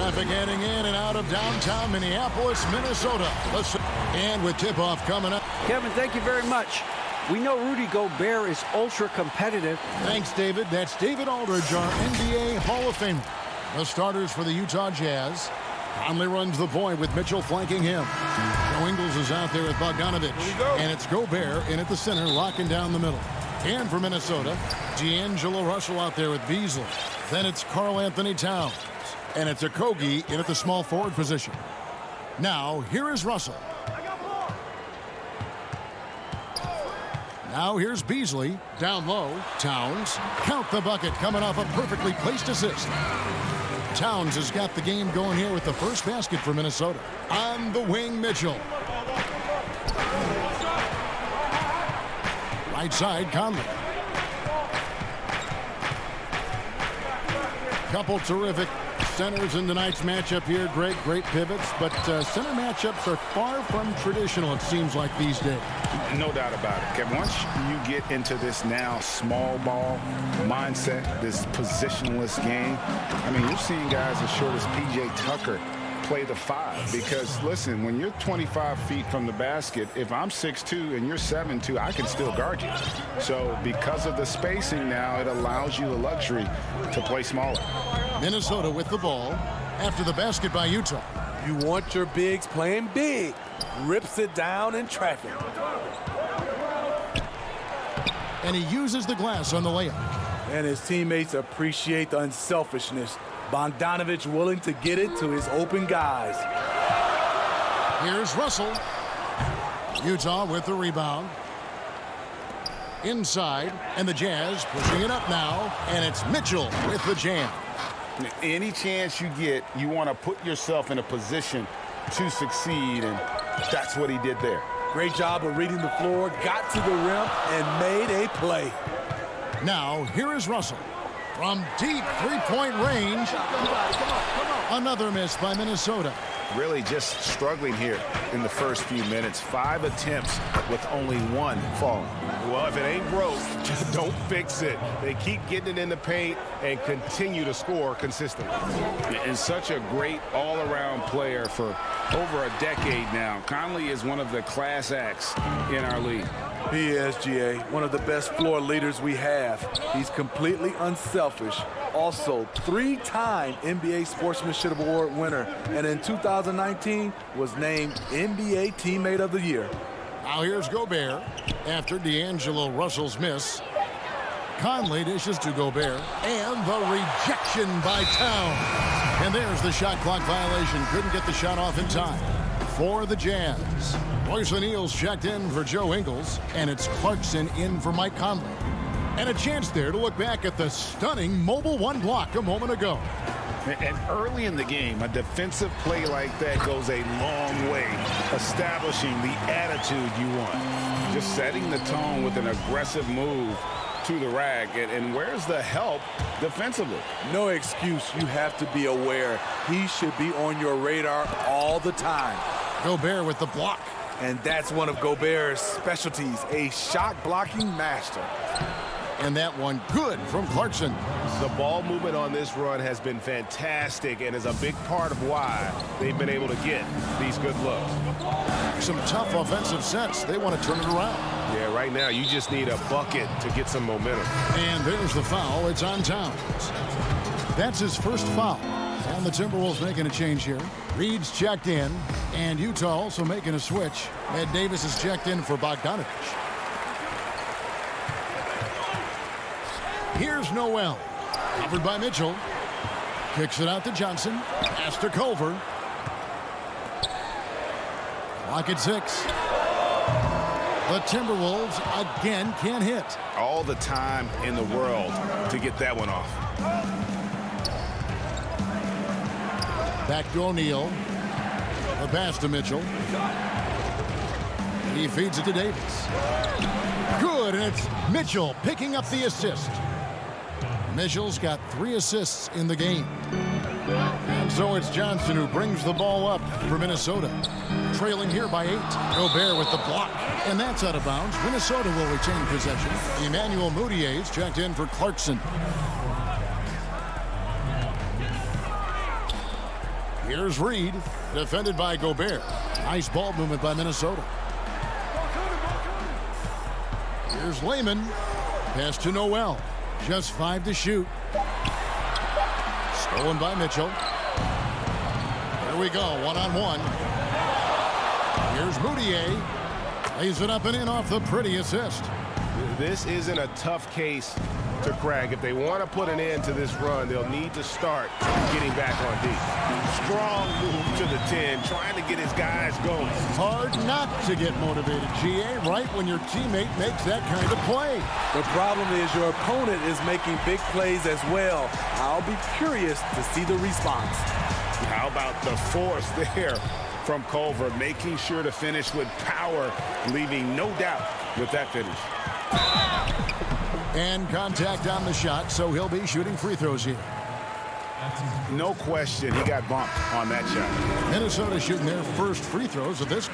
Traffic heading in and out of downtown Minneapolis, Minnesota. And with tip-off coming up. Kevin, thank you very much. We know Rudy Gobert is ultra competitive. Thanks, David. That's David Aldridge, our NBA Hall of Famer. The starters for the Utah Jazz. Conley runs the point with Mitchell flanking him. Joe Ingles is out there with Bogdanovich. And it's Gobert in at the center, locking down the middle. And for Minnesota, D'Angelo Russell out there with Beasley. Then it's Karl Anthony Towns. And it's Okogie in at the small forward position. Now, here is Russell. Now here's Beasley. Down low, Towns. Count the bucket coming off a perfectly placed assist. Towns has got the game going here with the first basket for Minnesota. On the wing, Mitchell. Right side, Conley. Couple terrific centers in tonight's matchup here. Great pivots, but center matchups are far from traditional, it seems like, these days. No doubt about it, Kevin. Once you get into this now small ball mindset, this positionless game, I mean, you're seeing guys as short as P.J. Tucker play the 5, because listen, when you're 25 feet from the basket, if I'm 6'2" and you're 7'2", I can still guard you. So because of the spacing now, it allows you the luxury to play smaller. Minnesota with the ball after the basket by Utah. You want your bigs playing big. Rips it down in traffic. And he uses the glass on the layup. And his teammates appreciate the unselfishness. Bogdanovich willing to get it to his open guys. Here's Russell. Utah with the rebound. Inside, and the Jazz pushing it up now, and it's Mitchell with the jam. Any chance you get, you want to put yourself in a position to succeed, and that's what he did there. Great job of reading the floor, got to the rim, and made a play. Now, here is Russell. From deep three-point range. Another miss by Minnesota. Really just struggling here in the first few minutes. 5 attempts with only 1 falling. Well, if it ain't broke, just don't fix it. They keep getting it in the paint and continue to score consistently. And such a great all-around player for over a decade now. Conley is one of the class acts in our league. He is, GA, one of the best floor leaders we have. He's completely unselfish. Also, 3-time NBA Sportsmanship Award winner, and in 2019 was named NBA Teammate of the Year. Now here's Gobert after D'Angelo Russell's miss. Conley dishes to Gobert, and the rejection by Towns. And there's the shot clock violation. Couldn't get the shot off in time for the Jazz. Royce O'Neal's checked in for Joe Ingles, and it's Clarkson in for Mike Conley. And a chance there to look back at the stunning Mobile 1 block a moment ago. And early in the game, a defensive play like that goes a long way, establishing the attitude you want. Just setting the tone with an aggressive move to the rack. And where's the help defensively? No excuse. You have to be aware. He should be on your radar all the time. Gobert with the block. And that's one of Gobert's specialties, a shot blocking master. And that one good from Clarkson. The ball movement on this run has been fantastic and is a big part of why they've been able to get these good looks. Some tough offensive sets. They want to turn it around. Yeah, right now you just need a bucket to get some momentum. And there's the foul. It's on Towns. That's his first foul. And the Timberwolves making a change here. Reed's checked in, and Utah also making a switch. Ed Davis is checked in for Bogdanovich. Here's Noel. Covered by Mitchell. Kicks it out to Johnson. Pass to Culver. Clock at 6. The Timberwolves again can't hit. All the time in the world to get that one off. Back to O'Neal. The pass to Mitchell. He feeds it to Davis. Good, and it's Mitchell picking up the assist. Mitchell's got 3 assists in the game. And so it's Johnson who brings the ball up for Minnesota. Trailing here by 8. Gobert with the block. And that's out of bounds. Minnesota will retain possession. Emmanuel Mudiay's checked in for Clarkson. Here's Reed, defended by Gobert. Nice ball movement by Minnesota. Here's Layman. Pass to Noel. Just 5 to shoot. Stolen by Mitchell. Here we go, one-on-one. Here's Moutier. Lays it up and in off the pretty assist. This isn't a tough case to crack. If they want to put an end to this run, they'll need to start getting back on deep. Strong move to the 10, trying to get his guys going. Hard not to get motivated, GA, right when your teammate makes that kind of play. The problem is your opponent is making big plays as well. I'll be curious to see the response. How about the force there from Culver, making sure to finish with power, leaving no doubt with that finish. And contact on the shot, so he'll be shooting free throws here. No question he got bumped on that shot. Minnesota shooting their first free throws of this.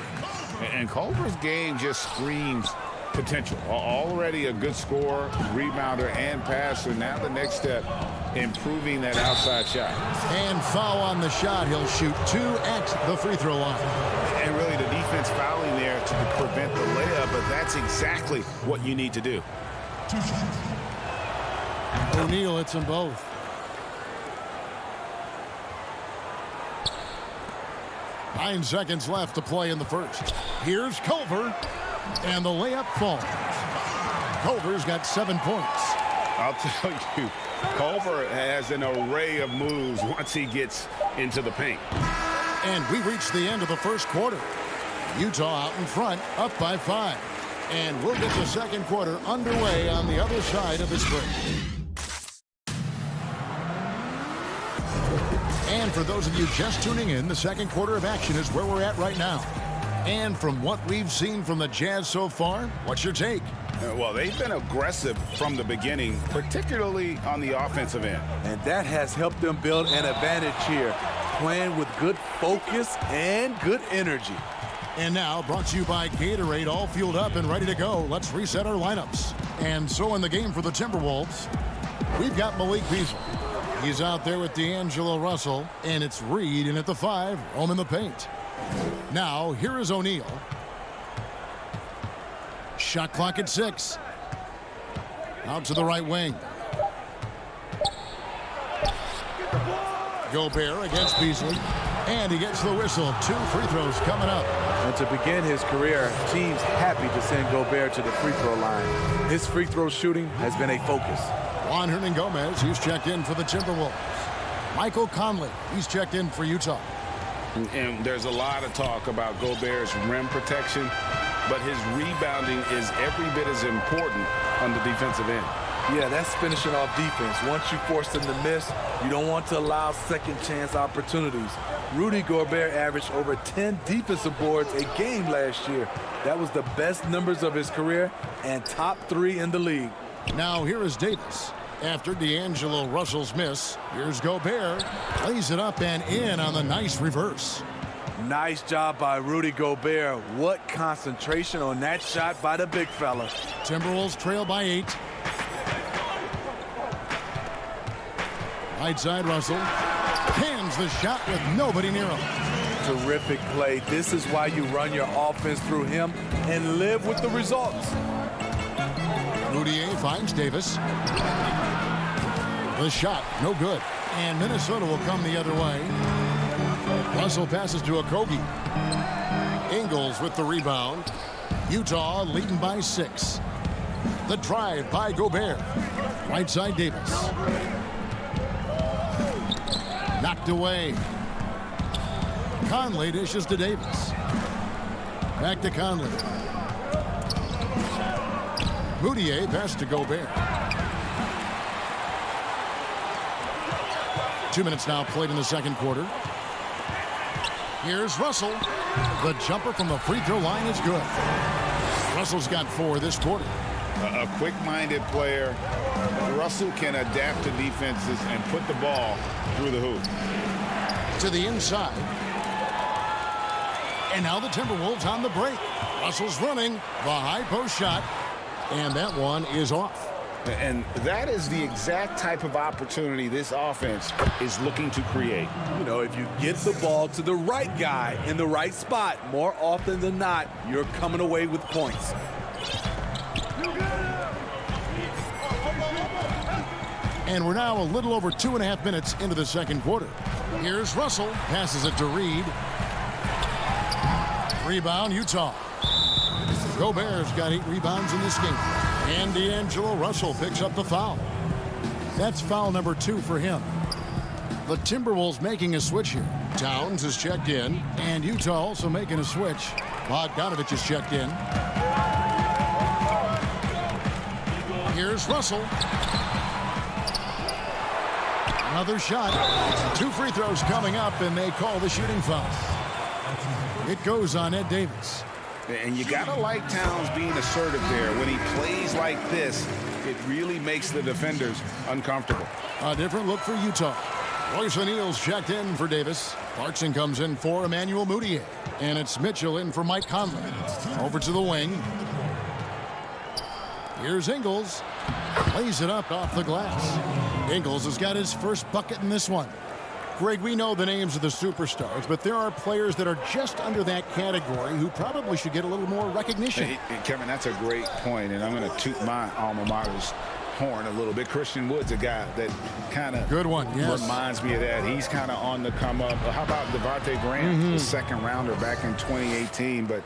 And Culver's game just screams potential. Already a good scorer, rebounder, and passer. Now the next step, improving that outside shot. And foul on the shot. He'll shoot 2 at the free throw line. And really the defense fouling there to prevent the layup, but that's exactly what you need to do. O'Neal hits them both. Nine seconds left to play in the first. Here's Culver, and the layup falls. Culver's got 7 points. I'll tell you, Culver has an array of moves once he gets into the paint. And we reached the end of the first quarter. Utah out in front, up by 5. And we'll get the second quarter underway on the other side of this break. And for those of you just tuning in, the second quarter of action is where we're at right now. And from what we've seen from the Jazz so far, what's your take? Well, they've been aggressive from the beginning, particularly on the offensive end. And that has helped them build an advantage here, playing with good focus and good energy. And now, brought to you by Gatorade, all fueled up and ready to go. Let's reset our lineups. And so in the game for the Timberwolves, we've got Malik Beasley. He's out there with D'Angelo Russell, and it's Reed in at the 5, home in the paint. Now, here is O'Neal. Shot clock at 6. Out to the right wing. Gobert against Beasley. And he gets the whistle. 2 free throws coming up. And to begin his career, teams happy to send Gobert to the free throw line. His free throw shooting has been a focus. Juan Hernangomez, he's checked in for the Timberwolves. Michael Conley, he's checked in for Utah. And there's a lot of talk about Gobert's rim protection, but his rebounding is every bit as important on the defensive end. Yeah, that's finishing off defense. Once you force them to miss, you don't want to allow second chance opportunities. Rudy Gobert averaged over 10 defensive boards a game last year. That was the best numbers of his career and top 3 in the league. Now here is Davis. After D'Angelo Russell's miss, here's Gobert. Lays it up and in on the nice reverse. Nice job by Rudy Gobert. What concentration on that shot by the big fella. Timberwolves trail by 8. Right side Russell. Cans the shot with nobody near him. Terrific play. This is why you run your offense through him and live with the results. Moutier finds Davis. The shot, no good. And Minnesota will come the other way. Russell passes to Okogie. Ingles with the rebound. Utah leading by 6. The drive by Gobert. Right side Davis. Knocked away. Conley dishes to Davis. Back to Conley. Moutier pass to Gobert. 2 minutes now played in the second quarter. Here's Russell. The jumper from the free throw line is good. Russell's got 4 this quarter. A quick-minded player. Russell can adapt to defenses and put the ball through the hoop. To the inside. And now the Timberwolves on the break. Russell's running. The high post shot. And that one is off. And that is the exact type of opportunity this offense is looking to create. You know, if you get the ball to the right guy in the right spot, more often than not, you're coming away with points. And we're now a little over 2.5 minutes into the second quarter. Here's Russell, passes it to Reed. Rebound, Utah. Gobert's got 8 rebounds in this game. And D'Angelo Russell picks up the foul. That's foul number 2 for him. The Timberwolves making a switch here. Towns is checked in, and Utah also making a switch. Bogdanovich is checked in. Here's Russell. Another shot. 2 free throws coming up, and they call the shooting foul. It goes on Ed Davis. And you got to like Towns being assertive there. When he plays like this, it really makes the defenders uncomfortable. A different look for Utah. Royce O'Neal's checked in for Davis. Clarkson comes in for Emmanuel Mudiay. And it's Mitchell in for Mike Conley. Over to the wing. Here's Ingles. Lays it up off the glass. Ingles has got his first bucket in this one. Greg, we know the names of the superstars, but there are players that are just under that category who probably should get a little more recognition. Hey, Kevin, that's a great point, and I'm going to toot my alma mater's horn a little bit. Christian Wood's a guy that kind of reminds me of that. He's kind of on the come up. How about Devontae Graham, the second rounder back in 2018, but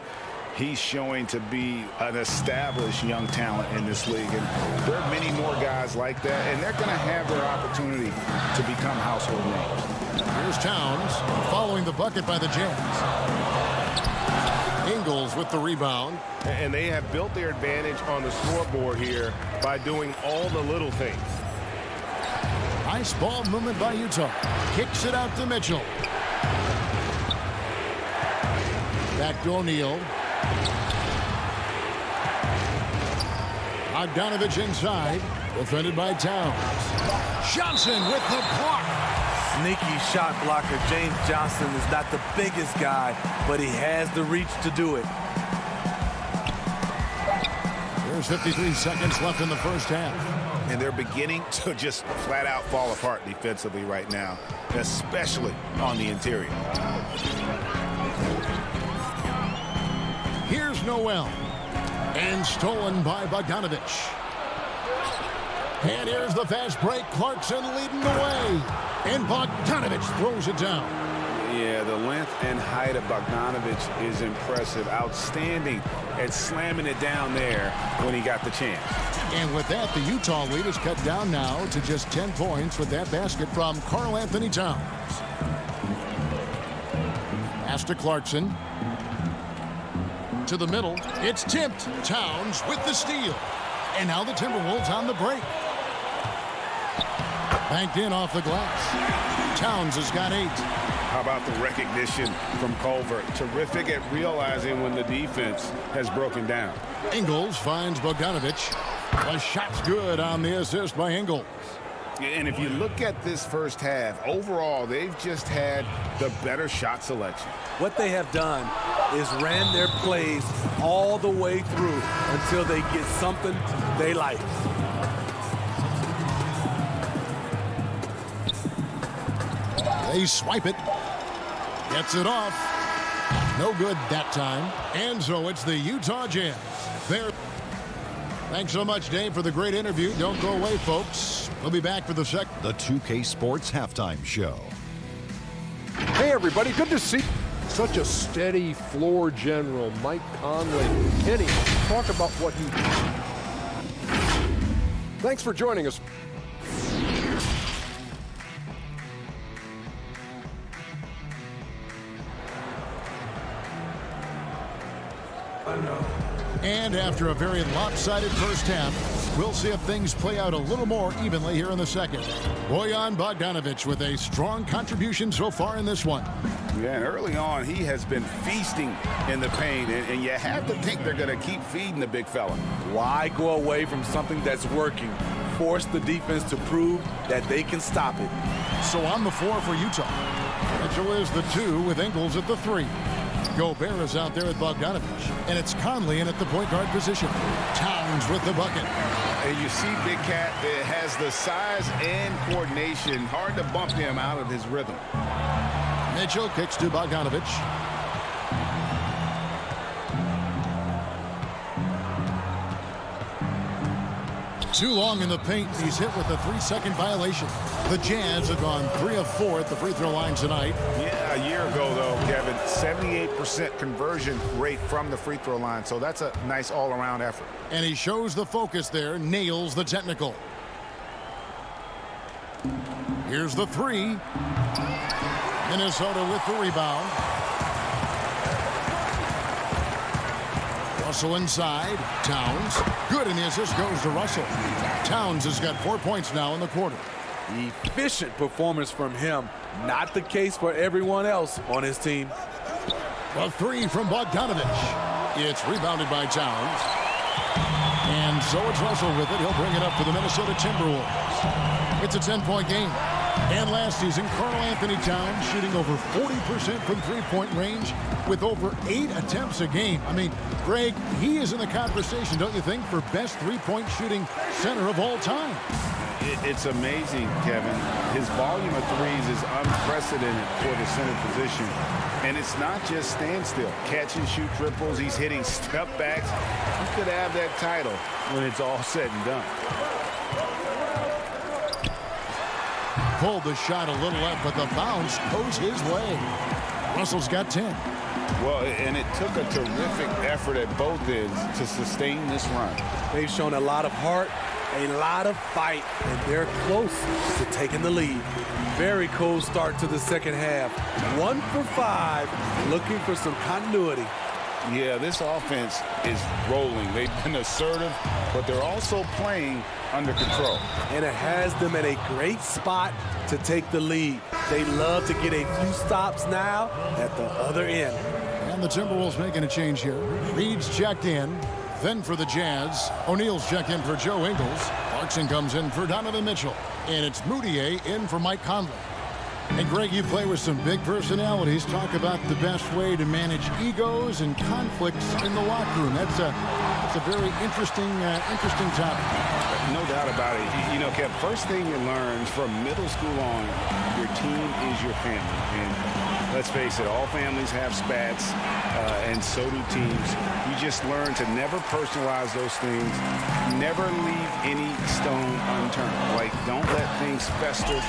he's showing to be an established young talent in this league. And there are many more guys like that, and they're going to have their opportunity to become household names. Here's Towns following the bucket by the Jazz. Ingles with the rebound. And they have built their advantage on the scoreboard here by doing all the little things. Nice ball movement by Utah. Kicks it out to Mitchell. Back to O'Neal. Bogdanovich inside. Defended by Towns. Johnson with the block. Sneaky shot blocker. James Johnson is not the biggest guy, but he has the reach to do it. There's 53 seconds left in the first half. And they're beginning to just flat out fall apart defensively right now, especially on the interior. Here's Noel. And stolen by Bogdanovich. And here's the fast break. Clarkson leading the way. And Bogdanovich throws it down. Yeah, the length and height of Bogdanovich is impressive. Outstanding at slamming it down there when he got the chance. And with that, the Utah lead is cut down now to just 10 points with that basket from Karl Anthony Towns. Pass to Clarkson. To the middle. It's tipped. Towns with the steal. And now the Timberwolves on the break. Banked in off the glass. Towns has got 8. How about the recognition from Culver? Terrific at realizing when the defense has broken down. Ingles finds Bogdanovich. The shot's good on the assist by Ingles. And if you look at this first half, overall, they've just had the better shot selection. What they have done is ran their plays all the way through until they get something they like. They swipe it. Gets it off. No good that time. And so it's the Utah Jazz. Thanks so much, Dave, for the great interview. Don't go away, folks. We'll be back for the 2K Sports Halftime Show. Hey, everybody. Good to see such a steady floor general, Mike Conley. Kenny, talk about what he... Thanks for joining us. And after a very lopsided first half, we'll see if things play out a little more evenly here in the second. Bojan Bogdanovich with a strong contribution so far in this one. Yeah, and early on, he has been feasting in the paint, and you have to think they're going to keep feeding the big fella. Why go away from something that's working? Force the defense to prove that they can stop it. So on the floor for Utah, Mitchell is the 2 with Ingles at the 3. Gobert is out there with Bogdanovich. And it's Conley in at the point guard position. Towns with the bucket. And you see Big Cat that has the size and coordination. Hard to bump him out of his rhythm. Mitchell kicks to Bogdanovich. Too long in the paint. He's hit with a 3-second violation. The Jazz have gone 3 of 4 at the free throw line tonight. Yeah, a year ago, though, Kevin, 78% conversion rate from the free throw line. So that's a nice all-around effort. And he shows the focus there, nails the technical. Here's the 3. Minnesota with the rebound. Russell inside. Towns. Good, and the assist goes to Russell. Towns has got 4 points now in the quarter. Efficient performance from him. Not the case for everyone else on his team. The 3 from Bogdanovich. It's rebounded by Towns. And so it's Russell with it. He'll bring it up for the Minnesota Timberwolves. It's a 10-point game. And last season, Karl Anthony Towns shooting over 40% from three-point range with over 8 attempts a game. I mean, Greg, he is in the conversation, don't you think, for best three-point shooting center of all time? It's amazing, Kevin. His volume of threes is unprecedented for the center position. And it's not just standstill. Catch and shoot triples. He's hitting step backs. He could have that title when it's all said and done. Pulled the shot a little left, but the bounce goes his way. Russell's got 10. Well, and it took a terrific effort at both ends to sustain this run. They've shown a lot of heart, a lot of fight, and they're close to taking the lead. Very cold start to the second half. 1 for 5, looking for some continuity. Yeah, this offense is rolling. They've been assertive, but they're also playing under control. And it has them at a great spot to take the lead. They love to get a few stops now at the other end. And the Timberwolves making a change here. Reed's checked in. Then for the Jazz, O'Neal's checked in for Joe Ingles. Clarkson comes in for Donovan Mitchell. And it's Moutier in for Mike Conley. And Greg, you play with some big personalities. Talk about the best way to manage egos and conflicts in the locker room. That's a very interesting topic. No doubt about it. You know, Kev, first thing you learn from middle school on, your team is your family. And let's face it, all families have spats, and so do teams. You just learn to never personalize those things. Never leave any stone unturned. Like, don't let things fester.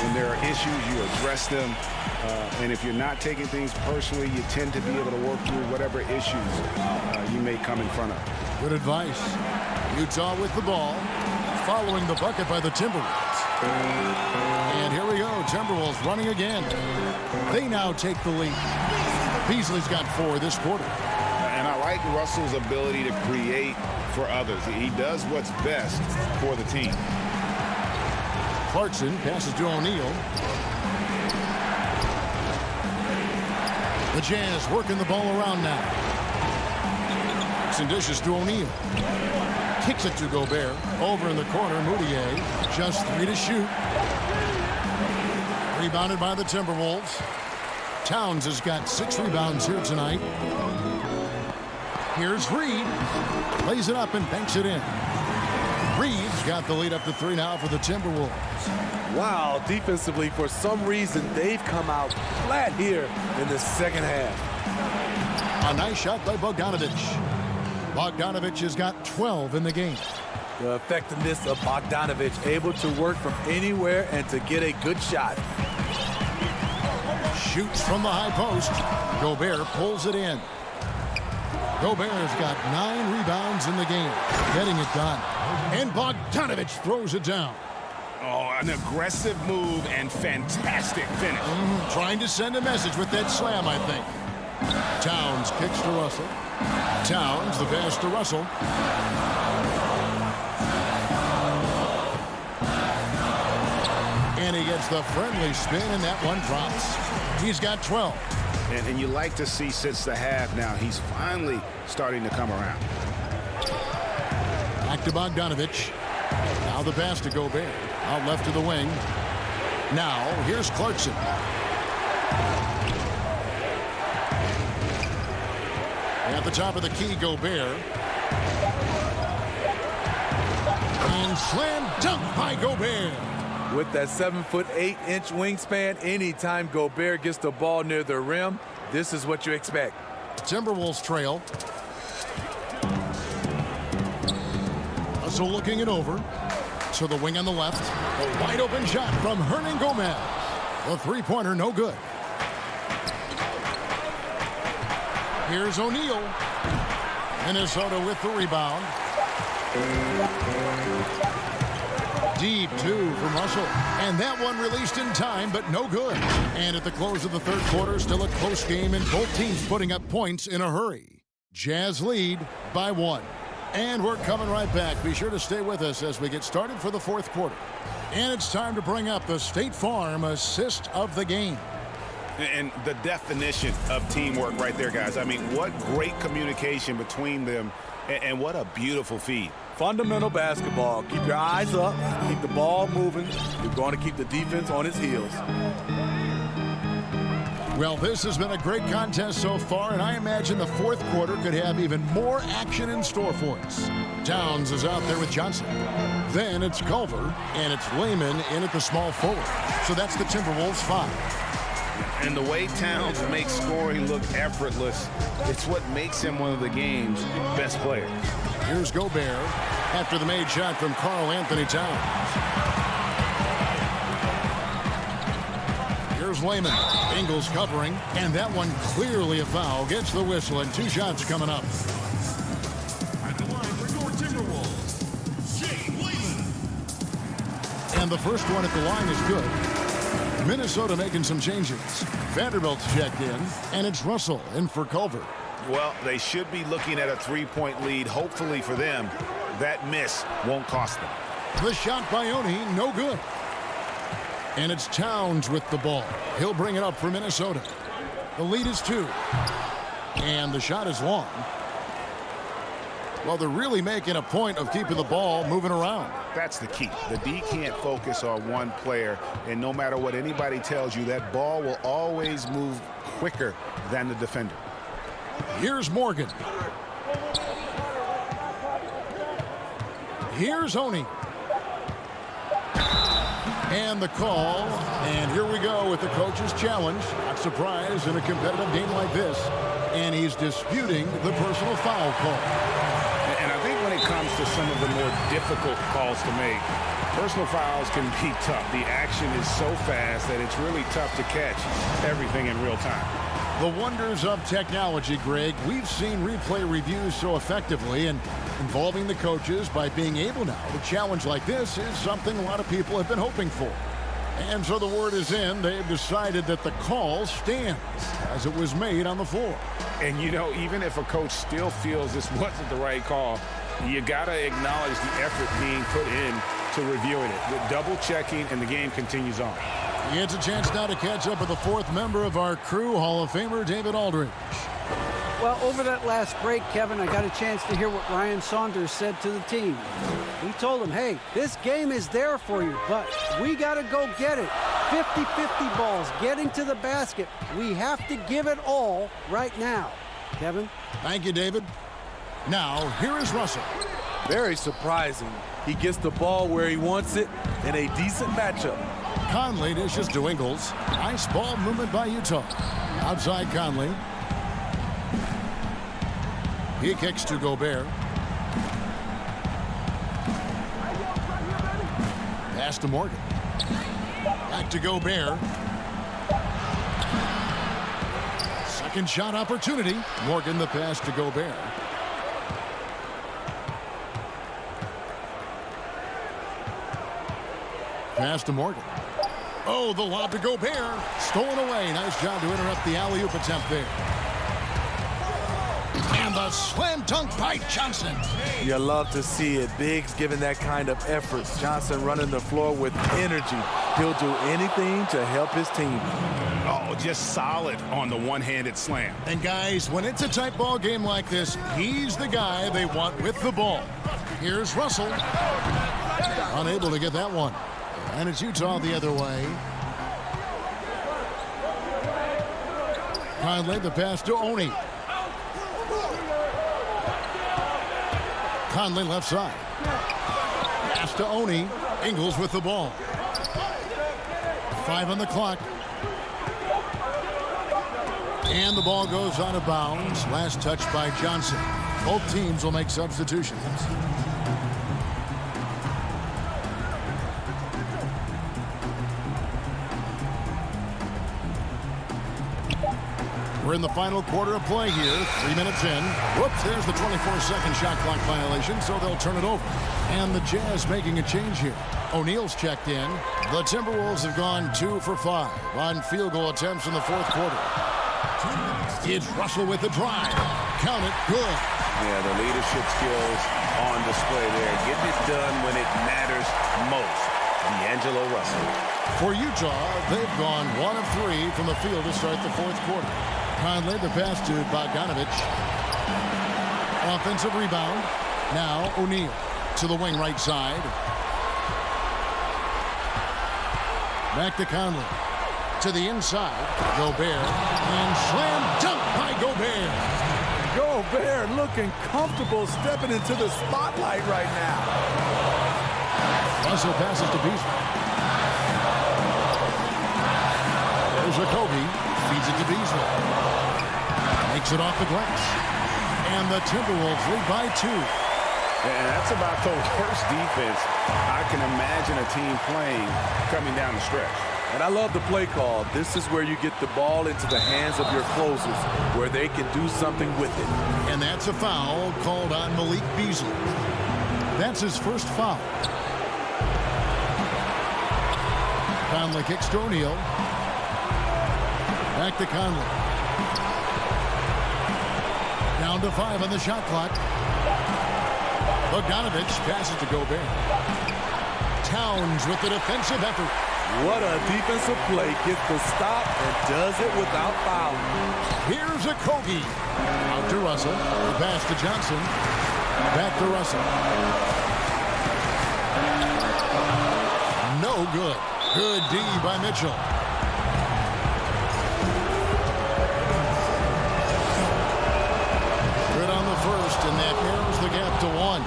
When there are issues, you address them. And if you're not taking things personally, you tend to be able to work through whatever issues you may come in front of. Good advice. Utah with the ball, following the bucket by the Timberwolves. And here we go, Timberwolves running again. They now take the lead. Beasley's got 4 this quarter. And I like Russell's ability to create for others. He does what's best for the team. Clarkson passes to O'Neal. The Jazz working the ball around now. Some dishes to O'Neal. Kicks it to Gobert. Over in the corner, Moutier. Just 3 to shoot. Rebounded by the Timberwolves. Towns has got 6 rebounds here tonight. Here's Reed. Lays it up and banks it in. Reed's got the lead up to 3 now for the Timberwolves. Wow, defensively, for some reason, they've come out flat here in the second half. A nice shot by Bogdanovich. Bogdanovich has got 12 in the game. The effectiveness of Bogdanovich, able to work from anywhere and to get a good shot. Shoots from the high post. Gobert pulls it in. Gobert's got 9 rebounds in the game. Getting it done. And Bogdanovich throws it down. Oh, an aggressive move and fantastic finish. Trying to send a message with that slam, I think. Towns kicks to Russell. Towns, the pass to Russell. And he gets the friendly spin, and that one drops. He's got 12. And you like to see since the half now, he's finally starting to come around. Back to Bogdanovich. Now the pass to Gobert. Out left to the wing. Now, here's Clarkson. At the top of the key, Gobert. And slam dunk by Gobert. With that 7'8" wingspan, anytime Gobert gets the ball near the rim, this is what you expect. Timberwolves trail. So looking it over to the wing on the left. A wide open shot from Hernan Gomez. The three-pointer no good. Here's O'Neal. Minnesota with the rebound. Deep two from Russell. And that one released in time, but no good. And at the close of the third quarter, still a close game and both teams putting up points in a hurry. Jazz lead by 1. And we're coming right back. Be sure to stay with us as we get started for the fourth quarter. And it's time to bring up the State Farm assist of the game. And the definition of teamwork right there, guys. I mean, what great communication between them, and what a beautiful feed. Fundamental basketball. Keep your eyes up. Keep the ball moving. You're going to keep the defense on its heels. Well, this has been a great contest so far, and I imagine the fourth quarter could have even more action in store for us. Towns is out there with Johnson. Then it's Culver, and it's Lehman in at the small forward. So that's the Timberwolves 5. And the way Towns makes scoring look effortless, it's what makes him one of the game's best players. Here's Gobert after the made shot from Karl Anthony Towns. Here's Lehman. Ingles covering, and that one clearly a foul. Gets the whistle, and 2 shots coming up. At the line for your Timberwolves, Jay Lehman. And the first one at the line is good. Minnesota making some changes. Vanderbilt's checked in, and it's Russell in for Culver. Well, they should be looking at a 3-point lead. Hopefully for them, that miss won't cost them. The shot by Oni, no good. And it's Towns with the ball. He'll bring it up for Minnesota. The lead is 2. And the shot is long. Well, they're really making a point of keeping the ball moving around. That's the key. The D can't focus on one player, and no matter what anybody tells you, that ball will always move quicker than the defender. Here's Morgan. Here's Oni. And the call, and here we go with the coach's challenge. Not surprised in a competitive game like this. And he's disputing the personal foul call. And I think when it comes to some of the more difficult calls to make, personal fouls can be tough. The action is so fast that it's really tough to catch everything in real time. The wonders of technology, Greg. We've seen replay reviews so effectively, and involving the coaches by being able now to challenge like this is something a lot of people have been hoping for. And so the word is in. They've decided that the call stands as it was made on the floor. And, you know, even if a coach still feels this wasn't the right call, you got to acknowledge the effort being put in to reviewing it. With double checking, and the game continues on. He gets a chance now to catch up with the fourth member of our crew, Hall of Famer David Aldridge. Well, over that last break, Kevin, I got a chance to hear what Ryan Saunders said to the team. He told them, hey, this game is there for you, but we got to go get it. 50-50 balls, getting to the basket. We have to give it all right now. Kevin? Thank you, David. Now, here is Russell. Very surprising. He gets the ball where he wants it in a decent matchup. Conley dishes to Ingles. Nice ball movement by Utah. Outside Conley. He kicks to Gobert. Pass to Morgan. Back to Gobert. Second shot opportunity. Morgan the pass to Gobert. Pass to Morgan. Oh, the lob to Gobert. Stolen away. Nice job to interrupt the alley-oop attempt there. And the slam dunk by Johnson. You love to see it. Biggs giving that kind of effort. Johnson running the floor with energy. He'll do anything to help his team. Oh, just solid on the one-handed slam. And guys, when it's a tight ball game like this, he's the guy they want with the ball. Here's Russell. Unable to get that one. And it's Utah the other way. Conley, the pass to Oni. Conley left side. Pass to Oni. Ingles with the ball. 5 on the clock. And the ball goes out of bounds. Last touch by Johnson. Both teams will make substitutions. We're in the final quarter of play here. 3 minutes in. Whoops, there's the 24-second shot clock violation, so they'll turn it over. And the Jazz making a change here. O'Neal's checked in. The Timberwolves have gone 2 for 5 on field goal attempts in the fourth quarter. It's Russell with the drive. Count it. Good. Yeah, the leadership skills on display there. Getting it done when it matters most. D'Angelo Russell. For Utah, they've gone 1 of 3 from the field to start the fourth quarter. Conley, the pass to Bogdanovich. Offensive rebound. Now O'Neal to the wing right side. Back to Conley. To the inside. Gobert. And slam dunk by Gobert. Gobert looking comfortable stepping into the spotlight right now. Russell passes to Beasley. There's Jacoby. Feeds it to Beasley. Makes it off the glass. And the Timberwolves lead by 2. And that's about the worst defense I can imagine a team playing coming down the stretch. And I love the play call. This is where you get the ball into the hands of your closers, where they can do something with it. And that's a foul called on Malik Beasley. That's his first foul. Conley kicks to O'Neal. Back to Conley. Down to 5 on the shot clock. Bogdanovich passes to Gobert. Towns with the defensive effort. What a defensive play. Gets the stop and does it without fouling. Here's a Kogi. Out to Russell. The pass to Johnson. Back to Russell. No good. Good D by Mitchell. Good on the first, and that narrows the gap to 1.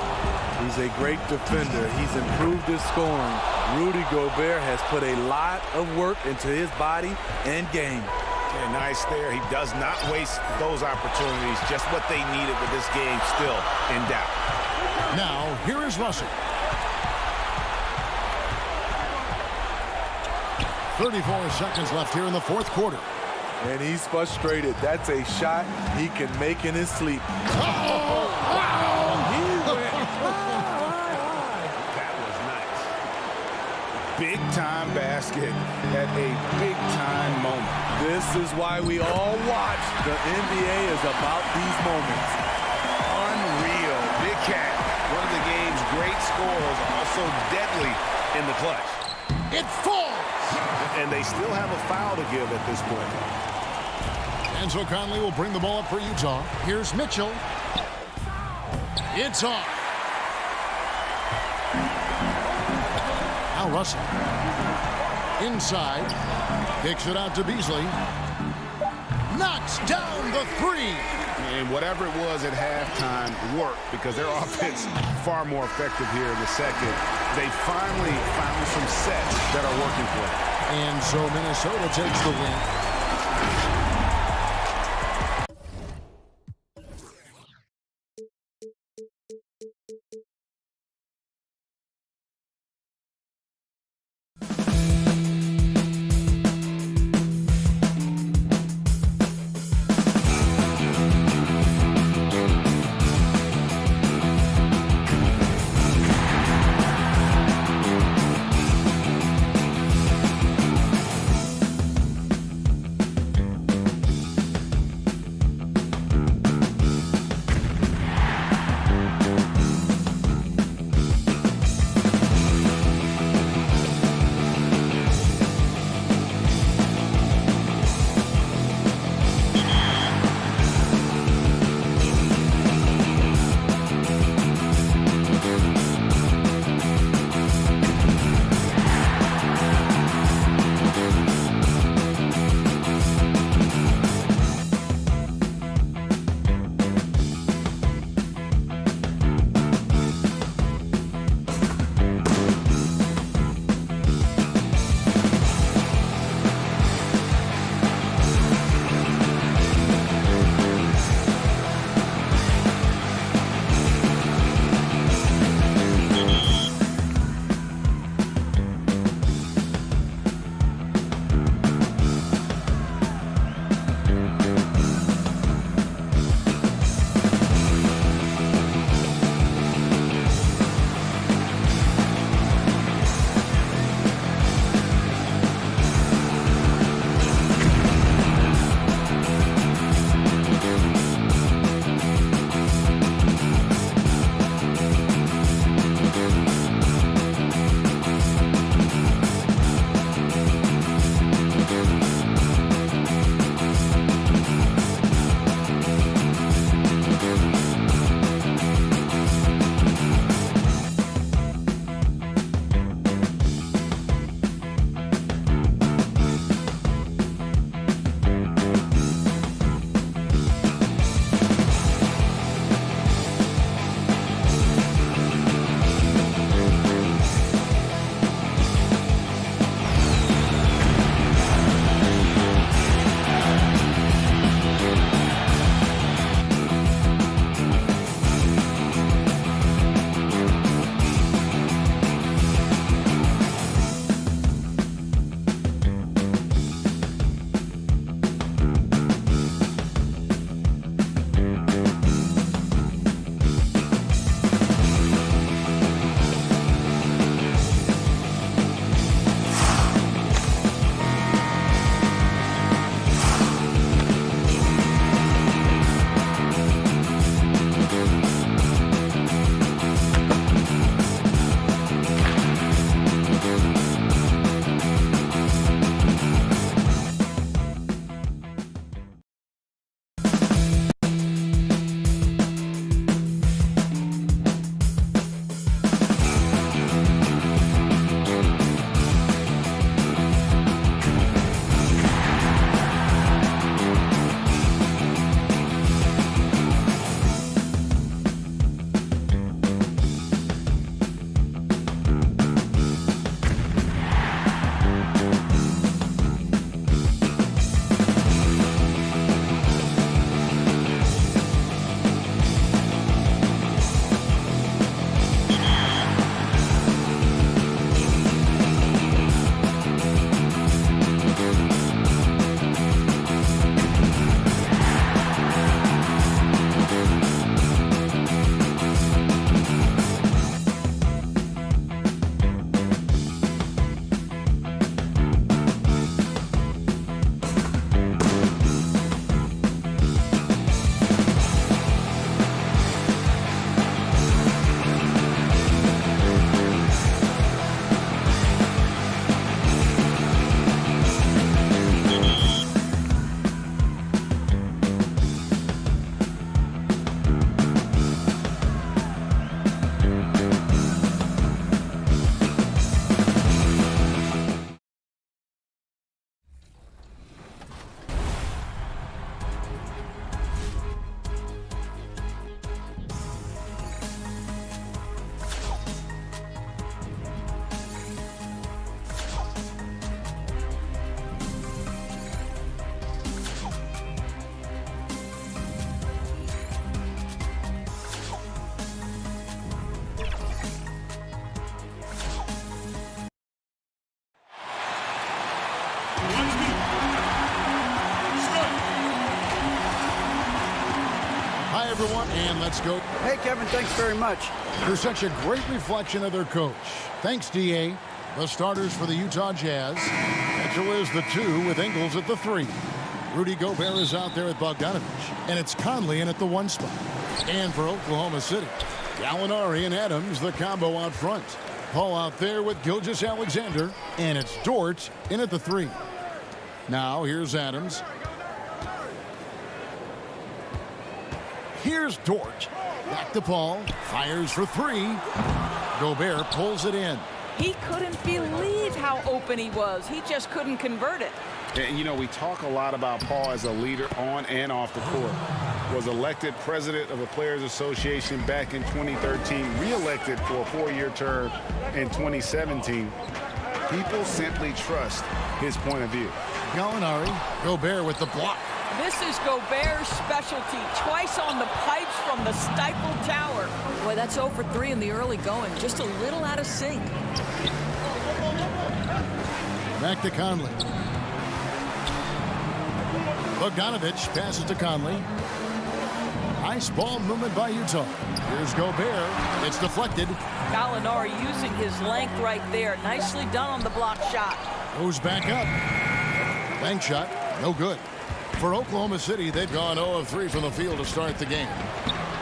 He's a great defender. He's improved his scoring. Rudy Gobert has put a lot of work into his body and game. Yeah, nice there. He does not waste those opportunities. Just what they needed with this game still in doubt. Now, here is Russell. 34 seconds left here in the fourth quarter. And he's frustrated. That's a shot he can make in his sleep. Oh, wow! He went That was nice. Big-time basket at a big-time moment. This is why we all watch. The NBA is about these moments. Unreal. Big Cat, one of the game's great scorers, also deadly in the clutch. It falls! And they still have a foul to give at this point. And so Conley will bring the ball up for Utah. Here's Mitchell. It's off. Now Russell. Inside. Kicks it out to Beasley. Knocks down the 3. And whatever it was at halftime worked because their offense far more effective here in the second. They finally found some sets that are working for them. And so Minnesota takes the win. everyone, and let's go. Hey, Kevin, thanks very much. They're such a great reflection of their coach. Thanks, D.A. The starters for the Utah Jazz. Mitchell is the 2 with Ingles at the 3. Rudy Gobert is out there at Bogdanovich, and it's Conley in at the 1 spot. And for Oklahoma City, Gallinari and Adams, the combo out front. Paul out there with Gilgeous-Alexander, and it's Dort in at the 3. Now here's Adams. Here's Dort. Back to Paul. Fires for 3. Gobert pulls it in. He couldn't believe how open he was. He just couldn't convert it. And, you know, we talk a lot about Paul as a leader on and off the court. Was elected president of the Players Association back in 2013, re-elected for a 4-year term in 2017. People simply trust his point of view. Gallinari, Gobert with the block. This is Gobert's specialty. Twice on the pipes from the stifled tower. Boy, that's 0 for 3 in the early going. Just a little out of sync. Back to Conley. Bogdanovich passes to Conley. Nice ball movement by Utah. Here's Gobert. It's deflected. Gallinari using his length right there. Nicely done on the block shot. Goes back up. Bank shot. No good. For Oklahoma City, they've gone 0 of 3 from the field to start the game.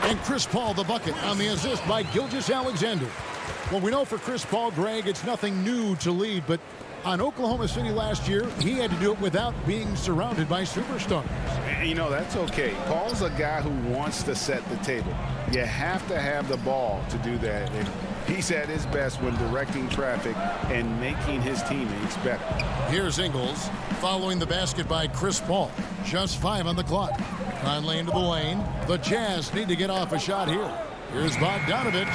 And Chris Paul the bucket on the assist by Gilgeous-Alexander. Well, we know for Chris Paul, Greg, it's nothing new to lead, but on Oklahoma City last year, he had to do it without being surrounded by superstars. And, you know, that's okay. Paul's a guy who wants to set the table. You have to have the ball to do that. And he's at his best when directing traffic and making his teammates better. Here's Ingles following the basket by Chris Paul. Just 5 on the clock. Conley into the lane. The Jazz need to get off a shot here. Here's Bogdanovich.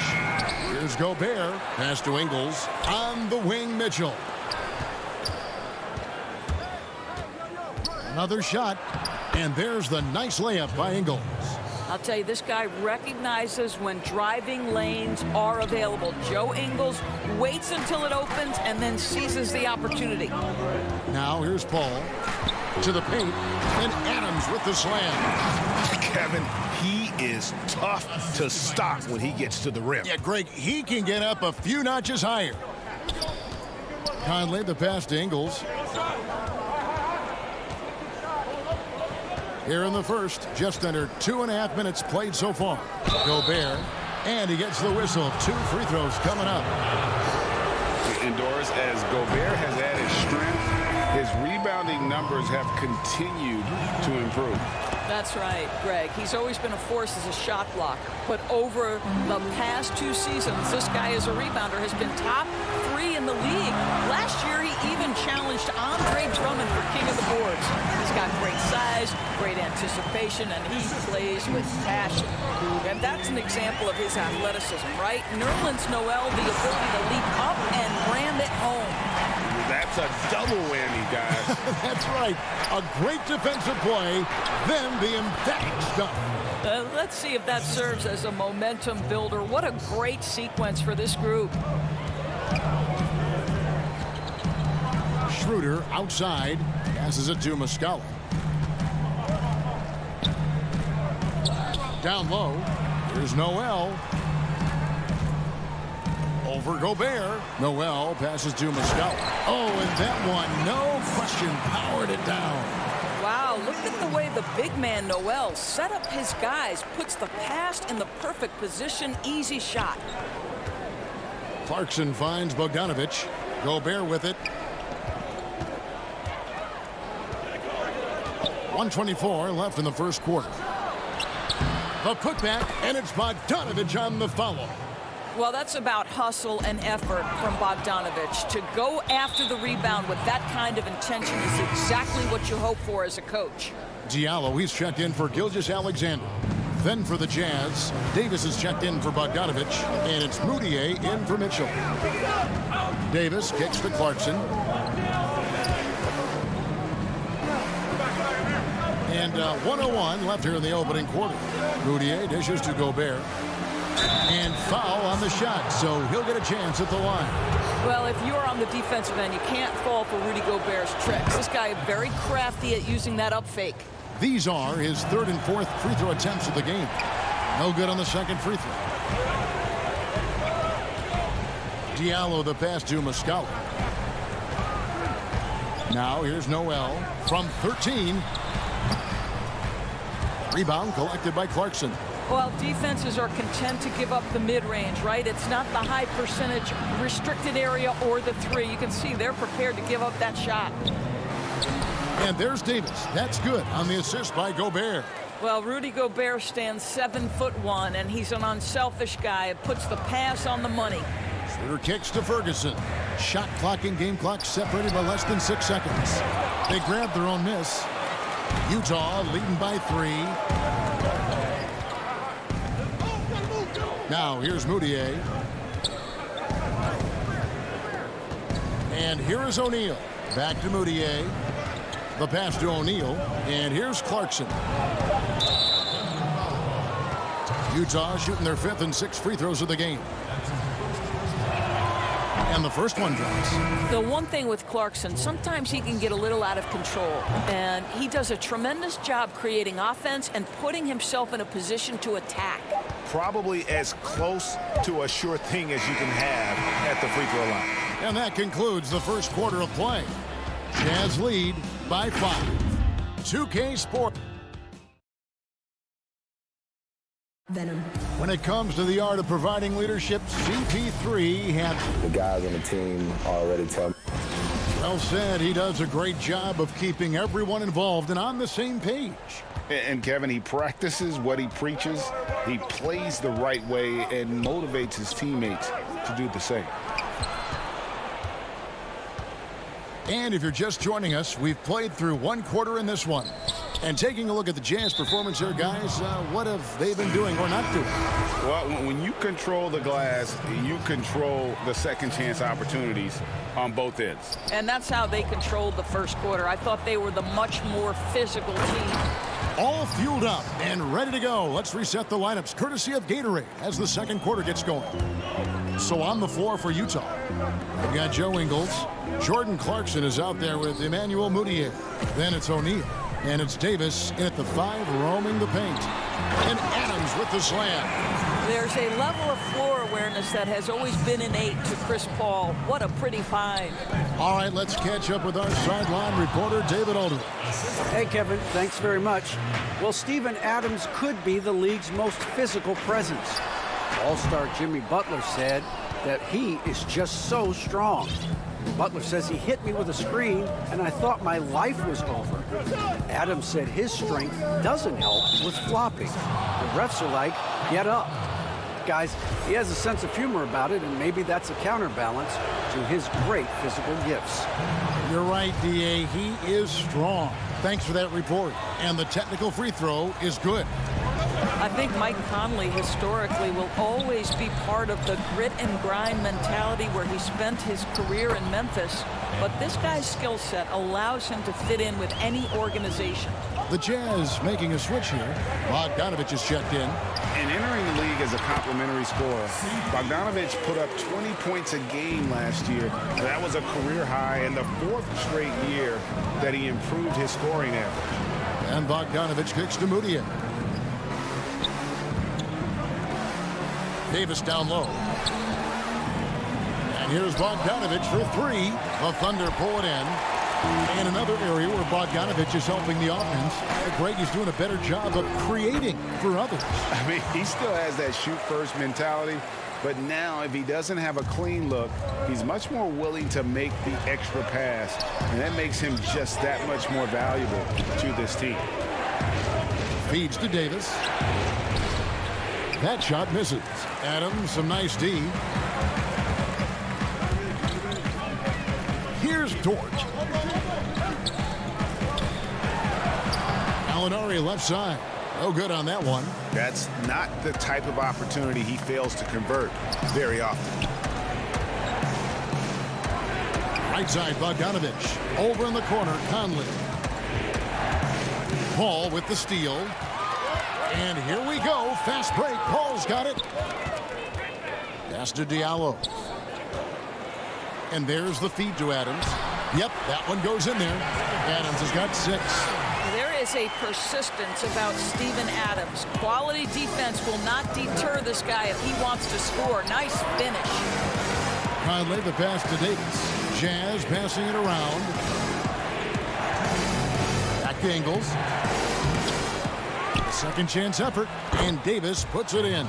Here's Gobert. Pass to Ingles. On the wing, Mitchell. Another shot. And there's the nice layup by Ingles. I'll tell you, this guy recognizes when driving lanes are available. Joe Ingles waits until it opens and then seizes the opportunity. Now here's Paul to the paint, and Adams with the slam. Kevin, he is tough to stop when he gets to the rim. Yeah, Greg, he can get up a few notches higher. Conley, the pass to Ingles. Here in the first, just under 2.5 minutes played so far. Gobert, and he gets the whistle. 2 free throws coming up. Indoors, as Gobert has added strength, his rebounding numbers have continued to improve. That's right, Greg. He's always been a force as a shot blocker. But over the past 2 seasons, this guy as a rebounder has been top 3 in the league. Last year, he even challenged Andre Drummond for king of the boards. He's got great size, great anticipation, and he plays with passion. And that's an example of his athleticism, right? Nerlens Noel, the ability to leap up and ram it home. That's a double whammy, guys. That's right. A great defensive play, then the emphatic stuff. Let's see if that serves as a momentum builder. What a great sequence for this group. Schroeder outside, passes it to Muscala. Down low, here's Noel. Over Gobert. Noel passes to Muscala. Oh, and that one, no question, powered it down. Wow, look at the way the big man Noel set up his guys, puts the pass in the perfect position, easy shot. Clarkson finds Bogdanovich. Gobert with it. 1:24 left in the first quarter. The putback, and it's Bogdanovich on the follow. Well, that's about hustle and effort from Bogdanovich. To go after the rebound with that kind of intention is exactly what you hope for as a coach. Diallo, he's checked in for Gilgeous-Alexander. Then for the Jazz, Davis is checked in for Bogdanovich, and it's Moutier in for Mitchell. Davis kicks to Clarkson. And 1:01 left here in the opening quarter. Moutier dishes to Gobert. And foul on the shot, so he'll get a chance at the line. Well, if you're on the defensive end, you can't fall for Rudy Gobert's tricks. This guy is very crafty at using that up fake. These are his 3rd and 4th free throw attempts of the game. No good on the second free throw. Diallo the pass to Muscala. Now here's Noel from 13. Rebound collected by Clarkson. Well, defenses are content to give up the mid-range, right? It's not the high percentage restricted area or the three. You can see they're prepared to give up that shot. And there's Davis. That's good on the assist by Gobert. Well, Rudy Gobert stands 7'1", and he's an unselfish guy. It puts the pass on the money. Schroeder kicks to Ferguson. Shot clock and game clock separated by less than 6 seconds. They grab their own miss. Utah leading by 3. Now here's Moutier. And here is O'Neal. Back to Moutier. The pass to O'Neal. And here's Clarkson. Utah shooting their 5th and 6th free throws of the game. And the first one drops. The one thing with Clarkson, sometimes he can get a little out of control. And he does a tremendous job creating offense and putting himself in a position to attack. Probably as close to a sure thing as you can have at the free throw line. And that concludes the first quarter of play. Jazz lead by 5. 2K Sport. Venom. When it comes to the art of providing leadership, CP3 had... The guys on the team already tell me. Well said. He does a great job of keeping everyone involved and on the same page. And Kevin, he practices what he preaches. He plays the right way and motivates his teammates to do the same. And if you're just joining us, we've played through one quarter in this one. And taking a look at the Jazz performance here, guys, what have they been doing or not doing? Well, when you control the glass, you control the second chance opportunities on both ends. And that's how they controlled the first quarter. I thought they were the much more physical team. All fueled up and ready to go. Let's reset the lineups, courtesy of Gatorade, as the second quarter gets going. So on the floor for Utah, we've got Joe Ingles. Jordan Clarkson is out there with Emmanuel Moutier. Then it's O'Neal. And it's Davis in at the 5, roaming the paint. And Adams with the slam. There's a level of floor awareness that has always been innate to Chris Paul. What a pretty find. All right, let's catch up with our sideline reporter, David Aldridge. Hey, Kevin, thanks very much. Well, Steven Adams could be the league's most physical presence. All-star Jimmy Butler said that he is just so strong. Butler says he hit me with a screen, and I thought my life was over. Adams said his strength doesn't help with flopping. The refs are like, get up. Guys, he has a sense of humor about it, and maybe that's a counterbalance to his great physical gifts. You're right, D.A. He is strong. Thanks for that report. And the technical free throw is good. I think Mike Conley historically will always be part of the grit and grind mentality where he spent his career in Memphis. But this guy's skill set allows him to fit in with any organization. The Jazz making a switch here. Bogdanovich is checked in. And entering the league as a complimentary scorer, Bogdanovich put up 20 points a game last year. That was a career high and the 4th straight year that he improved his scoring average. And Bogdanovich kicks to Moutier. Davis down low. And here's Bogdanovich for 3. The Thunder pull it in. And another area where Bogdanovich is helping the offense. Greg is doing a better job of creating for others. I mean, he still has that shoot-first mentality, but now if he doesn't have a clean look, he's much more willing to make the extra pass, and that makes him just that much more valuable to this team. Feeds to Davis. That shot misses. Adams, some nice D. Here's Dort. Alinari left side. No good on that one. That's not the type of opportunity he fails to convert very often. Right side, Bogdanovich. Over in the corner, Conley. Paul with the steal. And here we go. Fast break. Paul's got it. Pass to Diallo. And there's the feed to Adams. Yep, that one goes in there. Adams has got 6. There is a persistence about Steven Adams. Quality defense will not deter this guy if he wants to score. Nice finish. Conley, the pass to Davis. Jazz passing it around. Back to Ingles. A second chance effort, and Davis puts it in.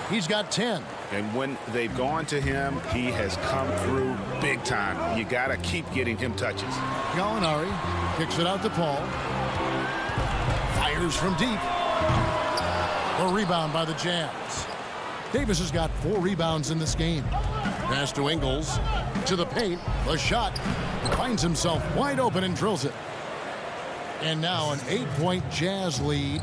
He's got 10. And when they've gone to him, he has come through big time. You got to keep getting him touches. Gallinari kicks it out to Paul. Fires from deep. A rebound by the Jazz. Davis has got 4 rebounds in this game. Pass to Ingles. To the paint. A shot. Finds himself wide open and drills it. And now an 8-point Jazz lead.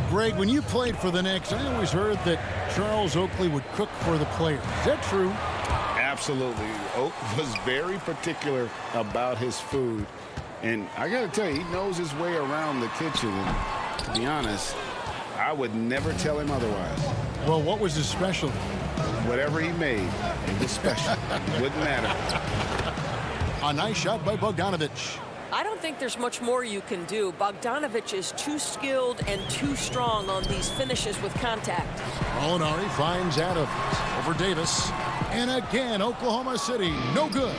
Greg, when you played for the Knicks, I always heard that Charles Oakley would cook for the players. Is that true? Absolutely. Oak was very particular about his food. And I got to tell you, he knows his way around the kitchen. And to be honest, I would never tell him otherwise. Well, what was his specialty? Whatever he made, it was special. Wouldn't matter. A nice shot by Bogdanović. I don't think there's much more you can do. Bogdanović is too skilled and too strong on these finishes with contact. Gallinari finds Adams over Davis. And again, Oklahoma City, no good.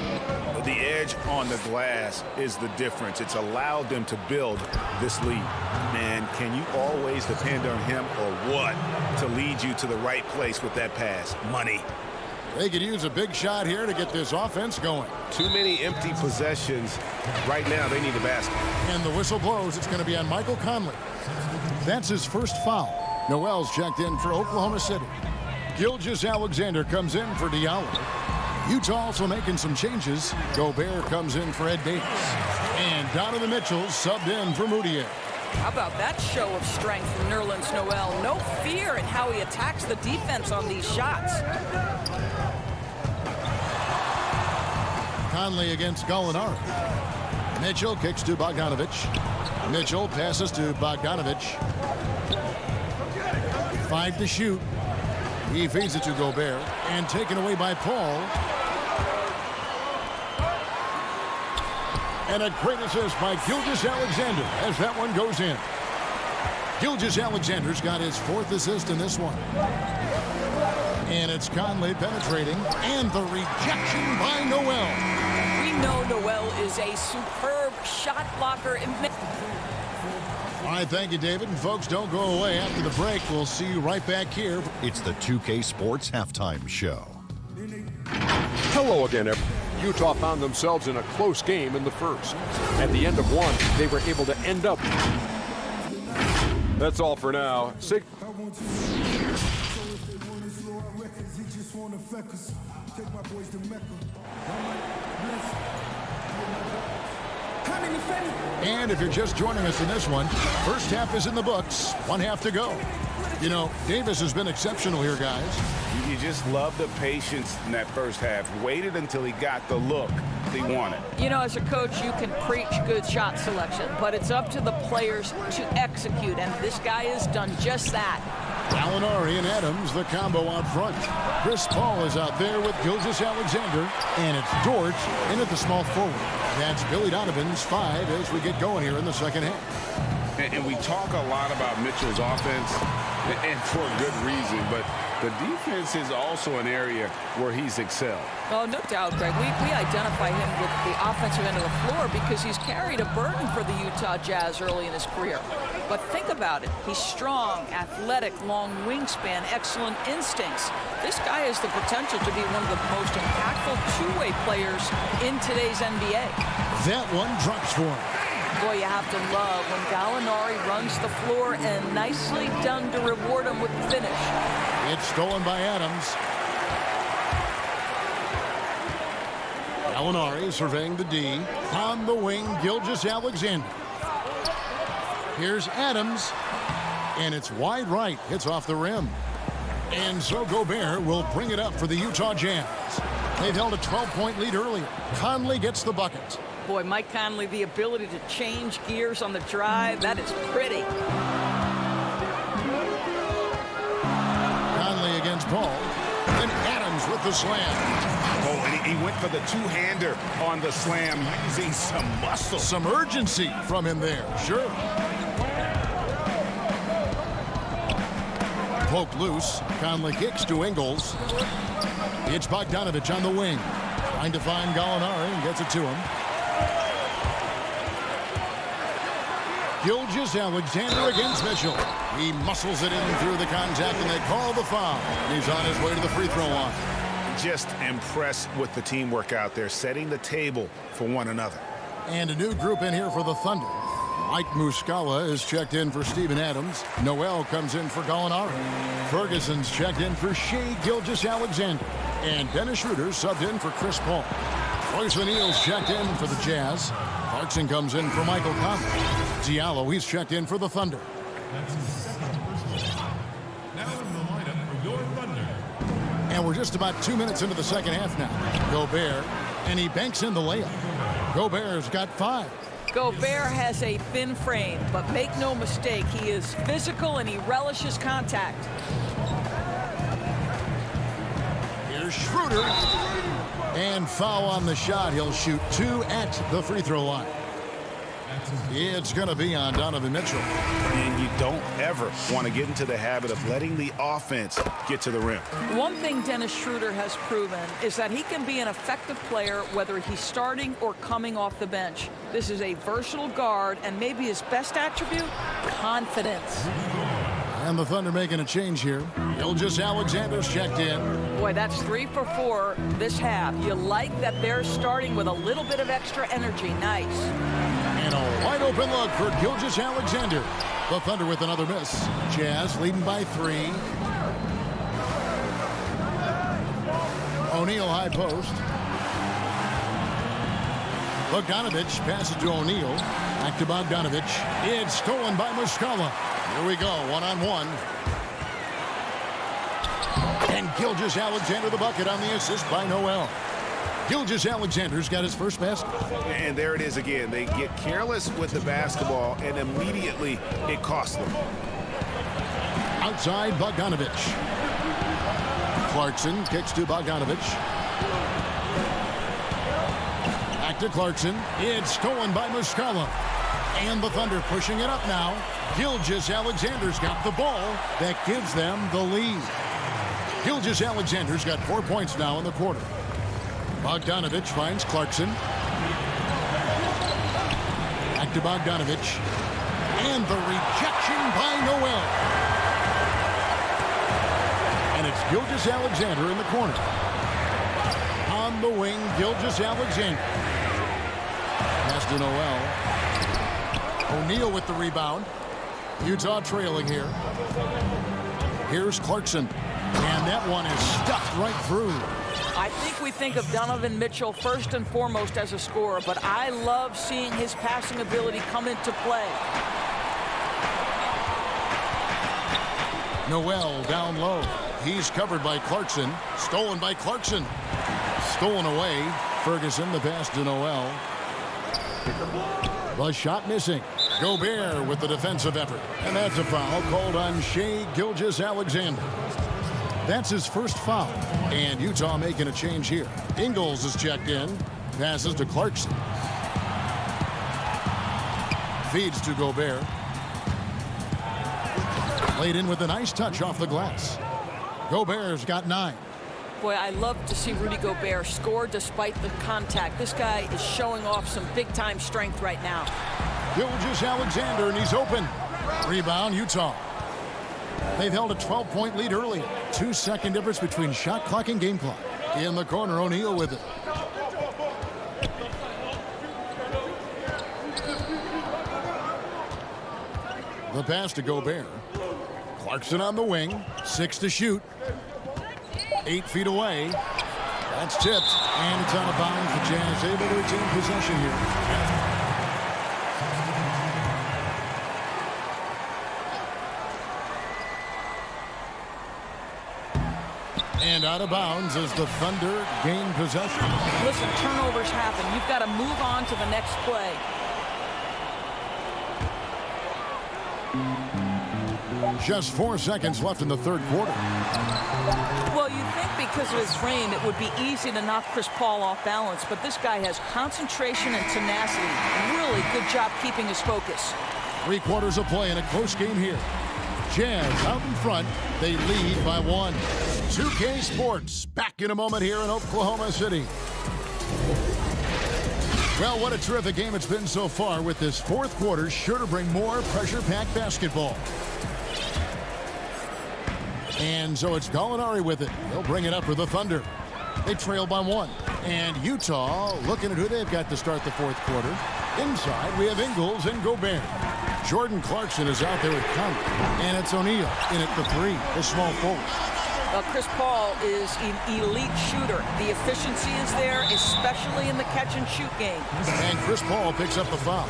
The edge on the glass is the difference. It's allowed them to build this lead. Man, can you always depend on him or what to lead you to the right place with that pass? Money. They could use a big shot here to get this offense going. Too many empty possessions. Right now, they need a basket. And the whistle blows. It's going to be on Michael Conley. That's his first foul. Noel's checked in for Oklahoma City. Gilgeous-Alexander comes in for Diallo. Utah also making some changes. Gobert comes in for Ed Davis. And Donovan Mitchell subbed in for Moutier. How about that show of strength from Nerlens Noel? No fear in how he attacks the defense on these shots. Conley against Gallinari. Mitchell kicks to Bogdanović. Mitchell passes to Bogdanović. 5 to shoot. He feeds it to Gobert and taken away by Paul. And a great assist by Gilgeous-Alexander as that one goes in. Gilgeous-Alexander's got his 4th assist in this one. And it's Conley penetrating, and the rejection by Noel. We know Noel is a superb shot blocker. All right, thank you, David. And folks, don't go away. After the break, we'll see you right back here. It's the 2K Sports Halftime Show. Hello again, everyone. Utah found themselves in a close game in the first. At the end of one, they were able to end up. That's all for now. And if you're just joining us in this one, first half is in the books. 1 half to go. You know, Davis has been exceptional here, guys. You just love the patience in that first half. Waited until he got the look he wanted. You know, as a coach, you can preach good shot selection, but it's up to the players to execute, and this guy has done just that. Gallinari and Adams, the combo out front. Chris Paul is out there with Gilgeous-Alexander, and it's Dort in at the small forward. That's Billy Donovan's 5 as we get going here in the second half. And we talk a lot about Mitchell's offense, and for a good reason, but the defense is also an area where he's excelled. Oh, no doubt, Greg. We identify him with the offensive end of the floor because he's carried a burden for the Utah Jazz early in his career. But think about it. He's strong, athletic, long wingspan, excellent instincts. This guy has the potential to be one of the most impactful two-way players in today's NBA. That one drops for him. Boy, you have to love when Gallinari runs the floor, and nicely done to reward him with the finish. It's stolen by Adams. Gallinari surveying the D. On the wing, Gilgeous-Alexander. Here's Adams, and it's wide right. Hits off the rim. And so Gobert will bring it up for the Utah Jazz. They've held a 12-point lead earlier. Conley gets the bucket. Boy, Mike Conley, the ability to change gears on the drive, that is pretty. Conley against Paul. And Adams with the slam. Oh, and he went for the two-hander on the slam, using some muscle. Some urgency from him there, sure. Poked loose. Conley kicks to Ingles. It's Bogdanovich on the wing. Trying to find Gallinari and gets it to him. Gilgeous-Alexander against Mitchell. He muscles it in through the contact, and they call the foul. He's on his way to the free throw line. Just impressed with the teamwork out there, setting the table for one another. And a new group in here for the Thunder. Mike Muscala is checked in for Steven Adams. Noel comes in for Gallinari. Ferguson's checked in for Shea Gilgeous-Alexander. And Dennis Schroeder subbed in for Chris Paul. Royce O'Neal's checked in for the Jazz. Clarkson comes in for Michael Conley. Diallo, he's checked in for the Thunder. That's his second personal foul. Now in the lineup for your Thunder. And we're just about 2 minutes into the second half now. Gobert, and he banks in the layup. Gobert's got 5. Gobert has a thin frame, but make no mistake, he is physical and he relishes contact. Here's Schroeder. And foul on the shot. He'll shoot 2 at the free throw line. It's going to be on Donovan Mitchell. And you don't ever want to get into the habit of letting the offense get to the rim. One thing Dennis Schroeder has proven is that he can be an effective player whether he's starting or coming off the bench. This is a versatile guard, and maybe his best attribute, confidence. And the Thunder making a change here. Gilgeous-Alexander's checked in. Boy, that's 3 for 4 this half. You like that they're starting with a little bit of extra energy. Nice. And a wide open look for Gilgeous-Alexander. The Thunder with another miss. Jazz leading by 3. O'Neal high post. Bogdanovich passes to O'Neal. Back to Bogdanovich. It's stolen by Muscala. Here we go, one-on-one. And Gilgeous-Alexander the bucket on the assist by Noel. Gilgeous-Alexander's got his first basket. And there it is again. They get careless with the basketball, and immediately it costs them. Outside, Bogdanovich. Clarkson kicks to Bogdanovich. Back to Clarkson. It's stolen by Muscala. And the Thunder pushing it up now. Gilgeous-Alexander's got the ball. That gives them the lead. Gilgeous-Alexander's got 4 points now in the quarter. Bogdanovich finds Clarkson. Back to Bogdanovich. And the rejection by Noel. And it's Gilgeous-Alexander in the corner. On the wing, Gilgeous-Alexander. Pass to Noel. O'Neal with the rebound. Utah trailing here. Here's Clarkson. And that one is stuffed right through. I think we think of Donovan Mitchell first and foremost as a scorer, but I love seeing his passing ability come into play. Noel down low. He's covered by Clarkson. Stolen by Clarkson. Stolen away. Ferguson, the pass to Noel. The shot missing. Gobert with the defensive effort. And that's a foul called on Shea Gilgeous-Alexander. That's his first foul. And Utah making a change here. Ingles is checked in. Passes to Clarkson. Feeds to Gobert. Laid in with a nice touch off the glass. Gobert's got 9. Boy, I love to see Rudy Gobert score despite the contact. This guy is showing off some big-time strength right now. Gilgeous-Alexander, and he's open. Rebound, Utah. They've held a 12-point lead earlier. 2-second difference between shot clock and game clock. In the corner, O'Neal with it. The pass to Gobert. Clarkson on the wing. 6 to shoot. 8 feet away. That's tipped. And it's out of bounds. The Jazz able to retain possession here. And out of bounds as the Thunder gain possession. Listen, turnovers happen. You've got to move on to the next play. Just 4 seconds left in the third quarter. Well, you think because of his frame, it would be easy to knock Chris Paul off balance, but this guy has concentration and tenacity. Really good job keeping his focus. 3 quarters of play in a close game here. Jazz out in front. They lead by 1. 2K Sports back in a moment here in Oklahoma City. Well, what a terrific game it's been so far, with this fourth quarter sure to bring more pressure-packed basketball. And so it's Gallinari with it. He'll bring it up for the Thunder. They trail by 1. And Utah looking at who they've got to start the fourth quarter. Inside, we have Ingles and Gobert. Jordan Clarkson is out there with Conley. And it's O'Neal in at the 3, the small forward. Well, Chris Paul is an elite shooter. The efficiency is there, especially in the catch-and-shoot game. And Chris Paul picks up a foul.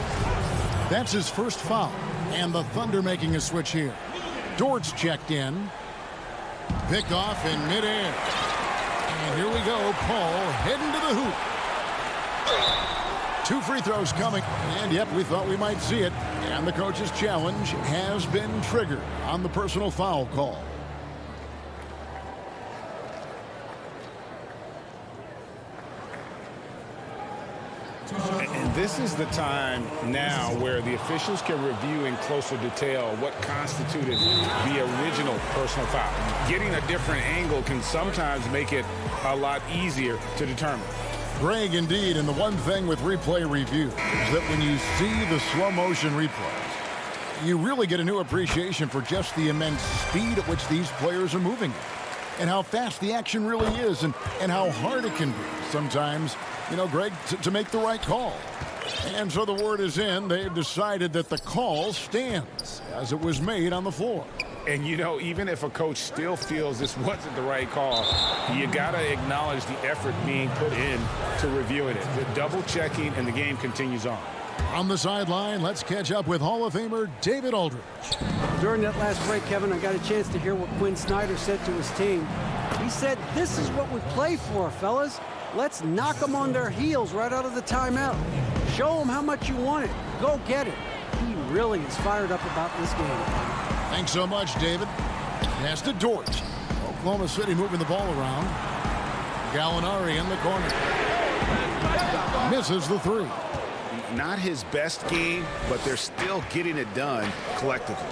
That's his first foul. And the Thunder making a switch here. Dort's checked in. Pick off in midair. And here we go. Paul heading to the hoop. 2 free throws coming. And yep, we thought we might see it. And the coach's challenge has been triggered on the personal foul call. And this is the time now where the officials can review in closer detail what constituted the original personal foul. Getting a different angle can sometimes make it a lot easier to determine. Greg, indeed, and the one thing with replay review is that when you see the slow motion replays, you really get a new appreciation for just the immense speed at which these players are moving and how fast the action really is and how hard it can be sometimes, you know, Greg, to make the right call. And so the word is in. They've decided that the call stands as it was made on the floor. And, you know, even if a coach still feels this wasn't the right call, you got to acknowledge the effort being put in to reviewing it. The double checking, and the game continues on. On the sideline, let's catch up with Hall of Famer David Aldridge. During that last break, Kevin, I got a chance to hear what Quinn Snyder said to his team. He said, "This is what we play for, fellas. Let's knock them on their heels right out of the timeout. Show them how much you want it. Go get it." He really is fired up about this game. Thanks so much, David. Pass to Dort. Oklahoma City moving the ball around. Gallinari in the corner. Misses the 3. Not his best game, but they're still getting it done collectively.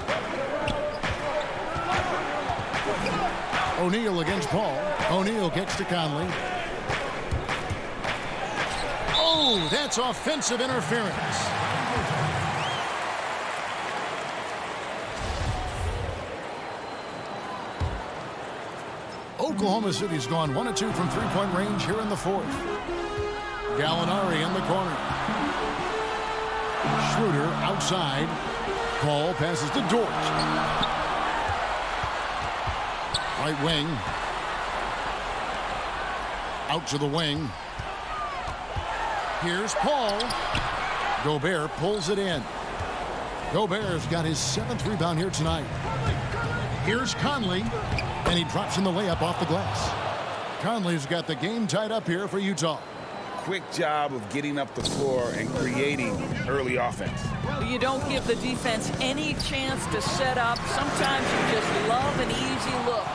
O'Neal against Paul. O'Neal gets to Conley. Oh, that's offensive interference. Oklahoma City's gone 1 of 2 from three-point range here in the fourth. Gallinari in the corner. Schroeder outside. Paul passes to Dort. Right wing. Out to the wing. Here's Paul. Gobert pulls it in. Gobert's got his 7th rebound here tonight. Here's Conley. And he drops in the layup off the glass. Conley's got the game tied up here for Utah. Quick job of getting up the floor and creating early offense. You don't give the defense any chance to set up. Sometimes you just love an easy look.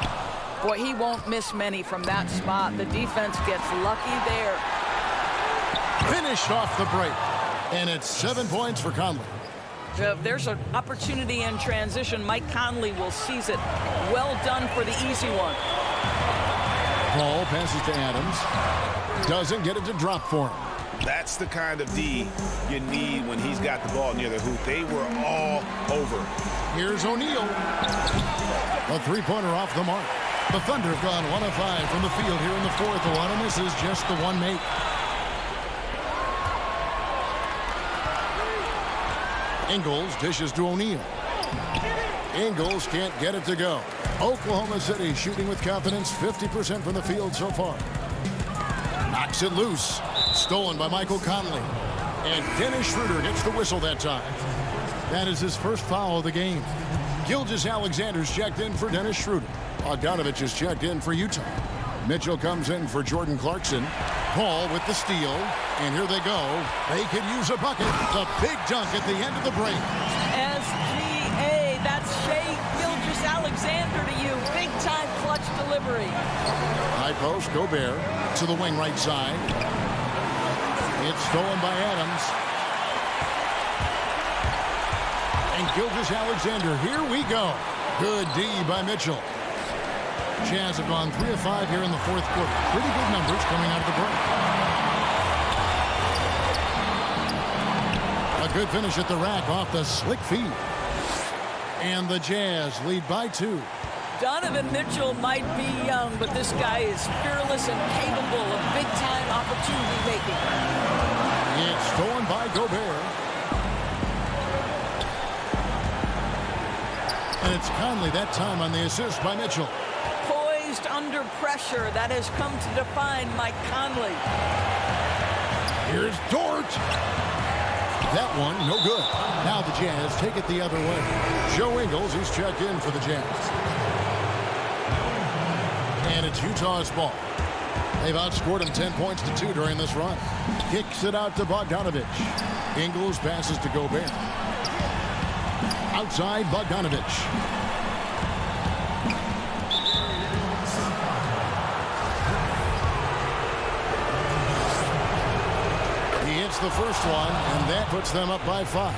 Boy, he won't miss many from that spot. The defense gets lucky there. Finished off the break. And it's 7 points for Conley. If there's an opportunity in transition, Mike Conley will seize it. Well done for the easy one. Paul passes to Adams. Doesn't get it to drop for him. That's the kind of D you need when he's got the ball near the hoop. They were all over. Here's O'Neal. A three-pointer off the mark. The Thunder have gone 1 of 5 from the field here in the fourth. A lot of misses, just the one make. Ingles dishes to O'Neal. Ingles can't get it to go. Oklahoma City shooting with confidence, 50% from the field so far. Knocks it loose. Stolen by Michael Conley. And Dennis Schroeder gets the whistle that time. That is his first foul of the game. Gilgeous-Alexander's checked in for Dennis Schroeder. Bogdanovich is checked in for Utah. Mitchell comes in for Jordan Clarkson. Paul with the steal. And here they go. They could use a bucket. The big dunk at the end of the break. SGA, that's Shai Gilgeous-Alexander to you. Big time clutch delivery. High post, Gobert to the wing right side. It's stolen by Adams. And Gilgeous-Alexander, here we go. Good D by Mitchell. Jazz have gone 3 of 5 here in the fourth quarter. Pretty good numbers coming out of the break. A good finish at the rack off the slick feed. And the Jazz lead by 2. Donovan Mitchell might be young, but this guy is fearless and capable of big-time opportunity making. It's stolen by Gobert. And it's Conley that time on the assist by Mitchell. Poised under pressure. That has come to define Mike Conley. Here's Dort. That one, no good. Now the Jazz take it the other way. Joe Ingles, he's checked in for the Jazz. And it's Utah's ball. They've outscored him 10 points to 2 during this run. Kicks it out to Bogdanovich. Ingles passes to Gobert. Outside Bogdanovich. He hits the first one, and that puts them up by 5.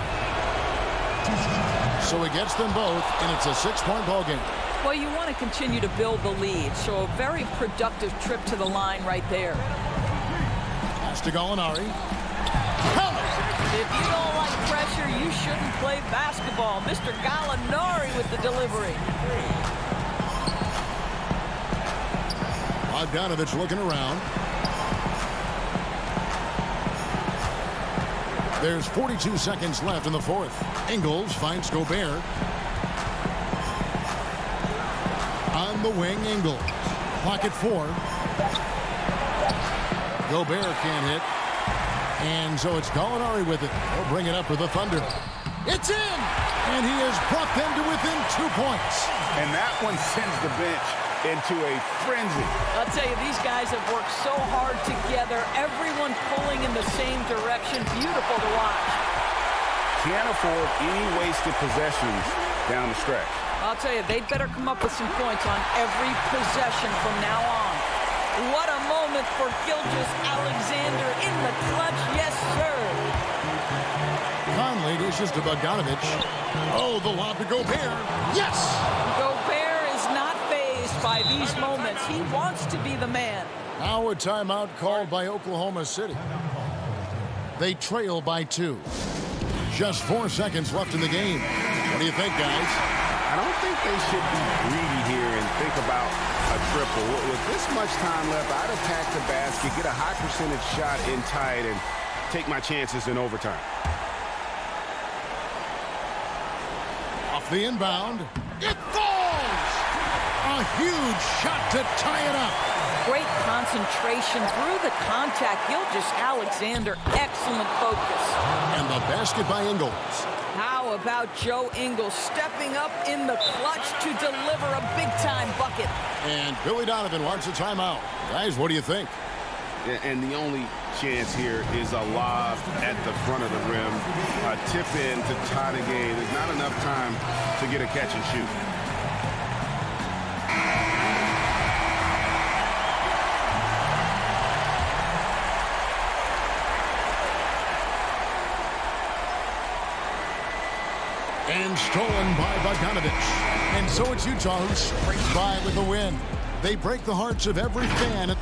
So he gets them both, and it's a 6-point ball game. Well, you want to continue to build the lead, so a very productive trip to the line right there. Pass to Gallinari. If you don't like pressure, you shouldn't play basketball. Mr. Gallinari with the delivery. Bogdanovich looking around. There's 42 seconds left in the fourth. Ingles finds Gobert. On the wing, Ingles. Clock at 4. Gobert can't hit. And so it's Gallinari with it. They'll bring it up for the Thunder. It's in! And he has brought them to within 2 points. And that one sends the bench into a frenzy. I'll tell you, these guys have worked so hard together. Everyone pulling in the same direction. Beautiful to watch. Can't afford any wasted possessions down the stretch. I'll tell you, they'd better come up with some points on every possession from now on. What a moment for Gilgeous-Alexander in the clutch. Yes, sir. Conley dishes to Bogdanovich. Oh, the lob to Gobert. Yes! Gobert is not fazed by these moments. He wants to be the man. Now a timeout called by Oklahoma City. They trail by 2. Just 4 seconds left in the game. What do you think, guys? I don't think they should be greedy here and think about a triple. With this much time left, I'd attack the basket, get a high percentage shot in tight, and take my chances in overtime. Off the inbound. It falls! A huge shot to tie it up. Great concentration through the contact. Gilgeous-Alexander, excellent focus. And the basket by Ingles. How about Joe Ingles stepping up in the clutch to deliver a big-time bucket? And Billy Donovan wants a timeout. Guys, what do you think? And the only chance here is a lob at the front of the rim. A tip in to tie the game. There's not enough time to get a catch and shoot. And stolen by Bogdanovich. And so it's Utah who scrapes by with the win. They break the hearts of every fan.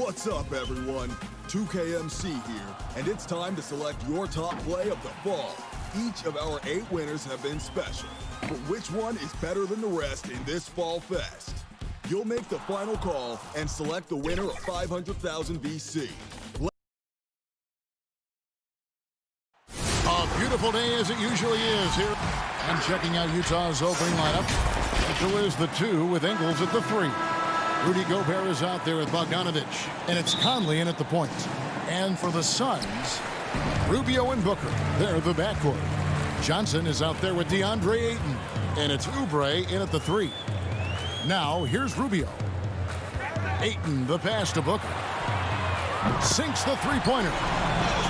What's up, everyone? 2KMC here, and it's time to select your top play of the fall. Each of our 8 winners have been special, but which one is better than the rest in this Fall Fest? You'll make the final call and select the winner of 500,000 VC. A beautiful day as it usually is here. And checking out Utah's opening lineup. Mitchell is the 2 with Ingles at the 3. Rudy Gobert is out there with Bogdanovich. And it's Conley in at the point. And for the Suns, Rubio and Booker. They're the backcourt. Johnson is out there with DeAndre Ayton. And it's Oubre in at the 3. Now, here's Rubio. Ayton, the pass to Booker. Sinks the three-pointer.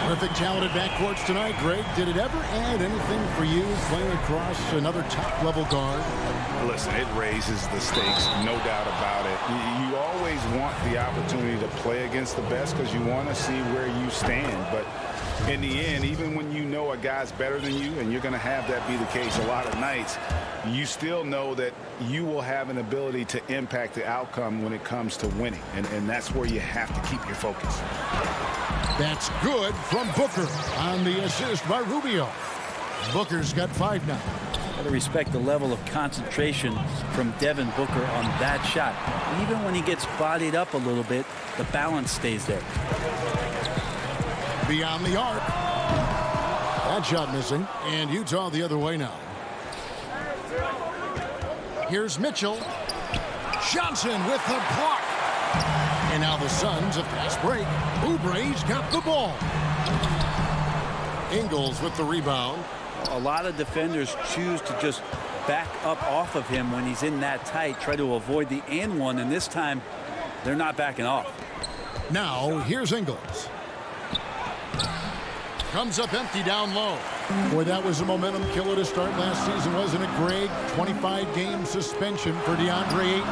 Terrific talented backcourts tonight, Greg. Did it ever add anything for you playing across another top-level guard? Listen, it raises the stakes, no doubt about it. You always want the opportunity to play against the best because you want to see where you stand. But in the end, even when you know a guy's better than you, and you're going to have that be the case a lot of nights, you still know that you will have an ability to impact the outcome when it comes to winning. And that's where you have to keep your focus. That's good from Booker on the assist by Rubio. Booker's got 5 now. Got to respect the level of concentration from Devin Booker on that shot. Even when he gets bodied up a little bit, the balance stays there. Beyond the arc. That shot missing. And Utah the other way now. Here's Mitchell. Johnson with the block. And now the Suns, a fast break. Oubre's got the ball. Ingles with the rebound. A lot of defenders choose to just back up off of him when he's in that tight, try to avoid the and one, and this time they're not backing off. Now here's Ingles. Comes up empty down low. Boy, that was a momentum killer to start last season, wasn't it, Greg? 25-game suspension for DeAndre Ayton.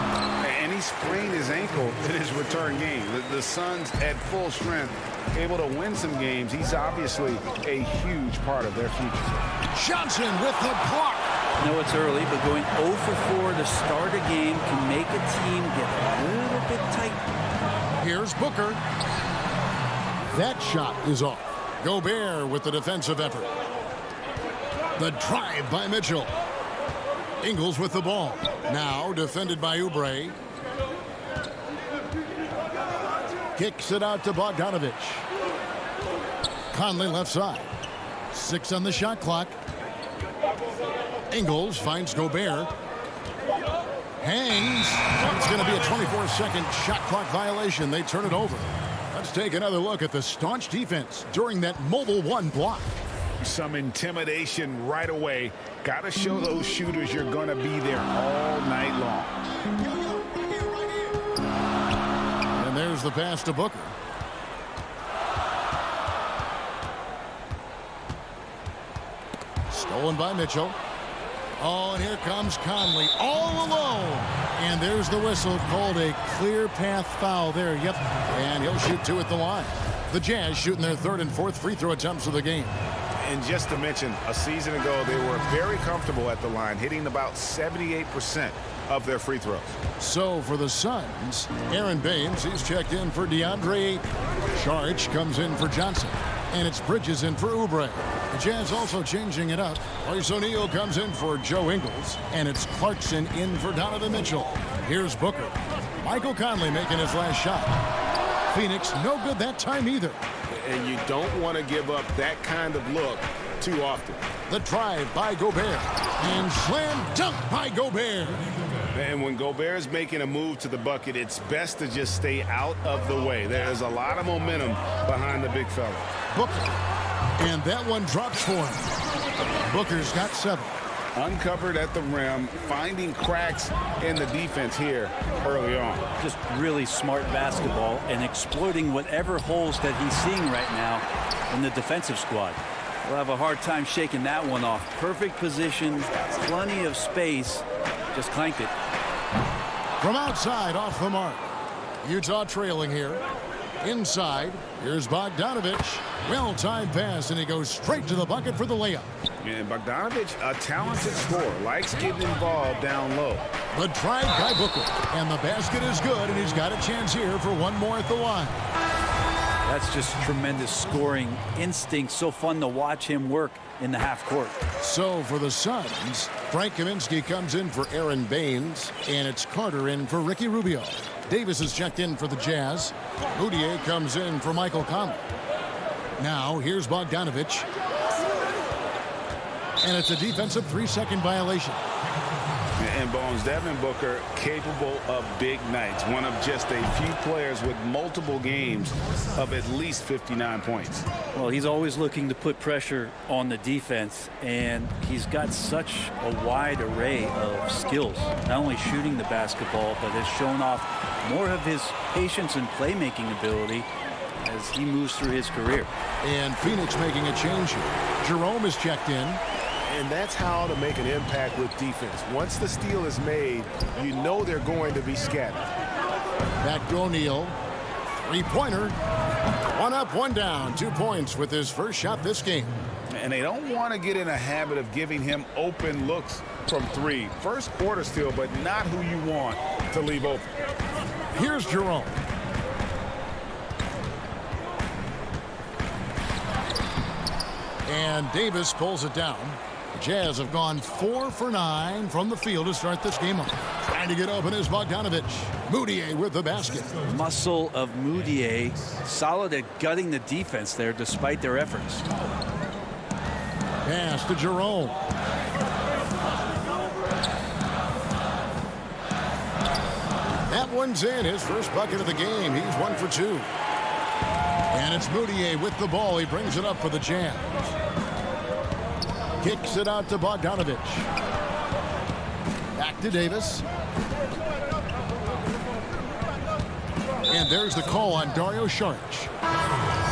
And he sprained his ankle in his return game. The Suns at full strength, able to win some games. He's obviously a huge part of their future. Johnson with the block. I know it's early, but going 0 for 4 to start a game can make a team get a little bit tight. Here's Booker. That shot is off. Gobert with the defensive effort. The drive by Mitchell. Ingles with the ball. Now defended by Oubre. Kicks it out to Bogdanovich. Conley left side. 6 on the shot clock. Ingles finds Gobert. Hangs. It's going to be a 24-second shot clock violation. They turn it over. Let's take another look at the staunch defense during that mobile 1 block. Some intimidation right away. Got to show those shooters you're going to be there all night long. And there's the pass to Booker. Stolen by Mitchell. Oh, and here comes Conley all alone. And there's the whistle, called a clear path foul there. Yep. And he'll shoot 2 at the line. The Jazz shooting their 3rd and 4th free throw attempts of the game. And just to mention, a season ago, they were very comfortable at the line, hitting about 78% of their free throws. So for the Suns, Aaron Baines, he's checked in for DeAndre Ayton. Saric comes in for Johnson. And it's Bridges in for Oubre. The Jazz also changing it up. Royce O'Neal comes in for Joe Ingles. And it's Clarkson in for Donovan Mitchell. Here's Booker. Michael Conley making his last shot. Phoenix no good that time either. And you don't want to give up that kind of look too often. The drive by Gobert. And slam dunk by Gobert. And when Gobert's making a move to the bucket, it's best to just stay out of the way. There's a lot of momentum behind the big fella. Booker. And that one drops for him. Booker's got 7. Uncovered at the rim, finding cracks in the defense here early on. Just really smart basketball and exploiting whatever holes that he's seeing right now in the defensive squad. We'll have a hard time shaking that one off. Perfect position, plenty of space, just clanked it. From outside, off the mark. Utah trailing here. Inside, here's Bogdanovich. Well-timed pass, and he goes straight to the bucket for the layup. And Bogdanovich, a talented scorer, likes getting involved down low. Good try by Booker. And the basket is good, and he's got a chance here for one more at the line. That's just tremendous scoring instinct. So fun to watch him work in the half court. So for the Suns, Frank Kaminsky comes in for Aaron Baines, and it's Carter in for Ricky Rubio. Davis is checked in for the Jazz. Moutier comes in for Michael Conley. Now here's Bogdanovich. And it's a defensive 3-second violation. And Bones, Devin Booker capable of big nights. One of just a few players with multiple games of at least 59 points. Well, he's always looking to put pressure on the defense, and he's got such a wide array of skills. Not only shooting the basketball, but has shown off more of his patience and playmaking ability as he moves through his career. And Phoenix making a change here. Jerome is checked in. And that's how to make an impact with defense. Once the steal is made, you know they're going to be scattered. Back to O'Neal. Three-pointer. One up, one down. 2 points with his first shot this game. And they don't want to get in a habit of giving him open looks from three. First quarter still, but not who you want to leave open. Here's Jerome. And Davis pulls it down. The Jazz have gone 4 for 9 from the field to start this game off. Trying to get open is Bogdanovich. Moutier with the basket. Muscle of Moutier, solid at gutting the defense there despite their efforts. Pass to Jerome. That one's in. His first bucket of the game. He's 1 for 2. And it's Moutier with the ball. He brings it up for the Jazz. Kicks it out to Bogdanovich. Back to Davis. And there's the call on Dario Saric.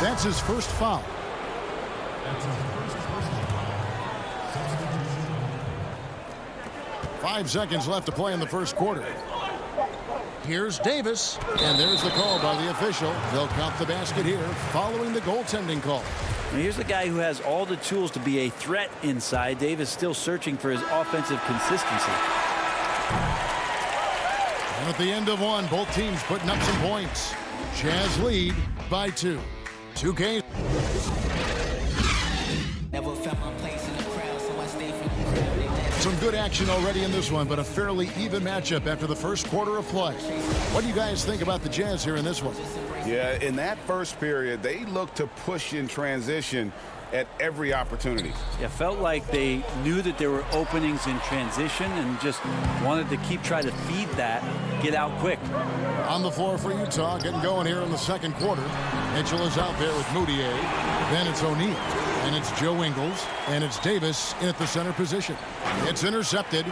That's his first foul. 5 seconds left to play in the first quarter. Here's Davis, and there's the call by the official. They'll count the basket here following the goaltending call. Now here's the guy who has all the tools to be a threat inside. Davis still searching for his offensive consistency. And at the end of one, both teams putting up some points. Jazz lead by 2. 2K. Never felt my place in the crowd, so I stay from the crowd. Some good action already in this one, but a fairly even matchup after the first quarter of play. What do you guys think about the Jazz here in this one? Yeah, in that first period, they looked to push in transition at every opportunity. It felt like they knew that there were openings in transition and just wanted to keep trying to feed that, get out quick. On the floor for Utah, getting going here in the second quarter. Mitchell is out there with Moutier. Then it's O'Neal. And it's Joe Ingles. And it's Davis in at the center position. It's intercepted.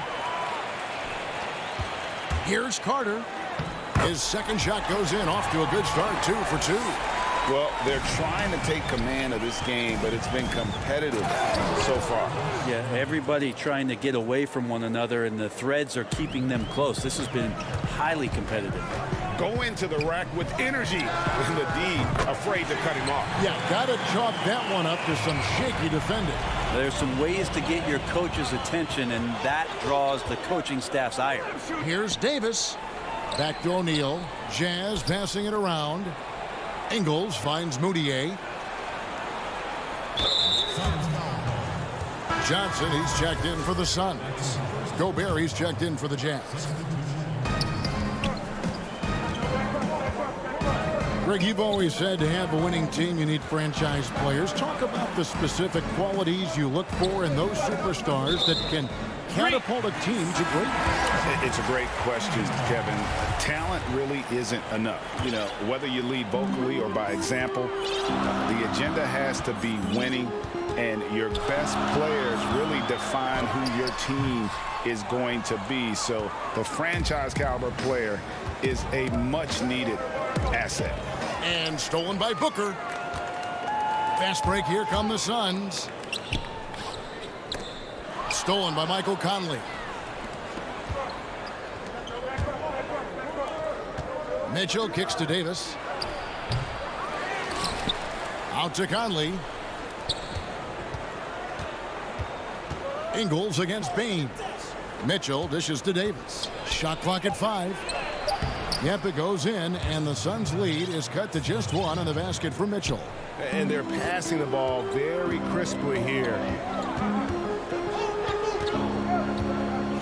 Here's Carter. His second shot goes in, off to a good start, 2 for 2. Well, they're trying to take command of this game, but it's been competitive so far. Yeah, everybody trying to get away from one another, and the threads are keeping them close. This has been highly competitive. Go into the rack with energy, and the D afraid to cut him off. Yeah, got to chalk that one up to some shaky defending. There's some ways to get your coach's attention, and that draws the coaching staff's ire. Here's Davis. Back to O'Neal. Jazz passing it around. Ingles finds Moutier. Johnson, he's checked in for the Suns. Gobert, he's checked in for the Jazz. Greg, you've always said to have a winning team, you need franchise players. Talk about the specific qualities you look for in those superstars that can catapult a team to greatness. It's a great question, Kevin. Talent really isn't enough. You know, whether you lead vocally or by example, the agenda has to be winning, and your best players really define who your team is going to be. So the franchise caliber player is a much needed asset. And stolen by Booker. Fast break, here come the Suns. Stolen by Michael Conley. Mitchell kicks to Davis. Out to Conley. Ingles against Bain. Mitchell dishes to Davis. Shot clock at 5. Yep, it goes in, and the Suns' lead is cut to just 1 on the basket for Mitchell. And they're passing the ball very crisply here.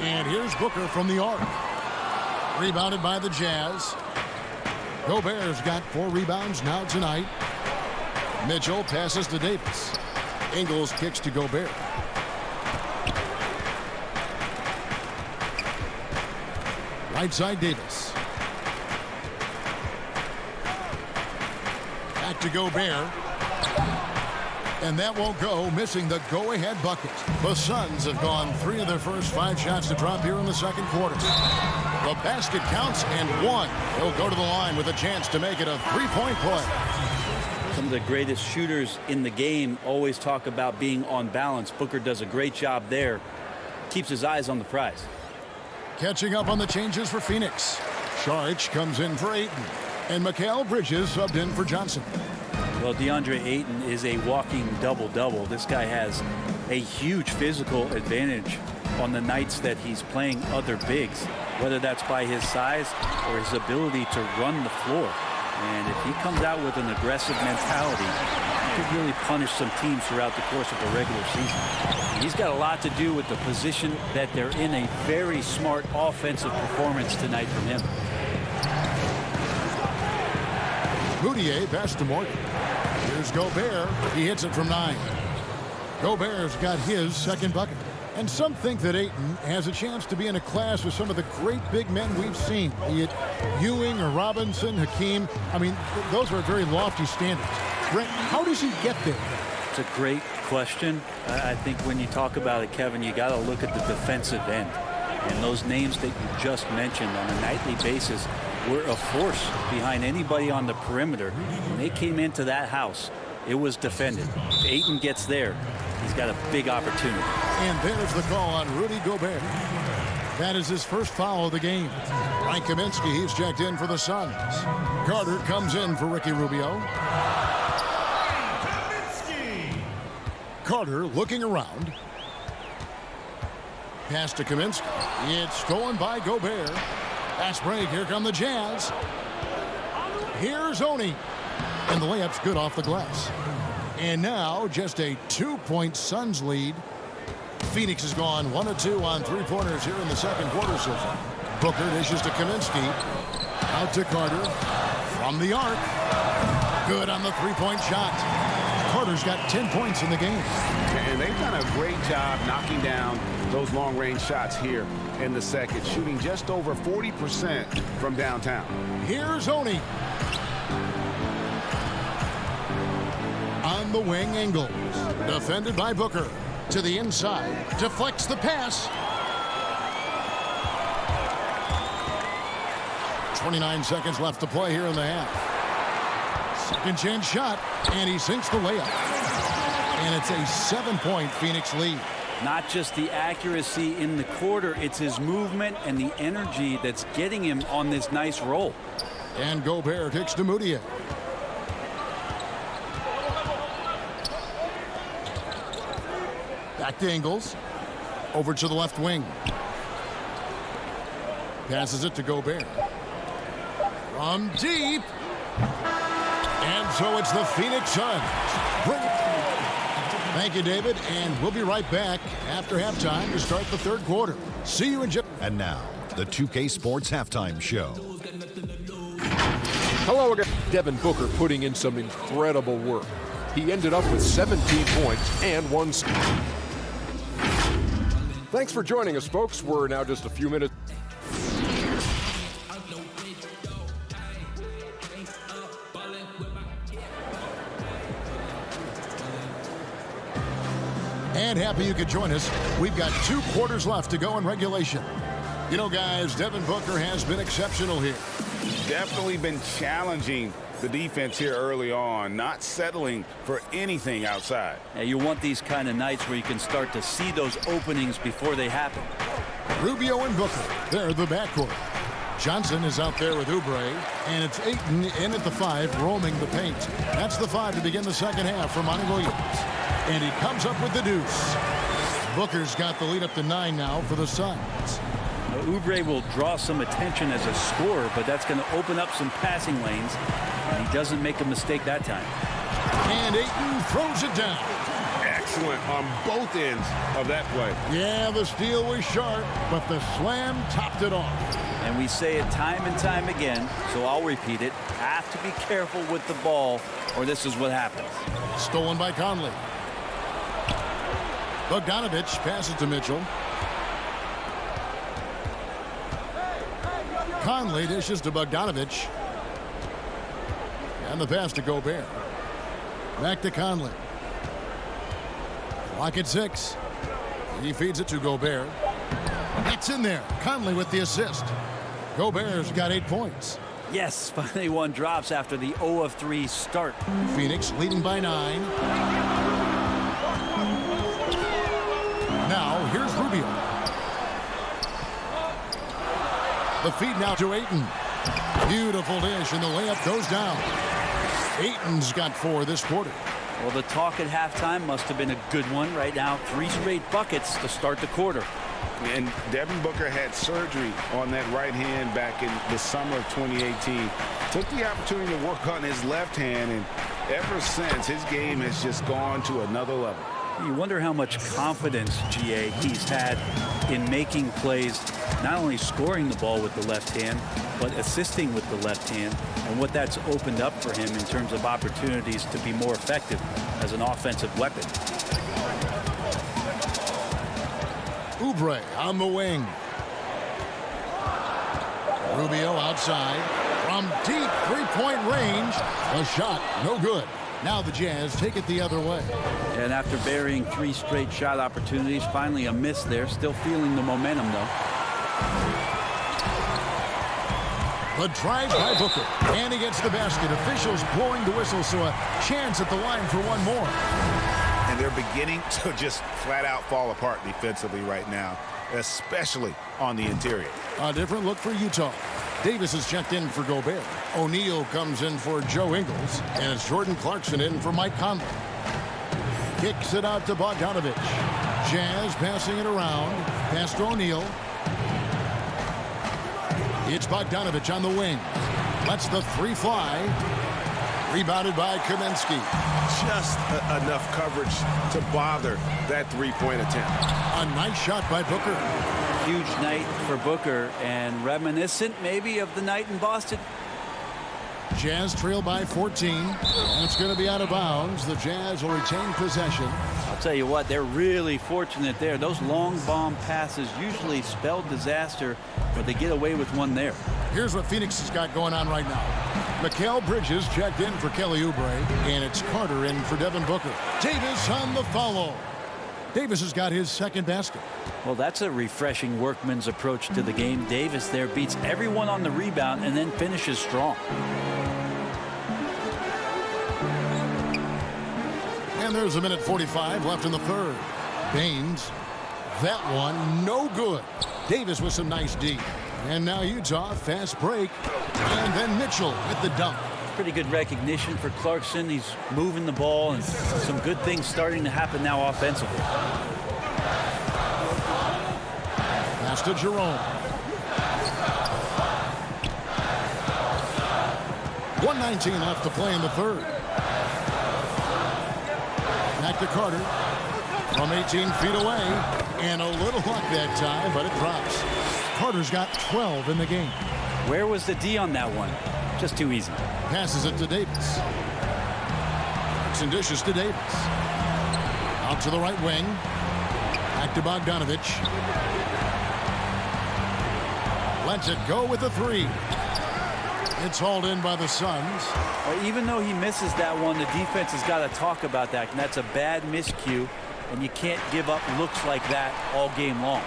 And here's Booker from the arc. Rebounded by the Jazz. Gobert's got 4 rebounds now tonight. Mitchell passes to Davis. Ingles kicks to Gobert. Right side Davis. Back to Gobert. And that won't go, missing the go-ahead bucket. The Suns have gone 3 of their first 5 shots to drop here in the second quarter. The basket counts and 1. He'll go to the line with a chance to make it a 3-point play. Some of the greatest shooters in the game always talk about being on balance. Booker does a great job there. Keeps his eyes on the prize. Catching up on the changes for Phoenix. Saric comes in for Ayton. And Mikal Bridges subbed in for Johnson. Well, DeAndre Ayton is a walking double-double. This guy has a huge physical advantage on the nights that he's playing other bigs, whether that's by his size or his ability to run the floor. And if he comes out with an aggressive mentality, he could really punish some teams throughout the course of the regular season. He's got a lot to do with the position that they're in. A very smart offensive performance tonight from him. Moutier pass to Morgan. Here's Gobert. He hits it from 9. Gobert's got his second bucket. And some think that Ayton has a chance to be in a class with some of the great big men we've seen, be it Ewing or Robinson, Hakeem. I mean, those are very lofty standards. Brent, how does he get there? It's a great question. I think when you talk about it, Kevin, you got to look at the defensive end. And those names that you just mentioned on a nightly basis were a force behind anybody on the perimeter. When they came into that house, it was defended. If Ayton gets there, he's got a big opportunity. And there's the call on Rudy Gobert. That is his first foul of the game. Frank Kaminsky, he's checked in for the Suns. Carter comes in for Ricky Rubio. Carter looking around. Pass to Kaminsky. It's stolen by Gobert. Fast break. Here come the Jazz. Here's Oni. And the layup's good off the glass. And now just a 2-point Suns lead. Phoenix has gone 1 of 2 on 3-pointers here in the second quarter so far. Booker dishes to Kaminsky. Out to Carter. From the arc. Good on the 3-point shot. Carter's got 10 points in the game. And they've done a great job knocking down those long-range shots here in the second, shooting just over 40% from downtown. Here's Oni. On the wing, Ingles. Defended by Booker. To the inside. Deflects the pass. 29 seconds left to play here in the half. Second chance shot. And he sinks the layup. And it's a 7-point Phoenix lead. Not just the accuracy in the quarter, it's his movement and the energy that's getting him on this nice roll. And Gobert kicks to Moutier. Back to Ingles. Over to the left wing. Passes it to Gobert. From deep. And so it's the Phoenix Suns. Thank you, David. And we'll be right back after halftime to start the third quarter. See you in just. And now, the 2K Sports Halftime Show. Hello again. Devin Booker putting in some incredible work. He ended up with 17 points and 1. Thanks for joining us, folks. We're now just a few minutes. And happy you could join us. We've got 2 quarters left to go in regulation. You know, guys, Devin Booker has been exceptional here. Definitely been challenging the defense here early on, not settling for anything outside. Yeah, you want these kind of nights where you can start to see those openings before they happen. Rubio and Booker, they're the backcourt. Johnson is out there with Oubre, and it's Ayton in at the 5, roaming the paint. That's the 5 to begin the second half for Monty Williams. And he comes up with the deuce. Booker's got the lead up to 9 now for the Suns. Oubre will draw some attention as a scorer, but that's going to open up some passing lanes, and he doesn't make a mistake that time. And Ayton throws it down. Excellent on both ends of that play. Yeah, the steal was sharp, but the slam topped it off. And we say it time and time again, so I'll repeat it. Have to be careful with the ball, or this is what happens. Stolen by Conley. Bogdanovich passes to Mitchell. Conley dishes to Bogdanovich. And the pass to Gobert. Back to Conley. Clock at 6. He feeds it to Gobert. It's in there. Conley with the assist. Gobert's got 8 points. Yes, finally one drops after the 0 of 3 start. Phoenix leading by 9. Now here's Rubio. The feed now to Ayton. Beautiful dish, and the layup goes down. Ayton's got 4 this quarter. Well, the talk at halftime must have been a good one. Right now, 3 straight buckets to start the quarter. And Devin Booker had surgery on that right hand back in the summer of 2018. Took the opportunity to work on his left hand, and ever since, his game has just gone to another level. You wonder how much confidence, GA, he's had in making plays, not only scoring the ball with the left hand, but assisting with the left hand, and what that's opened up for him in terms of opportunities to be more effective as an offensive weapon. Oubre on the wing. Rubio outside. From deep three-point range. A shot, no good. Now the Jazz take it the other way. And after burying 3 straight shot opportunities, finally a miss there. Still feeling the momentum, though. The drive by Booker. And he gets the basket. Officials blowing the whistle, so a chance at the line for one more. And they're beginning to just flat out fall apart defensively right now, especially on the interior. A different look for Utah. Davis is checked in for Gobert. O'Neal comes in for Joe Ingles. And it's Jordan Clarkson in for Mike Conley. Kicks it out to Bogdanovich. Jazz passing it around. Pass to O'Neal. It's Bogdanovich on the wing. Lets the 3 fly. Rebounded by Kaminsky. Just enough coverage to bother that 3-point attempt. A nice shot by Booker. Huge night for Booker, and reminiscent maybe of the night in Boston. Jazz trail by 14, and it's going to be out of bounds. The Jazz will retain possession. I'll tell you what, they're really fortunate there. Those long bomb passes usually spell disaster, but they get away with one there. Here's what Phoenix has got going on right now. Mikal Bridges checked in for Kelly Oubre, and it's Carter in for Devin Booker. Davis on the follow. Davis has got his 2nd basket. Well, that's a refreshing workman's approach to the game. Davis there beats everyone on the rebound and then finishes strong. And there's a minute 45 left in the 3rd. Baines, that one no good. Davis with some nice D. And now Utah, fast break. And then Mitchell with the dunk. Pretty good recognition for Clarkson. He's moving the ball, and some good things starting to happen now offensively. Pass to Jerome. 1:19 left to play in the 3rd. Back to Carter. From 18 feet away. And a little luck that time, but it drops. Carter's got 12 in the game. Where was the D on that one? Just too easy. Passes it to Davis. And dishes to Davis. Out to the right wing. Back to Bogdanovich. Lets it go with the 3. It's hauled in by the Suns. Well, even though he misses that one, the defense has got to talk about that. And that's a bad miscue. And you can't give up looks like that all game long.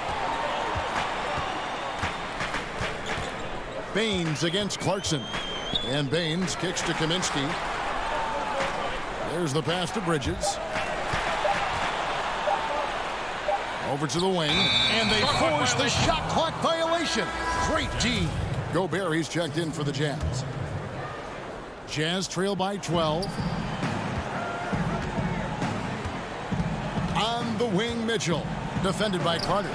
Baines against Clarkson. And Baines kicks to Kaminsky. There's the pass to Bridges. Over to the wing. And they force the shot clock violation. Great D. Gobert, he's checked in for the Jazz. Jazz trail by 12. On the wing, Mitchell. Defended by Carter.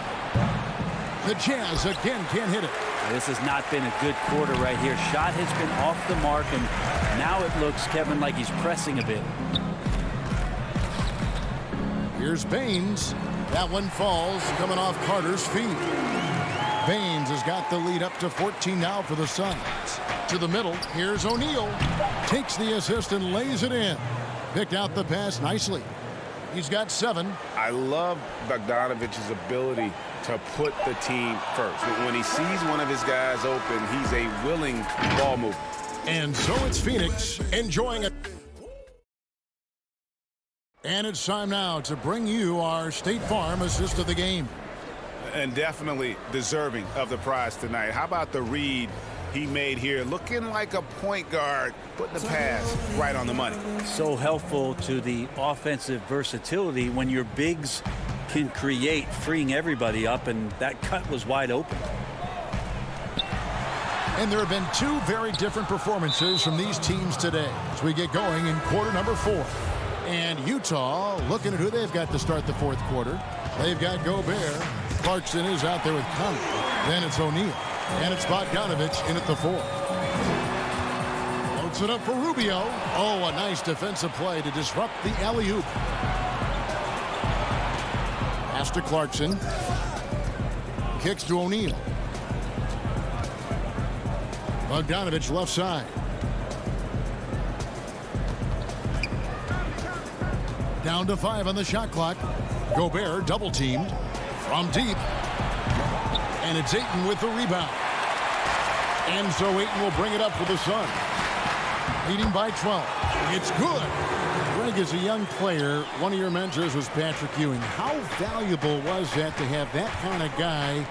The Jazz again can't hit it. This has not been a good quarter right here. Shot has been off the mark, and now it looks, Kevin, like he's pressing a bit. Here's Baines. That one falls, coming off Carter's feet. Baines has got the lead up to 14 now for the Suns. To the middle, here's O'Neal. Takes the assist and lays it in. Picked out the pass nicely. He's got 7. I love Bogdanovich's ability to put the team first. When he sees one of his guys open, he's a willing ball mover. And so it's Phoenix enjoying it. And it's time now to bring you our State Farm assist of the game. And definitely deserving of the prize tonight. How about the read he made here? Looking like a point guard, putting the pass right on the money. So helpful to the offensive versatility when your bigs can create, freeing everybody up, and that cut was wide open. And there have been 2 very different performances from these teams today as we get going in quarter number 4. And Utah looking at who they've got to start the 4th quarter. They've got Gobert. Clarkson is out there with Conley. Then it's O'Neal. And it's Bogdanović in at the 4. Loads it up for Rubio. Oh, a nice defensive play to disrupt the alley-oop. Pass to Clarkson. Kicks to O'Neal. Bogdanović left side. Down to 5 on the shot clock. Gobert double teamed from deep. And it's Ayton with the rebound. And so Ayton will bring it up for the Suns. Leading by 12. It's good. Greg, as a young player, one of your mentors was Patrick Ewing. How valuable was that to have that kind of guy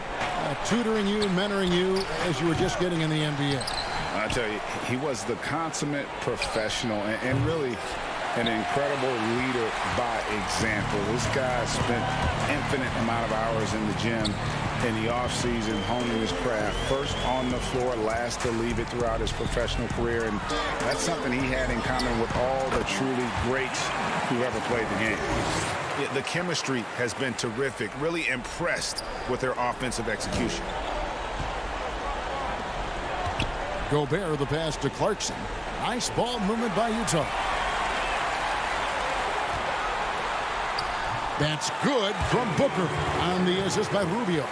tutoring you, mentoring you as you were just getting in the NBA? I tell you, he was the consummate professional and really an incredible leader by example. This guy spent infinite amount of hours in the gym in the offseason honing his craft. First on the floor, last to leave it throughout his professional career. And that's something he had in common with all the truly greats who ever played the game. Yeah, the chemistry has been terrific. Really impressed with their offensive execution. Gobert the pass to Clarkson. Nice ball movement by Utah. That's good from Booker on the assist by Rubio.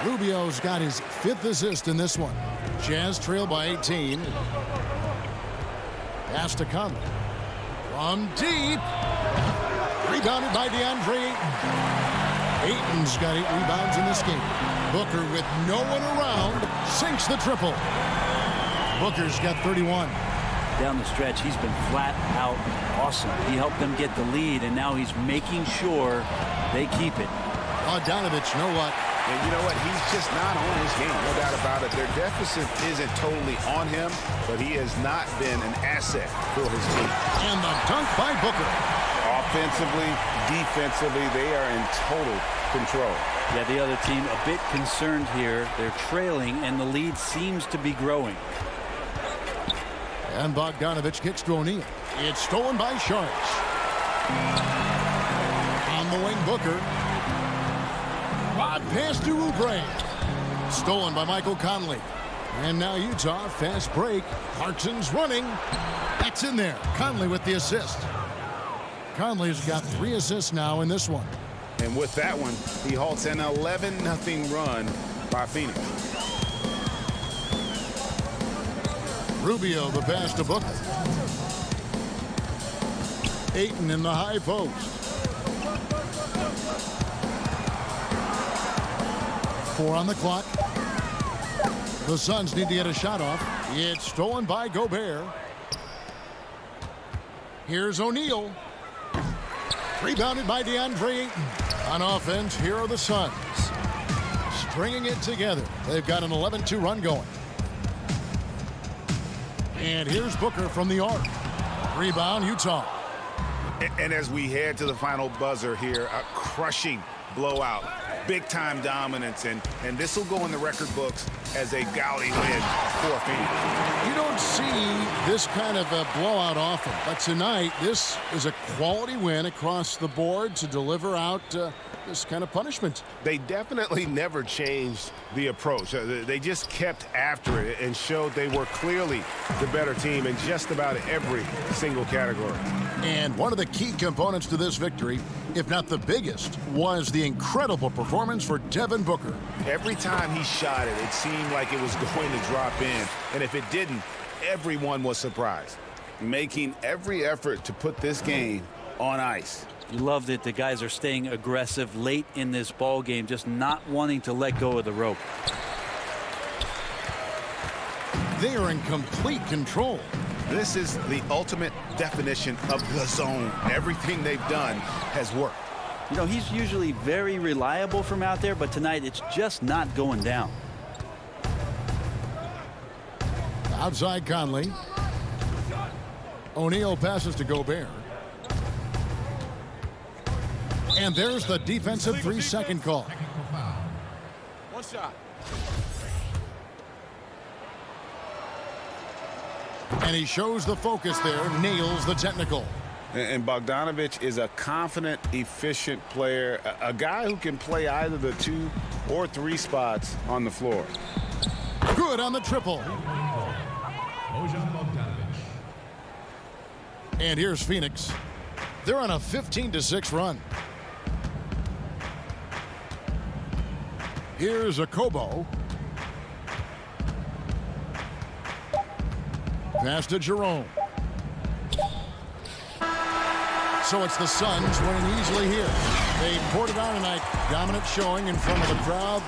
Rubio's got his 5th assist in this one. Jazz trail by 18. Pass to Conley. From deep. Rebounded by DeAndre Ayton. Ayton's got 8 rebounds in this game. Booker with no one around sinks the triple. Booker's got 31. Down the stretch, he's been flat out awesome. He helped them get the lead, and now he's making sure they keep it. Bogdanović, no luck. And you know what? He's just not on his game. No doubt about it. Their deficit isn't totally on him, but he has not been an asset for his team. And the dunk by Booker. Offensively, defensively, they are in total control. Yeah, the other team a bit concerned here. They're trailing, and the lead seems to be growing. And Bogdanović kicks to O'Neal. It's stolen by Sharks. On the wing, Booker. Pass to Oubre. Stolen by Michael Conley. And now Utah, fast break. Clarkson's running. That's in there. Conley with the assist. Conley's got 3 assists now in this one. And with that one, he halts an 11-0 run by Phoenix. Rubio the pass to Booker. Ayton in the high post. 4 on the clock. The Suns need to get a shot off. It's stolen by Gobert. Here's O'Neal. Rebounded by DeAndre Ayton. On offense, here are the Suns. Stringing it together. They've got an 11-2 run going. And here's Booker from the arc. Rebound, Utah. And as we head to the final buzzer here, a crushing blowout. Big-time dominance, and this will go in the record books as a gaudy win for Phoenix. You don't see this kind of a blowout often, but tonight this is a quality win across the board to deliver out this kind of punishment. They definitely never changed the approach. They just kept after it and showed they were clearly the better team in just about every single category. And one of the key components to this victory, if not the biggest, was the incredible performance for Devin Booker. Every time he shot it, it seemed like it was going to drop in. And if it didn't, everyone was surprised. Making every effort to put this game on ice. You love that the guys are staying aggressive late in this ball game, just not wanting to let go of the rope. They are in complete control. This is the ultimate definition of the zone. Everything they've done has worked. You know, he's usually very reliable from out there, but tonight it's just not going down. Outside Conley. O'Neal passes to Gobert. And there's the defensive 3-second call. One shot. And he shows the focus there, nails the technical. And Bogdanovich is a confident, efficient player, a guy who can play either the 2 or 3 spots on the floor. Good on the triple. And here's Phoenix. They're on a 15-6 run. Here's Akobo. Pass to Jerome. So it's the Suns winning easily here. They poured it on tonight. Dominant showing in front of the crowd.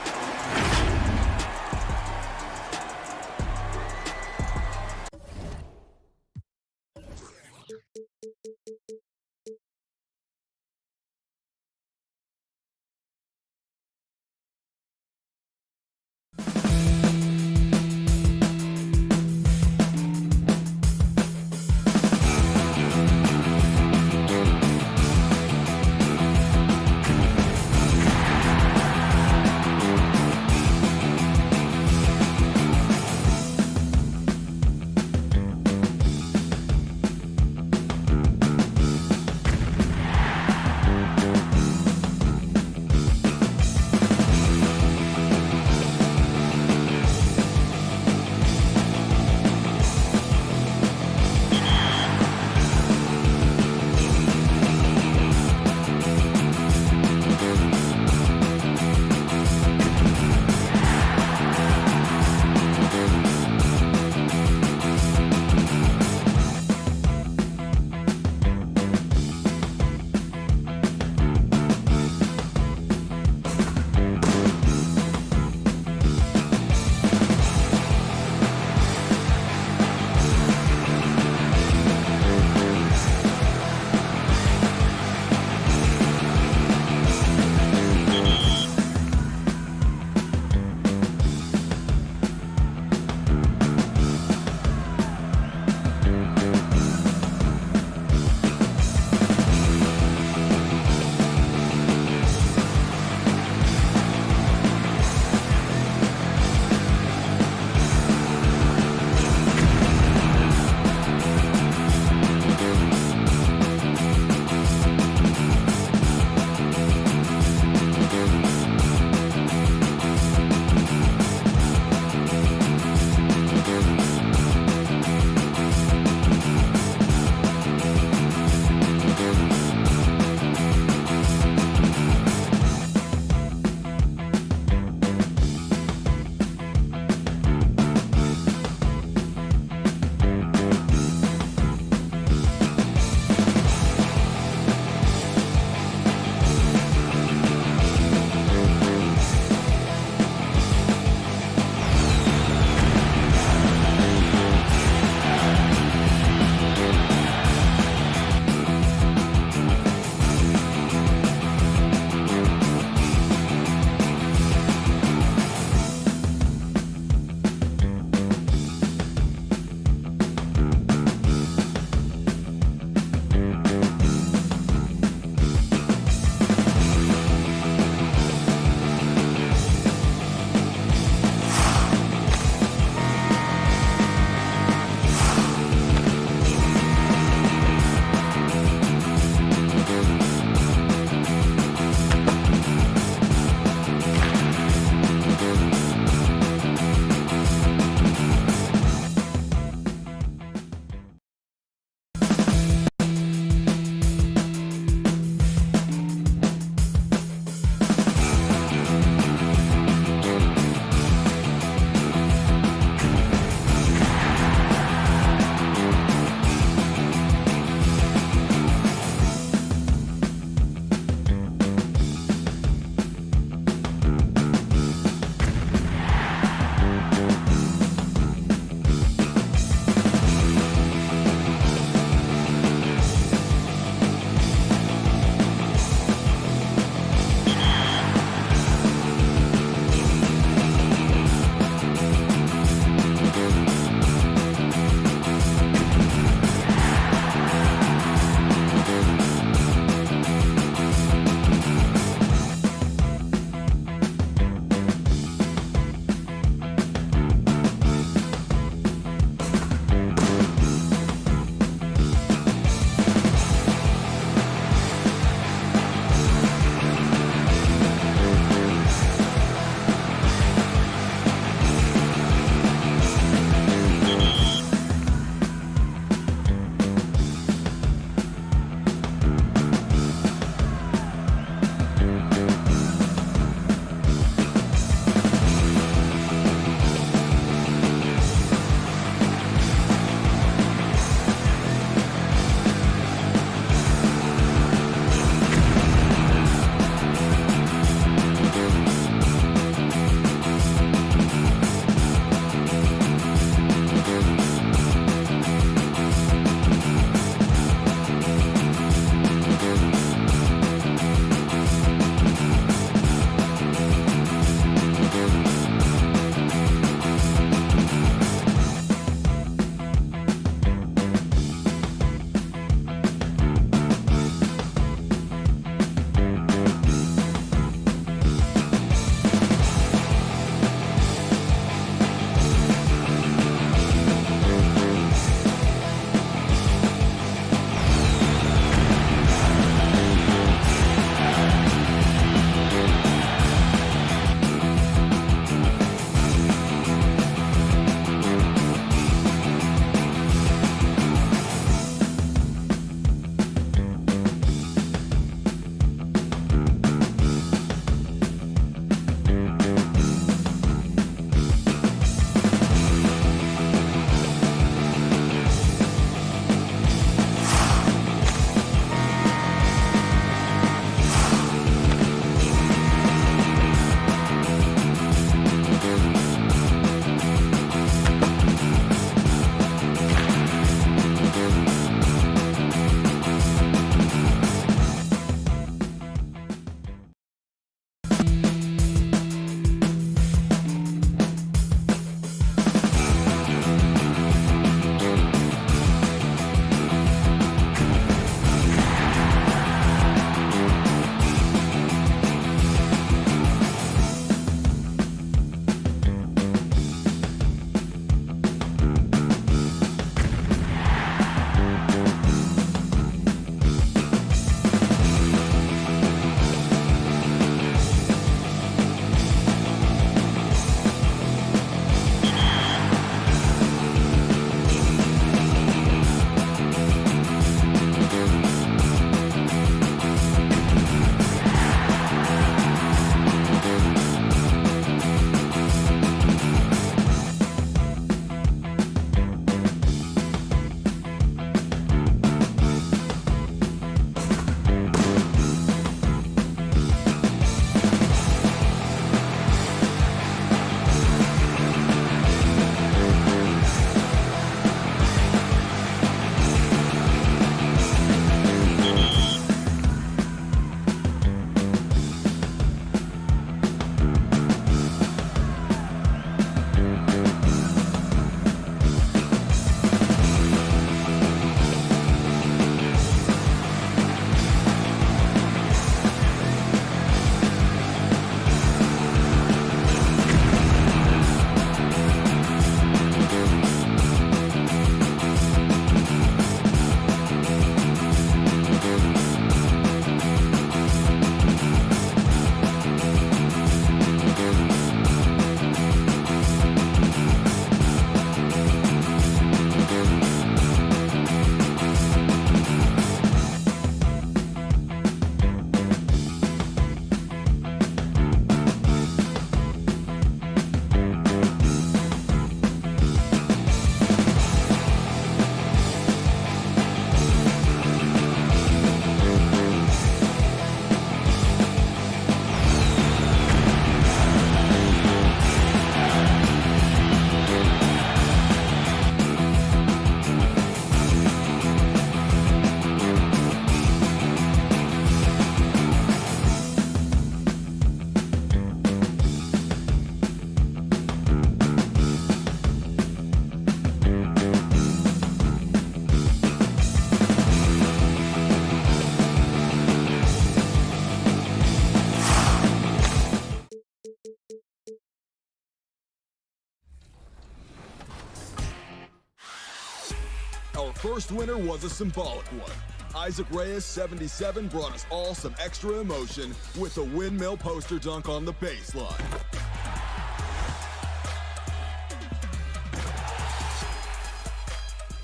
Our first winner was a symbolic one. Isaac Reyes, 77, brought us all some extra emotion with a windmill poster dunk on the baseline.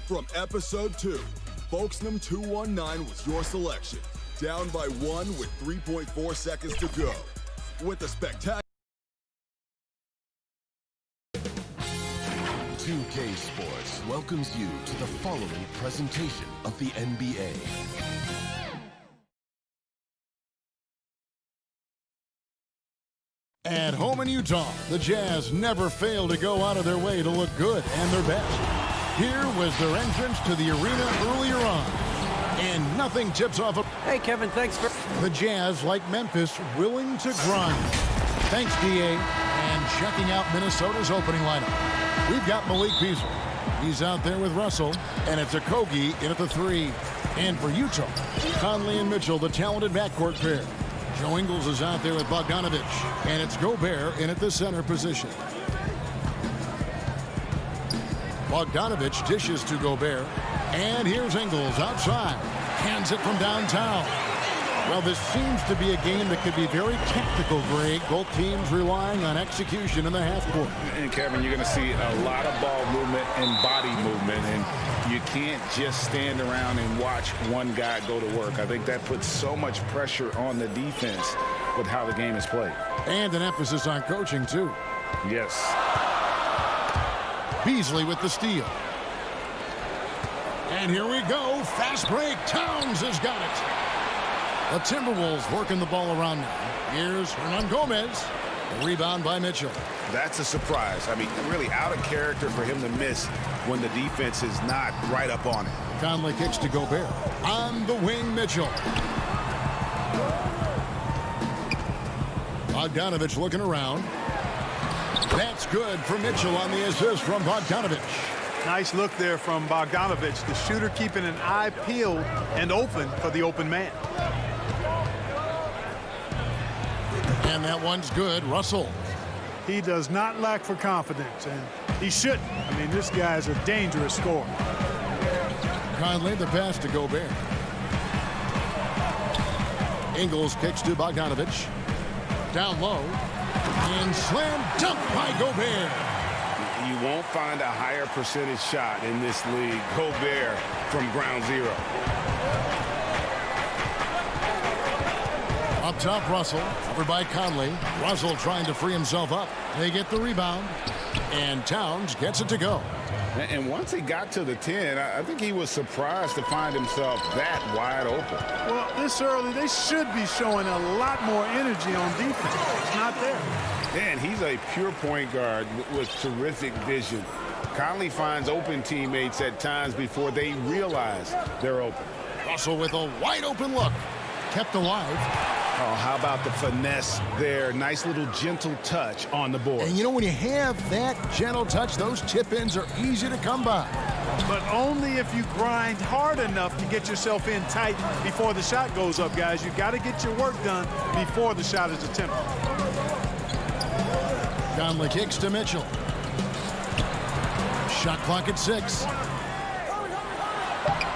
From episode 2, Folksnam 219 was your selection. Down by 1 with 3.4 seconds to go. With a spectacular 2K Sports welcomes you to the following presentation of the NBA. At home in Utah, the Jazz never fail to go out of their way to look good and their best. Here was their entrance to the arena earlier on, and nothing tips off a... Hey, Kevin, thanks for... The Jazz, like Memphis, willing to grind. Thanks, D.A. And checking out Minnesota's opening lineup. We've got Malik Beasley. He's out there with Russell, and it's Okogie in at the 3. And for Utah, Conley and Mitchell, the talented backcourt pair. Joe Ingles is out there with Bogdanovich, and it's Gobert in at the center position. Bogdanovich dishes to Gobert, and here's Ingles outside. Hands it from downtown. Well, this seems to be a game that could be very tactical, Greg. Both teams relying on execution in the half court. And, Kevin, you're going to see a lot of ball movement and body movement, and you can't just stand around and watch one guy go to work. I think that puts so much pressure on the defense with how the game is played. And an emphasis on coaching, too. Yes. Beasley with the steal. And here we go. Fast break. Towns has got it. The Timberwolves working the ball around now. Here's Hernan Gomez. A rebound by Mitchell. That's a surprise. I mean, really out of character for him to miss when the defense is not right up on it. Conley kicks to Gobert. On the wing, Mitchell. Bogdanovich looking around. That's good for Mitchell on the assist from Bogdanovich. Nice look there from Bogdanovich. The shooter keeping an eye peeled and open for the open man. And that one's good. Russell. He does not lack for confidence, and he shouldn't. I mean, this guy's a dangerous scorer. Conley, the pass to Gobert. Ingles kicks to Bogdanovich. Down low. And slam dunk by Gobert. You won't find a higher percentage shot in this league. Gobert from ground zero. Up top, Russell. Covered by Conley. Russell trying to free himself up. They get the rebound. And Towns gets it to go. And once he got to the 10, I think he was surprised to find himself that wide open. Well, this early, they should be showing a lot more energy on defense. It's not there. And he's a pure point guard with terrific vision. Conley finds open teammates at times before they realize they're open. Russell with a wide open look. Kept alive. Oh, how about the finesse there? Nice little gentle touch on the board. And you know, when you have that gentle touch, those tip-ins are easy to come by. But only if you grind hard enough to get yourself in tight before the shot goes up, guys. You've got to get your work done before the shot is attempted. Conley kicks to Mitchell. Shot clock at 6.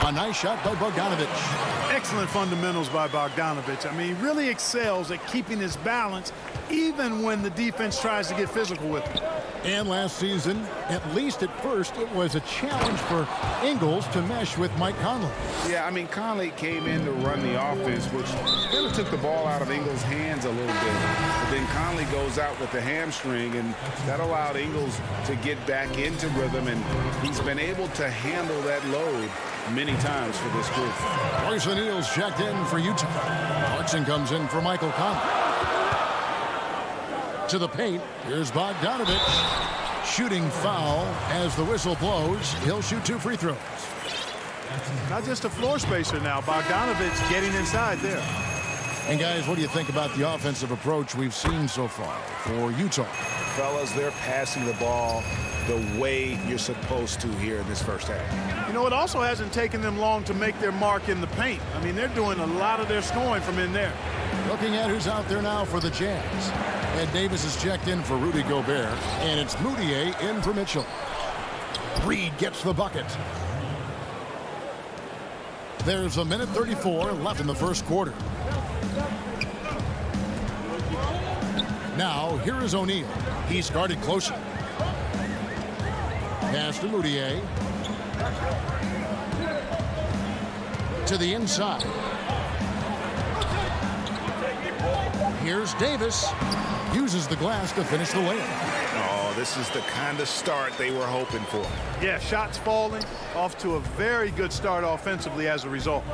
A nice shot by Bogdanovich. Excellent fundamentals by Bogdanovich. I mean, he really excels at keeping his balance even when the defense tries to get physical with him. And last season, at least at first, it was a challenge for Ingles to mesh with Mike Conley. Yeah, I mean, Conley came in to run the offense, which kind of took the ball out of Ingles' hands a little bit. But then Conley goes out with the hamstring, and that allowed Ingles to get back into rhythm, and he's been able to handle that load many times for this group. Royce O'Neal's checked in for Utah. Clarkson comes in for Michael Conley. To the paint, here's Bogdanovich. Shooting foul as the whistle blows. He'll shoot 2 free throws. Not just a floor spacer now. Bogdanovich getting inside there. And guys, what do you think about the offensive approach we've seen so far for Utah? Fellas, they're passing the ball the way you're supposed to here in this first half. You know, it also hasn't taken them long to make their mark in the paint. I mean, they're doing a lot of their scoring from in there. Looking at who's out there now for the Jazz. Ed Davis is checked in for Rudy Gobert, and it's Moutier in for Mitchell. Reed gets the bucket. There's a minute 34 left in the first quarter. Now, here is O'Neal. He's guarded closer. Pass to Moutier. To the inside. Here's Davis. Uses the glass to finish the layup. Oh, this is the kind of start they were hoping for. Yeah, shots falling, off to a very good start offensively as a result.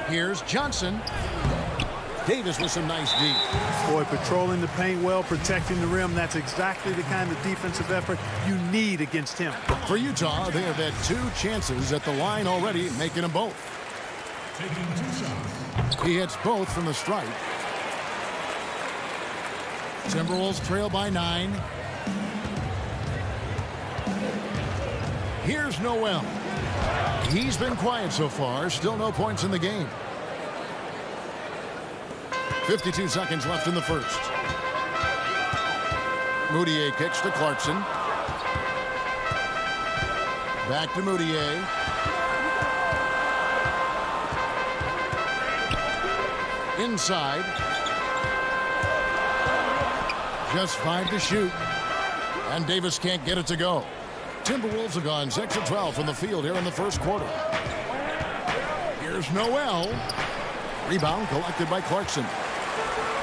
Here's Johnson. Davis with some nice D. Boy, patrolling the paint well, protecting the rim. That's exactly the kind of defensive effort you need against him. For Utah, they have had 2 chances at the line already, making them both. Taking 2 shots. He hits both from the stripe. Timberwolves trail by 9. Here's Noel. He's been quiet so far. Still no points in the game. 52 seconds left in the first. Moutier kicks to Clarkson. Back to Moutier. Inside. Just 5 to shoot. And Davis can't get it to go. Timberwolves have gone 6 of 12 from the field here in the first quarter. Here's Noel. Rebound collected by Clarkson.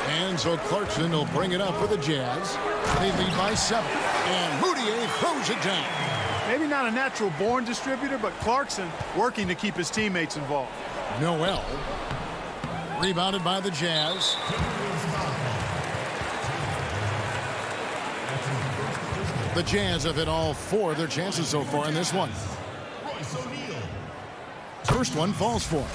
And so Clarkson will bring it up for the Jazz. They lead by 7. And Moutier throws it down. Maybe not a natural-born distributor, but Clarkson working to keep his teammates involved. Noel. Rebounded by the Jazz. The Jazz have hit all 4 of their chances so far in this one. First one falls for him.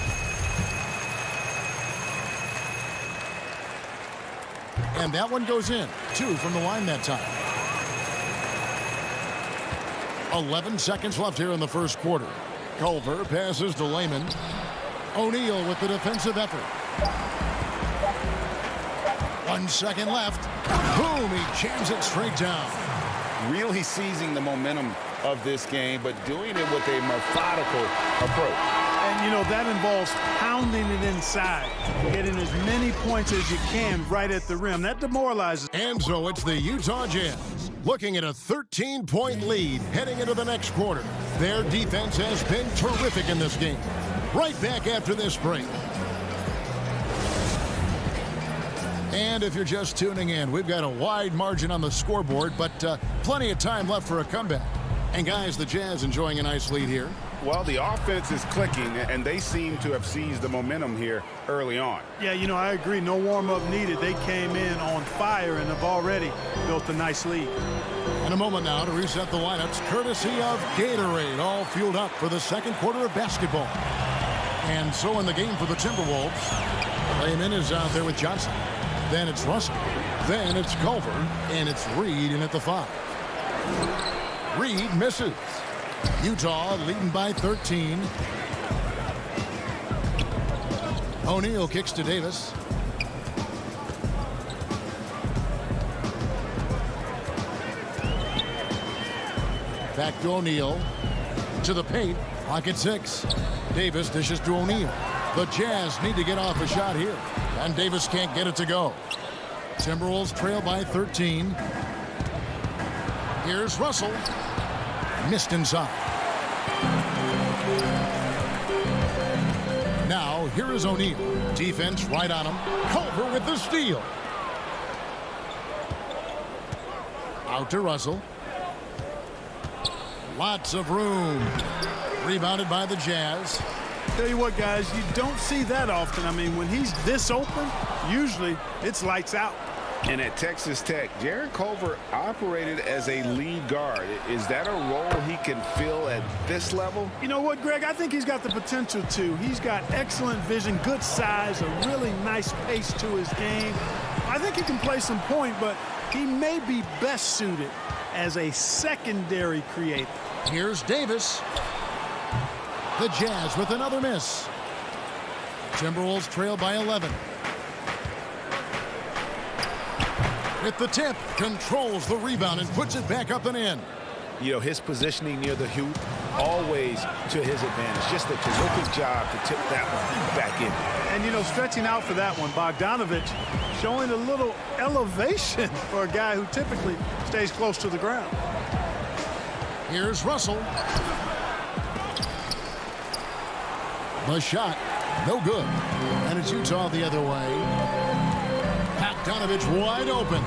And that one goes in. 2 from the line that time. 11 seconds left here in the first quarter. Culver passes to Lehman. O'Neal with the defensive effort. 1 second left. Boom, he jams it straight down. Really seizing the momentum of this game, but doing it with a methodical approach. And, you know, that involves pounding it inside, getting as many points as you can right at the rim. That demoralizes. And so it's the Utah Jazz looking at a 13-point lead heading into the next quarter. Their defense has been terrific in this game. Right back after this break. And if you're just tuning in, we've got a wide margin on the scoreboard, but plenty of time left for a comeback. And guys, the Jazz enjoying a nice lead here. Well, the offense is clicking, and they seem to have seized the momentum here early on. Yeah, you know, I agree. No warm-up needed. They came in on fire and have already built a nice lead. In a moment now to reset the lineups, courtesy of Gatorade, all fueled up for the second quarter of basketball. And so in the game for the Timberwolves, Lehman is out there with Johnson. Then it's Russell. Then it's Culver. And it's Reed in at the 5. Reed misses. Utah leading by 13. O'Neal kicks to Davis. Back to O'Neal. To the paint. Pocket 6. Davis dishes to O'Neal. The Jazz need to get off a shot here. And Davis can't get it to go. Timberwolves trail by 13. Here's Russell. Missed inside. Now, here is O'Neal. Defense right on him. Culver with the steal. Out to Russell. Lots of room. Rebounded by the Jazz. Tell you what, guys, you don't see that often. I mean, when he's this open, usually it's lights out. And at Texas Tech, Jarrett Culver operated as a lead guard. Is that a role he can fill at this level? You know what, Greg? I think he's got the potential to. He's got excellent vision, good size, a really nice pace to his game. I think he can play some point, but he may be best suited as a secondary creator. Here's Davis. The Jazz with another miss. Timberwolves trail by 11. With the tip, controls the rebound and puts it back up and in. You know, his positioning near the hoop always to his advantage. Just a terrific job to tip that one back in. And, you know, stretching out for that one, Bogdanovich showing a little elevation for a guy who typically stays close to the ground. Here's Russell. The shot, no good. And it's Utah the other way. Bogdanovich wide open.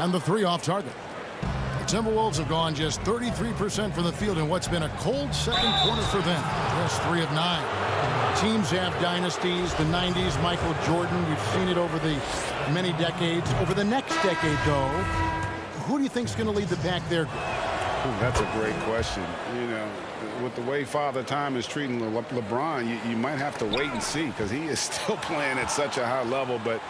And the three off target. The Timberwolves have gone just 33% from the field in what's been a cold second quarter for them. Just 3 of 9. Teams have dynasties. The 90s, Michael Jordan. We've seen it over the many decades. Over the next decade, though, who do you think is going to lead the pack there? That's a great question. You know, with the way Father Time is treating LeBron, you might have to wait and see because he is still playing at such a high level. But,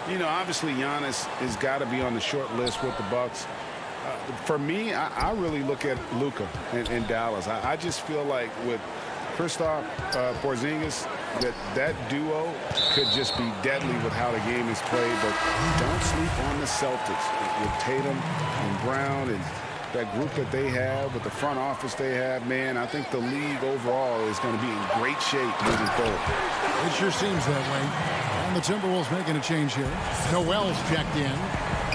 you know, obviously Giannis has got to be on the short list with the Bucks. For me, I really look at Luka in Dallas. I just feel like with Kristaps Porzingis, that duo could just be deadly with how the game is played. But don't sleep on the Celtics with Tatum and Brown and that group that they have, with the front office they have. Man, I think the league overall is going to be in great shape moving forward. It sure seems that way. And the Timberwolves making a change here. Noel's checked in.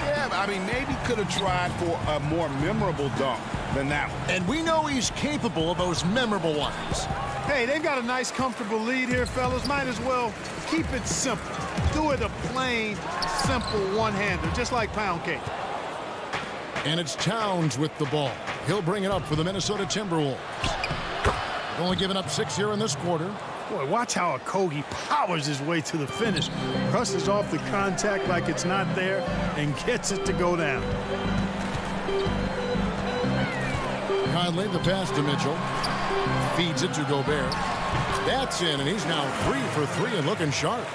Yeah, I mean, maybe could have tried for a more memorable dunk than that one. And we know he's capable of those memorable ones. Hey, they've got a nice, comfortable lead here, fellas. Might as well keep it simple. Do it a plain, simple one-hander, just like pound cake. And it's Towns with the ball. He'll bring it up for the Minnesota Timberwolves. Only giving up 6 here in this quarter. Boy, watch how Okogie powers his way to the finish. Crosses off the contact like it's not there and gets it to go down. Conley, the pass to Mitchell. Feeds it to Gobert. That's in, and he's now 3 for 3 and looking sharp.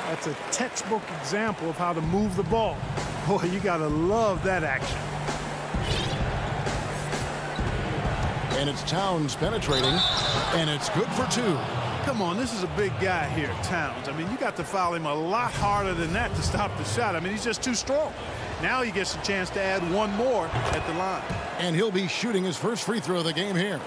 That's a textbook example of how to move the ball. Boy, you got to love that action. And it's Towns penetrating, and it's good for 2. Come on, this is a big guy here, Towns. I mean, you got to foul him a lot harder than that to stop the shot. I mean, he's just too strong. Now he gets a chance to add one more at the line. And he'll be shooting his first free throw of the game here.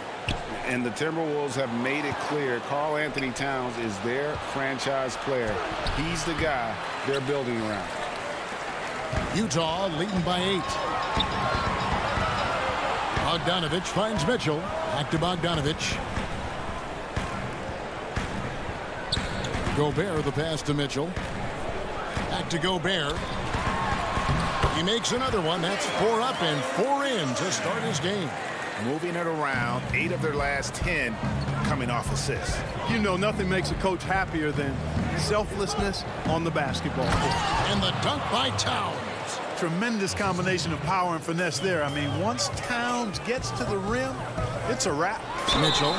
And the Timberwolves have made it clear Karl Anthony Towns is their franchise player. He's the guy they're building around. Utah leading by 8. Bogdanovich finds Mitchell. Back to Bogdanovich. Gobert, the pass to Mitchell. Back to Gobert. He makes another one. That's 4 up and 4 in to start his game. Moving it around, 8 of their last 10 coming off assists. You know, nothing makes a coach happier than selflessness on the basketball court. And the dunk by Towns. Tremendous combination of power and finesse there. I mean, once Towns gets to the rim, it's a wrap. Mitchell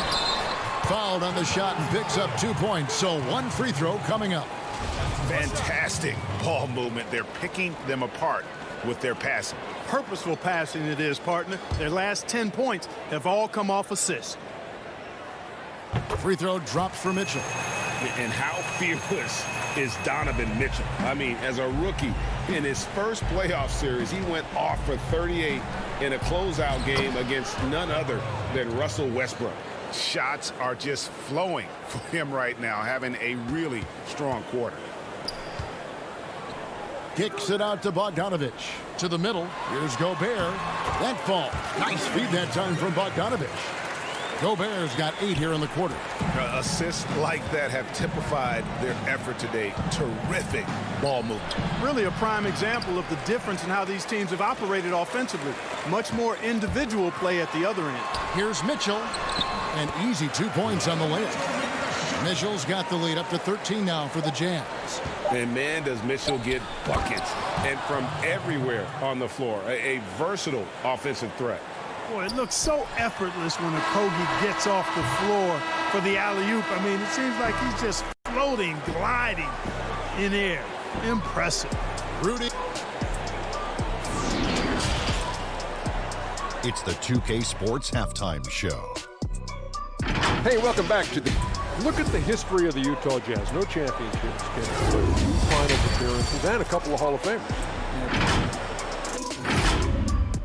fouled on the shot and picks up 2 points. So 1 free throw coming up. Fantastic ball movement. They're picking them apart with their passing. Purposeful passing it is, partner. Their last 10 points have all come off assists. Free throw dropped for Mitchell. And how fearless is Donovan Mitchell? I mean, as a rookie in his first playoff series, he went off for 38 in a closeout game against none other than Russell Westbrook. Shots are just flowing for him right now, having a really strong quarter. Kicks it out to Bogdanovich. To the middle. Here's Gobert. That fall. Nice feed that time from Bogdanovich. Gobert's got 8 here in the quarter. Assists like that have typified their effort today. Terrific ball movement. Really a prime example of the difference in how these teams have operated offensively. Much more individual play at the other end. Here's Mitchell. An easy 2 points on the layup. Mitchell's got the lead up to 13 now for the Jazz. And man, does Mitchell get buckets and from everywhere on the floor. A versatile offensive threat. Boy, it looks so effortless when Okogie gets off the floor for the alley-oop. I mean, it seems like he's just floating, gliding in air. Impressive. Rudy. It's the 2K Sports Halftime Show. Hey, welcome back to the... Look at the history of the Utah Jazz. No championships, but 2 finals appearances and a couple of Hall of Famers.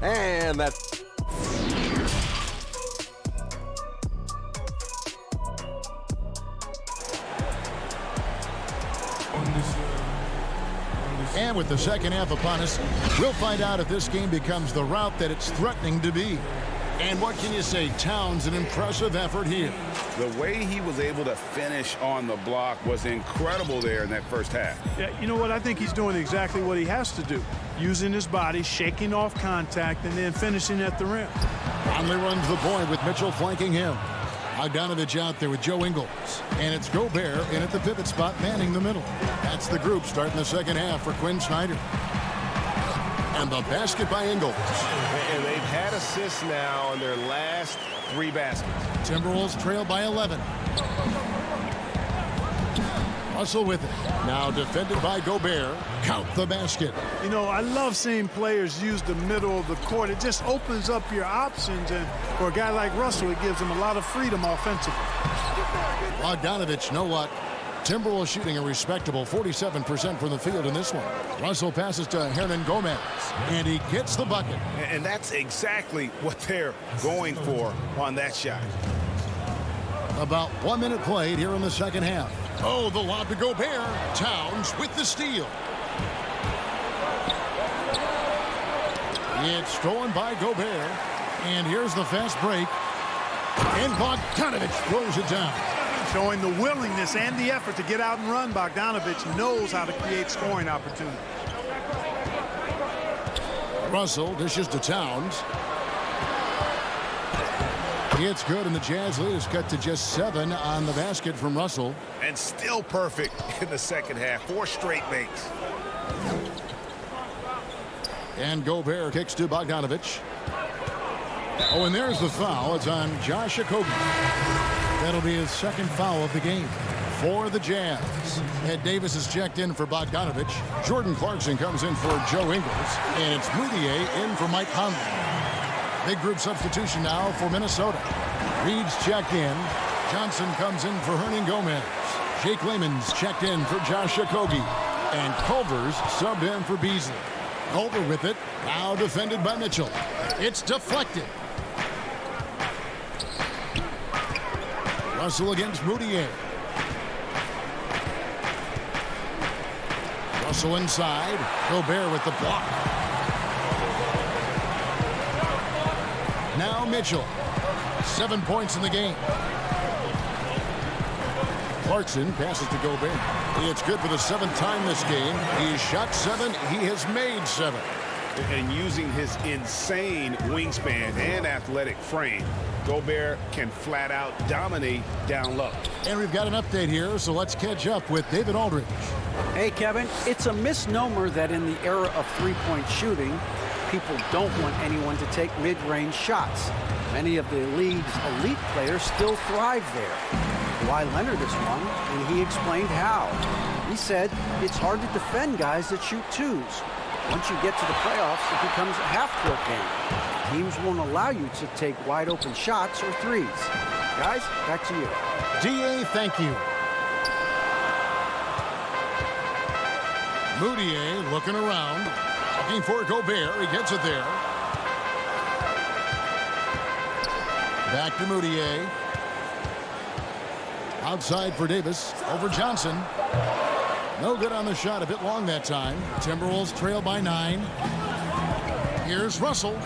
And that's... with the second half upon us. We'll find out if this game becomes the rout that it's threatening to be. And what can you say? Towns, an impressive effort here. The way he was able to finish on the block was incredible there in that first half. Yeah, you know what? I think he's doing exactly what he has to do. Using his body, shaking off contact, and then finishing at the rim. Conley runs the point with Mitchell flanking him. Bogdanovich out there with Joe Ingles. And it's Gobert in at the pivot spot, manning the middle. That's the group starting the second half for Quinn Snyder. And the basket by Ingles. And they've had assists now on their last 3 baskets. Timberwolves trail by 11. Russell with it. Now defended by Gobert. Count the basket. You know, I love seeing players use the middle of the court. It just opens up your options. And for a guy like Russell, it gives him a lot of freedom offensively. Bogdanovich, no luck. Timberwolves shooting a respectable 47% from the field in this one. Russell passes to Hernan Gomez, and he gets the bucket. And that's exactly what they're going for on that shot. About 1 minute played here in the second half. Oh, the lob to Gobert. Towns with the steal. It's stolen by Gobert. And here's the fast break. And Bogdanovich throws it down. Showing the willingness and the effort to get out and run, Bogdanovich knows how to create scoring opportunities. Russell dishes to Towns. It's good, and the Jazz lead is cut to just 7 on the basket from Russell. And still perfect in the second half. 4 straight makes. And Gobert kicks to Bogdanovich. Oh, and there's the foul. It's on Josh Okogie. That'll be his second foul of the game for the Jazz. Ed Davis is checked in for Bogdanovich. Jordan Clarkson comes in for Joe Ingles. And it's Moutier in for Mike Conley. Big group substitution now for Minnesota. Reed's checked in. Johnson comes in for Hernan Gomez. Jake Layman's checked in for Josh Okogie. And Culver's subbed in for Beasley. Culver with it. Now defended by Mitchell. It's deflected. Russell against Moutier. Russell inside. Gobert with the block. Now Mitchell. 7 points in the game. Clarkson passes to Gobert. It's good for the 7th time this game. He's shot 7. He has made 7. And using his insane wingspan and athletic frame, Gobert can flat out dominate down low. And we've got an update here, so let's catch up with David Aldridge. Hey, Kevin, it's a misnomer that in the era of three-point shooting, people don't want anyone to take mid-range shots. Many of the league's elite players still thrive there. Kawhi Leonard is one, and he explained how. He said it's hard to defend guys that shoot twos. Once you get to the playoffs, it becomes a half-court game. Teams won't allow you to take wide-open shots or threes. Guys, back to you. DA, thank you. Moutier looking around, looking for Gobert. He gets it there. Back to Moutier. Outside for Davis. Over Johnson. No good on the shot. A bit long that time. Timberwolves trail by 9. Here's Russell.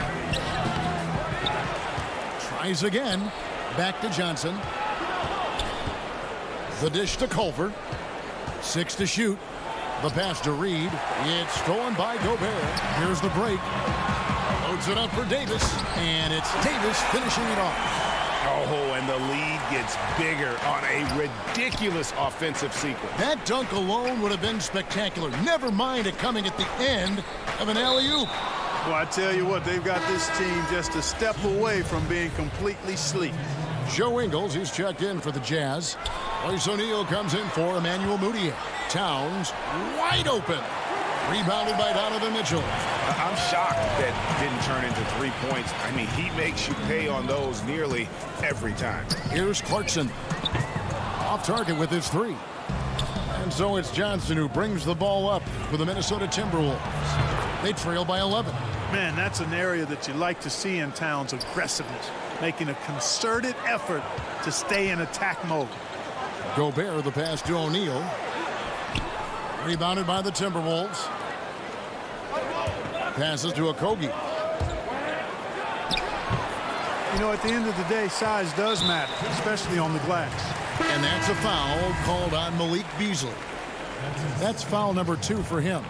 Tries again. Back to Johnson. The dish to Culver. 6 to shoot. The pass to Reed. It's stolen by Gobert. Here's the break. Loads it up for Davis. And it's Davis finishing it off. Oh, and the lead gets bigger on a ridiculous offensive sequence. That dunk alone would have been spectacular. Never mind it coming at the end of an alley-oop. Well, I tell you what, they've got this team just a step away from being completely sleep. Joe Ingles, he's checked in for the Jazz. Royce O'Neal comes in for Emmanuel Moutier. Towns wide open. Rebounded by Donovan Mitchell. I'm shocked that didn't turn into 3 points. I mean, he makes you pay on those nearly every time. Here's Clarkson. Off target with his 3. And so it's Johnson who brings the ball up for the Minnesota Timberwolves. They trail by 11. Man, that's an area that you like to see in Towns, aggressiveness, making a concerted effort to stay in attack mode. Gobert, the pass to O'Neal. Rebounded by the Timberwolves. Passes to Okogie. You know, at the end of the day, size does matter, especially on the glass. And that's a foul called on Malik Beasley. That's foul number 2 for him.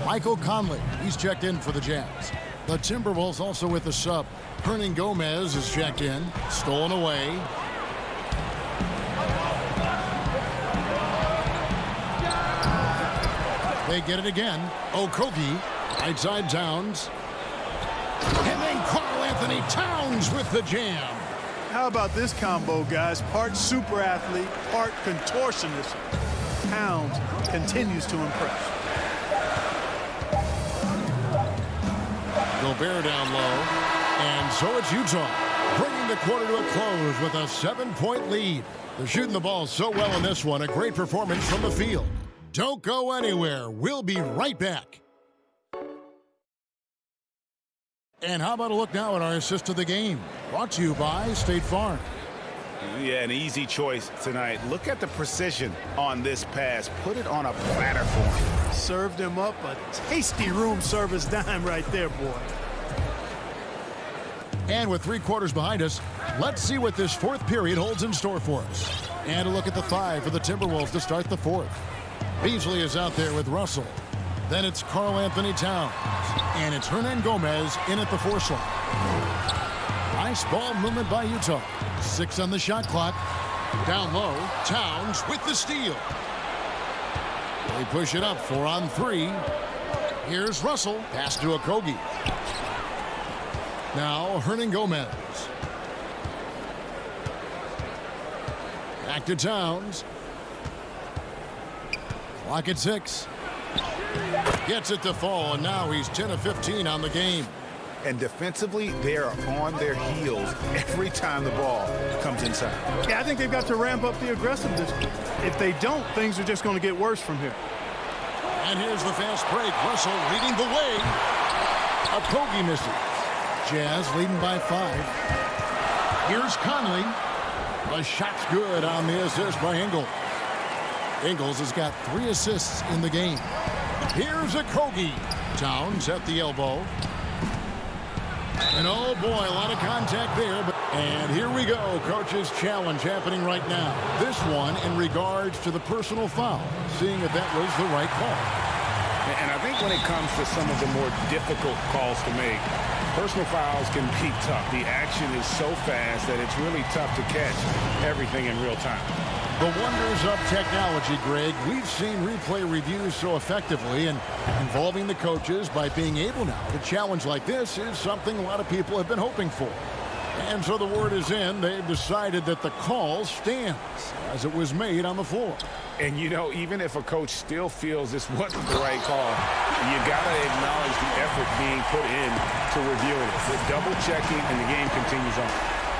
Michael Conley, he's checked in for the Jazz. The Timberwolves also with the sub. Hernan Gomez is checked in. Stolen away. They get it again. Okogie, right side Towns. And then Karl Anthony Towns with the jam. How about this combo, guys? Part super athlete, part contortionist. Towns continues to impress. Gobert down low. And so it's Utah, bringing the quarter to a close with a 7-point lead. They're shooting the ball so well in this one. A great performance from the field. Don't go anywhere. We'll be right back. And how about a look now at our assist of the game? Brought to you by State Farm. Yeah, an easy choice tonight. Look at the precision on this pass. Put it on a platter for him. Served him up a tasty room service dime right there, boy. And with 3 quarters behind us, let's see what this 4th period holds in store for us. And a look at the 5 for the Timberwolves to start the 4th. Beasley is out there with Russell. Then it's Karl Anthony Towns. And it's Hernan Gomez in at the 4 slot. Nice ball movement by Utah. 6 on the shot clock. Down low, Towns with the steal. They push it up 4 on 3. Here's Russell. Pass to Okogie. Now Hernan Gomez. Back to Towns. Clock at 6. Gets it to fall, and now he's 10 of 15 on the game. And defensively, they are on their heels every time the ball comes inside. Yeah, I think they've got to ramp up the aggressiveness. If they don't, things are just going to get worse from here. And here's the fast break. Russell leading the way. Okogie misses. Jazz leading by 5. Here's Conley. The shot's good on the assist by Ingles. Ingles has got 3 assists in the game. Here's Okogie. Towns at the elbow. And oh boy, a lot of contact there. And here we go. Coach's challenge happening right now. This one in regards to the personal foul. Seeing if that was the right call. And I think when it comes to some of the more difficult calls to make, personal fouls can be tough. The action is so fast that it's really tough to catch everything in real time. The wonders of technology, Greg. We've seen replay reviews so effectively, and involving the coaches by being able now to challenge like this is something a lot of people have been hoping for. And so the word is in. They've decided that the call stands as it was made on the floor. And, you know, even if a coach still feels this wasn't the right call, you got to acknowledge the effort being put in to reviewing it. They're double-checking, and the game continues on.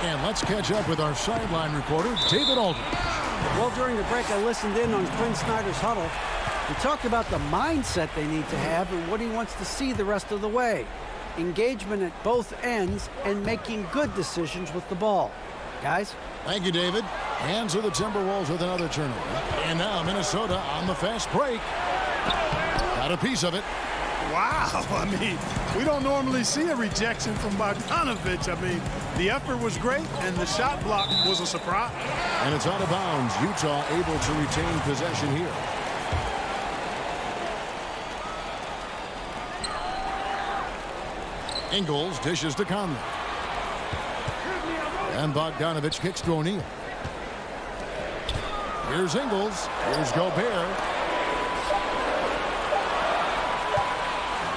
And let's catch up with our sideline reporter, David Aldridge. Well, during the break, I listened in on Quinn Snyder's huddle. He talked about the mindset they need to have and what he wants to see the rest of the way. Engagement at both ends and making good decisions with the ball. Guys? Thank you, David. Hands of the Timberwolves with another turnover. And now Minnesota on the fast break. Got a piece of it. Wow, I mean, we don't normally see a rejection from Bogdanovich. I mean, the effort was great, and the shot block was a surprise. And it's out of bounds. Utah able to retain possession here. Ingles dishes to Conley. And Bogdanovich kicks to O'Neal. Here's Ingles. Here's Gobert.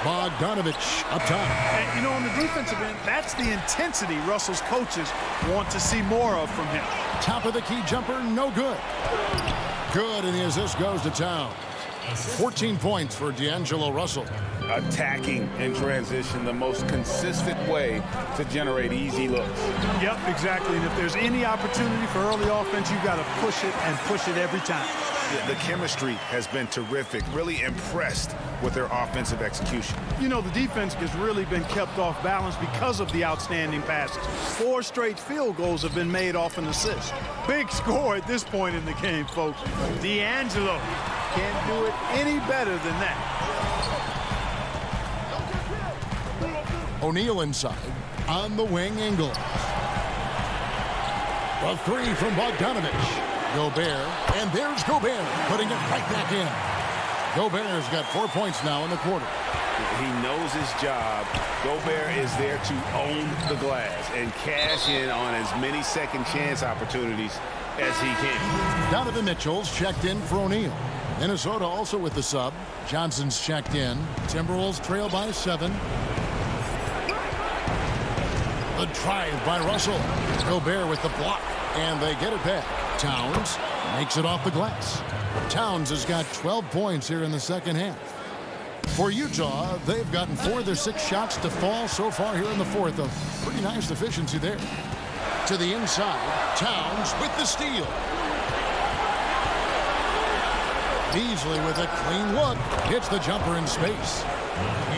Bogdanovich up top. And, you know, on the defensive end, that's the intensity Russell's coaches want to see more of from him. Top of the key jumper, no good. Good, and the assist goes to Towns. 14 points for D'Angelo Russell. Attacking in transition, the most consistent way to generate easy looks. Yep, exactly. And if there's any opportunity for early offense, you've got to push it and push it every time. The chemistry has been terrific. Really impressed with their offensive execution. You know, the defense has really been kept off balance because of the outstanding passes. 4 straight field goals have been made off an assist. Big score at this point in the game, folks. D'Angelo can't do it any better than that. O'Neal inside. On the wing, Ingles. A three from Bogdanovich. Gobert. And there's Gobert putting it right back in. Gobert's got 4 points now in the quarter. He knows his job. Gobert is there to own the glass and cash in on as many second chance opportunities as he can. Donovan Mitchell's checked in for O'Neal. Minnesota also with the sub. Johnson's checked in. Timberwolves trail by 7. The drive by Russell. Gobert with the block. And they get it back. Towns makes it off the glass. Towns has got 12 points here in the second half. For Utah, they've gotten 4 of their 6 shots to fall so far here in the fourth. A pretty nice efficiency there. To the inside. Towns with the steal. Beasley with a clean look. Hits the jumper in space.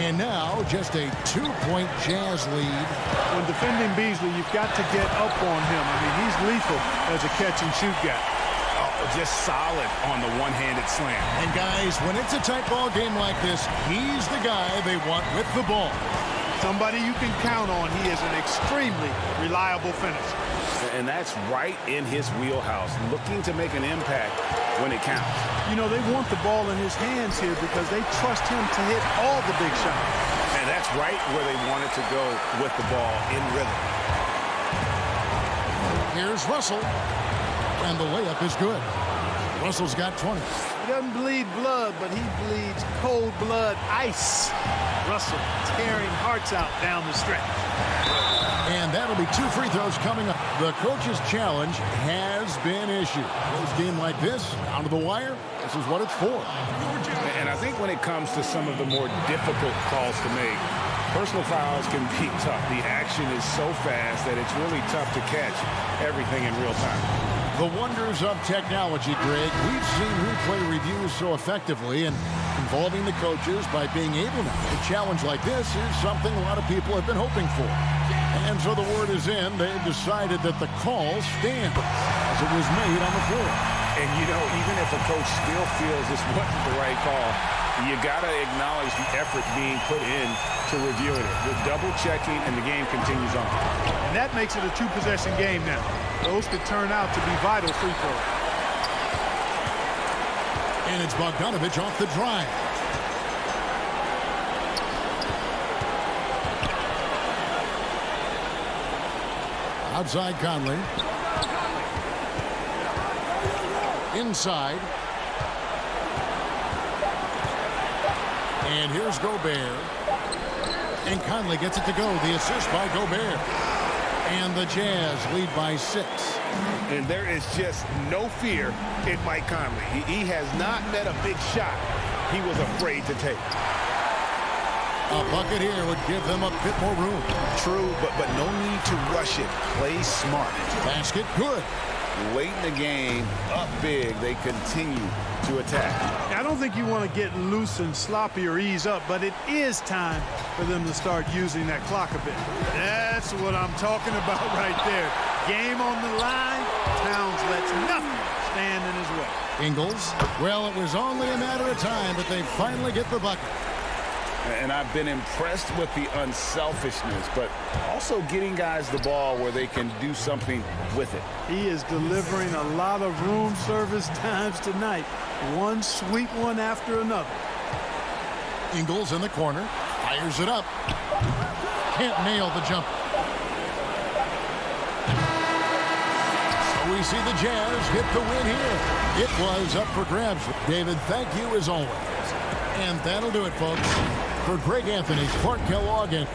And now just a 2-point Jazz lead. When defending Beasley, you've got to get up on him. I mean, he's lethal as a catch-and-shoot guy. Oh, just solid on the one-handed slam. And guys, when it's a tight ball game like this, he's the guy they want with the ball. Somebody you can count on. He is an extremely reliable finisher. And that's right in his wheelhouse, looking to make an impact when it counts. You know, they want the ball in his hands here because they trust him to hit all the big shots. And that's right where they wanted to go with the ball in rhythm. Here's Russell. And the layup is good. Russell's got 20. He doesn't bleed blood, but he bleeds cold blood ice. Russell tearing hearts out down the stretch. And that'll be 2 free throws coming up. The coach's challenge has been issued. Close game like this, down to the wire, this is what it's for. And I think when it comes to some of the more difficult calls to make, personal fouls can be tough. The action is so fast that it's really tough to catch everything in real time. The wonders of technology, Greg. We've seen replay reviews so effectively, and involving the coaches by being able to a challenge like this is something a lot of people have been hoping for. And so the word is in. They've decided that the call stands as it was made on the floor. And, you know, even if a coach still feels this wasn't the right call, you got to acknowledge the effort being put in to reviewing it. The double-checking, and the game continues on. And that makes it a 2-possession game now. Those could turn out to be vital free throws. And it's Bogdanovich off the drive. Outside Conley. Inside. And here's Gobert. And Conley gets it to go. The assist by Gobert. And the Jazz lead by 6. And there is just no fear in Mike Conley. He has not met a big shot he was afraid to take. A bucket here would give them a bit more room. True, but no need to rush it. Play smart. Basket good. Late in the game, up big, they continue to attack. I don't think you want to get loose and sloppy or ease up, but it is time for them to start using that clock a bit. That's what I'm talking about right there. Game on the line, Towns lets nothing stand in his way. Ingles, well, it was only a matter of time, but they finally get the bucket. And I've been impressed with the unselfishness, but also getting guys the ball where they can do something with it. He is delivering a lot of room service times tonight. One sweet one after another. Ingles in the corner. Fires it up. Can't nail the jumper. So we see the Jazz get the win here. It was up for grabs. David, thank you as always. And that'll do it, folks. For Greg Anthony, Clark Kellogg, and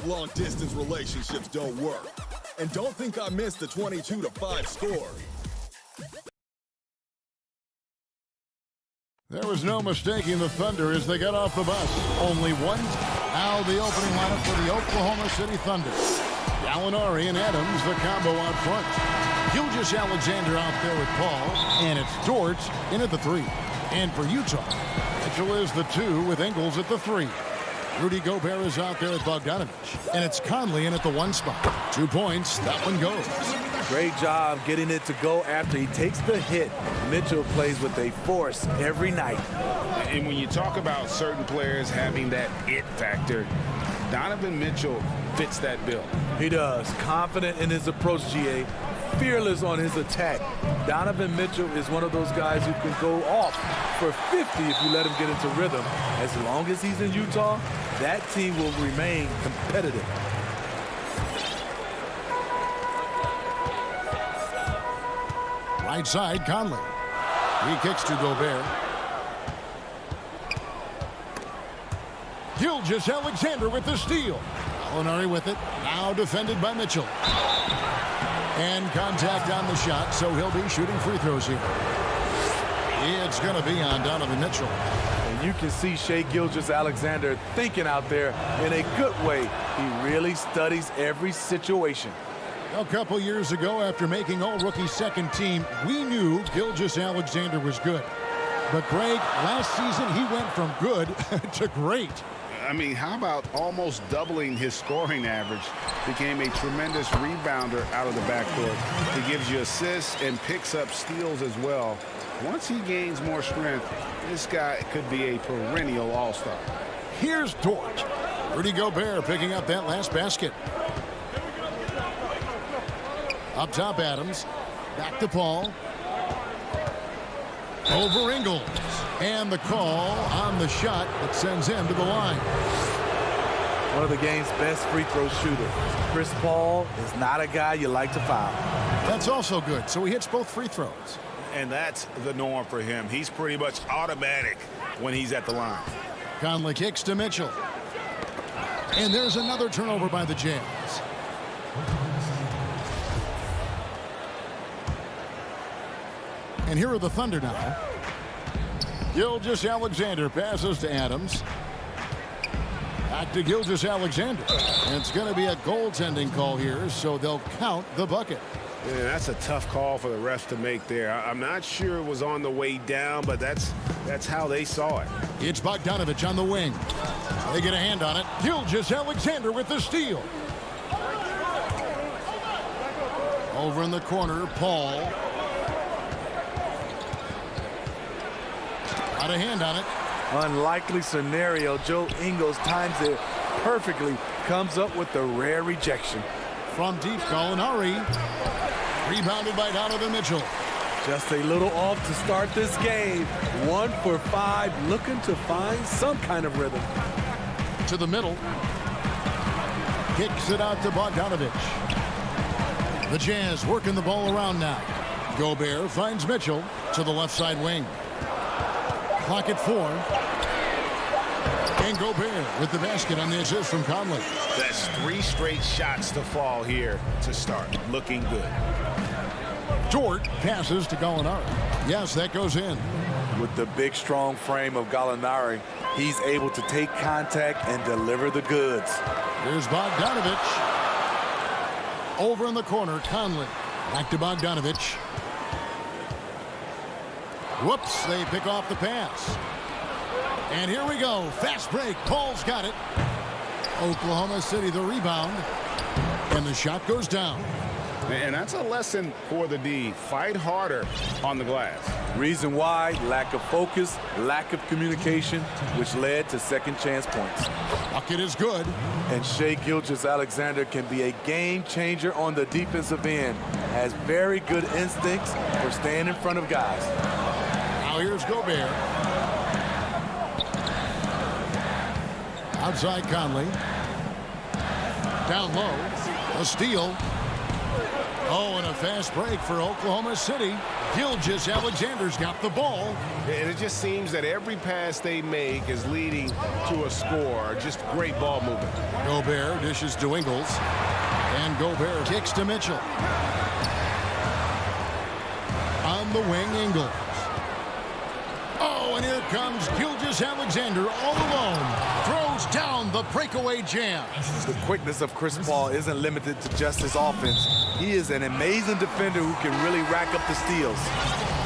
long-distance relationships don't work. And don't think I missed the 22-5 score. There was no mistaking the Thunder as they got off the bus. Only one. Now the opening lineup for the Oklahoma City Thunder. Gallinari and Adams, the combo out front. Gilgeous-Alexander out there with Paul. And it's Dort in at the 3. And for Utah, Mitchell is the 2 with Ingles at the 3. Rudy Gobert is out there at Bogdanovich. And it's Conley in at the 1 spot. 2 points. That one goes. Great job getting it to go after he takes the hit. Mitchell plays with a force every night. And when you talk about certain players having that it factor, Donovan Mitchell fits that bill. He does. Confident in his approach, GA. Fearless on his attack. Donovan Mitchell is one of those guys who can go off for 50 if you let him get into rhythm. As long as he's in Utah, that team will remain competitive. Right side, Conley. He kicks to Gobert. Gilgeous-Alexander with the steal. Gallinari with it. Now defended by Mitchell. And contact on the shot, so he'll be shooting free throws here. It's going to be on Donovan Mitchell. And you can see Shai Gilgeous-Alexander thinking out there in a good way. He really studies every situation. A couple years ago, after making all-rookie second team, we knew Gilgeous-Alexander was good. But, Greg, last season he went from good to great. I mean, how about almost doubling his scoring average? Became a tremendous rebounder out of the backcourt. He gives you assists and picks up steals as well. Once he gains more strength, this guy could be a perennial all-star. Here's Dort. Rudy Gobert picking up that last basket. Up top, Adams. Back to Paul. Over Ingles. And the call on the shot that sends him to the line. One of the game's best free throw shooters. Chris Paul is not a guy you like to foul. That's also good. So he hits both free throws. And that's the norm for him. He's pretty much automatic when he's at the line. Conley kicks to Mitchell. And there's another turnover by the Jazz. And here are the Thunder now. Gilgeous-Alexander passes to Adams. Back to Gilgeous-Alexander. And it's going to be a goaltending call here, so they'll count the bucket. Yeah, that's a tough call for the refs to make there. I'm not sure it was on the way down, but that's how they saw it. It's Bogdanovich on the wing. They get a hand on it. Gilgeous-Alexander with the steal. Over in the corner, Paul. Got a hand on it. Unlikely scenario. Joe Ingles times it perfectly. Comes up with the rare rejection. From deep, Gallinari. Rebounded by Donovan Mitchell. Just a little off to start this game. 1 for 5, looking to find some kind of rhythm. To the middle. Kicks it out to Bogdanovich. The Jazz working the ball around now. Gobert finds Mitchell to the left side wing. Clock at 4. And Gobert with the basket on the assist from Conley. That's 3 straight shots to fall here to start. Looking good. Dort passes to Gallinari. Yes, that goes in. With the big, strong frame of Gallinari, he's able to take contact and deliver the goods. Here's Bogdanovich. Over in the corner, Conley. Back to Bogdanovich. Whoops, they pick off the pass. And here we go. Fast break. Paul's got it. Oklahoma City the rebound. And the shot goes down. And that's a lesson for the D. Fight harder on the glass. Reason why? Lack of focus, lack of communication, which led to second chance points. Bucket is good. And Shai Gilgeous-Alexander can be a game changer on the defensive end. Has very good instincts for staying in front of guys. Now here's Gobert. Outside Conley. Down low. A steal. Oh, and a fast break for Oklahoma City. Gilgeous-Alexander's got the ball. And it just seems that every pass they make is leading to a score. Just great ball movement. Gobert dishes to Ingles. And Gobert kicks to Mitchell. On the wing, Ingles. Oh, and here comes Gilgeous-Alexander all alone. Throws down the breakaway jam. The quickness of Chris Paul isn't limited to just his offense. He is an amazing defender who can really rack up the steals.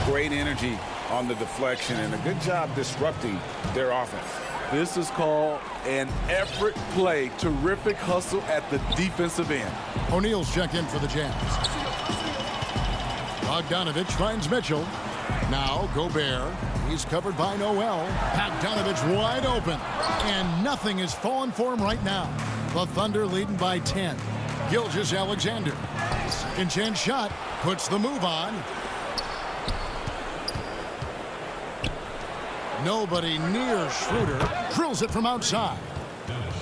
Great energy on the deflection and a good job disrupting their offense. This is called an effort play. Terrific hustle at the defensive end. O'Neal's checked in for the Jazz. Bogdanovich finds Mitchell. Now Gobert. He's covered by Noel. Bogdanovich wide open. And nothing is falling for him right now. The Thunder leading by 10. Gilgeous-Alexander. Second chance shot. Puts the move on. Nobody near Schroeder. Drills it from outside.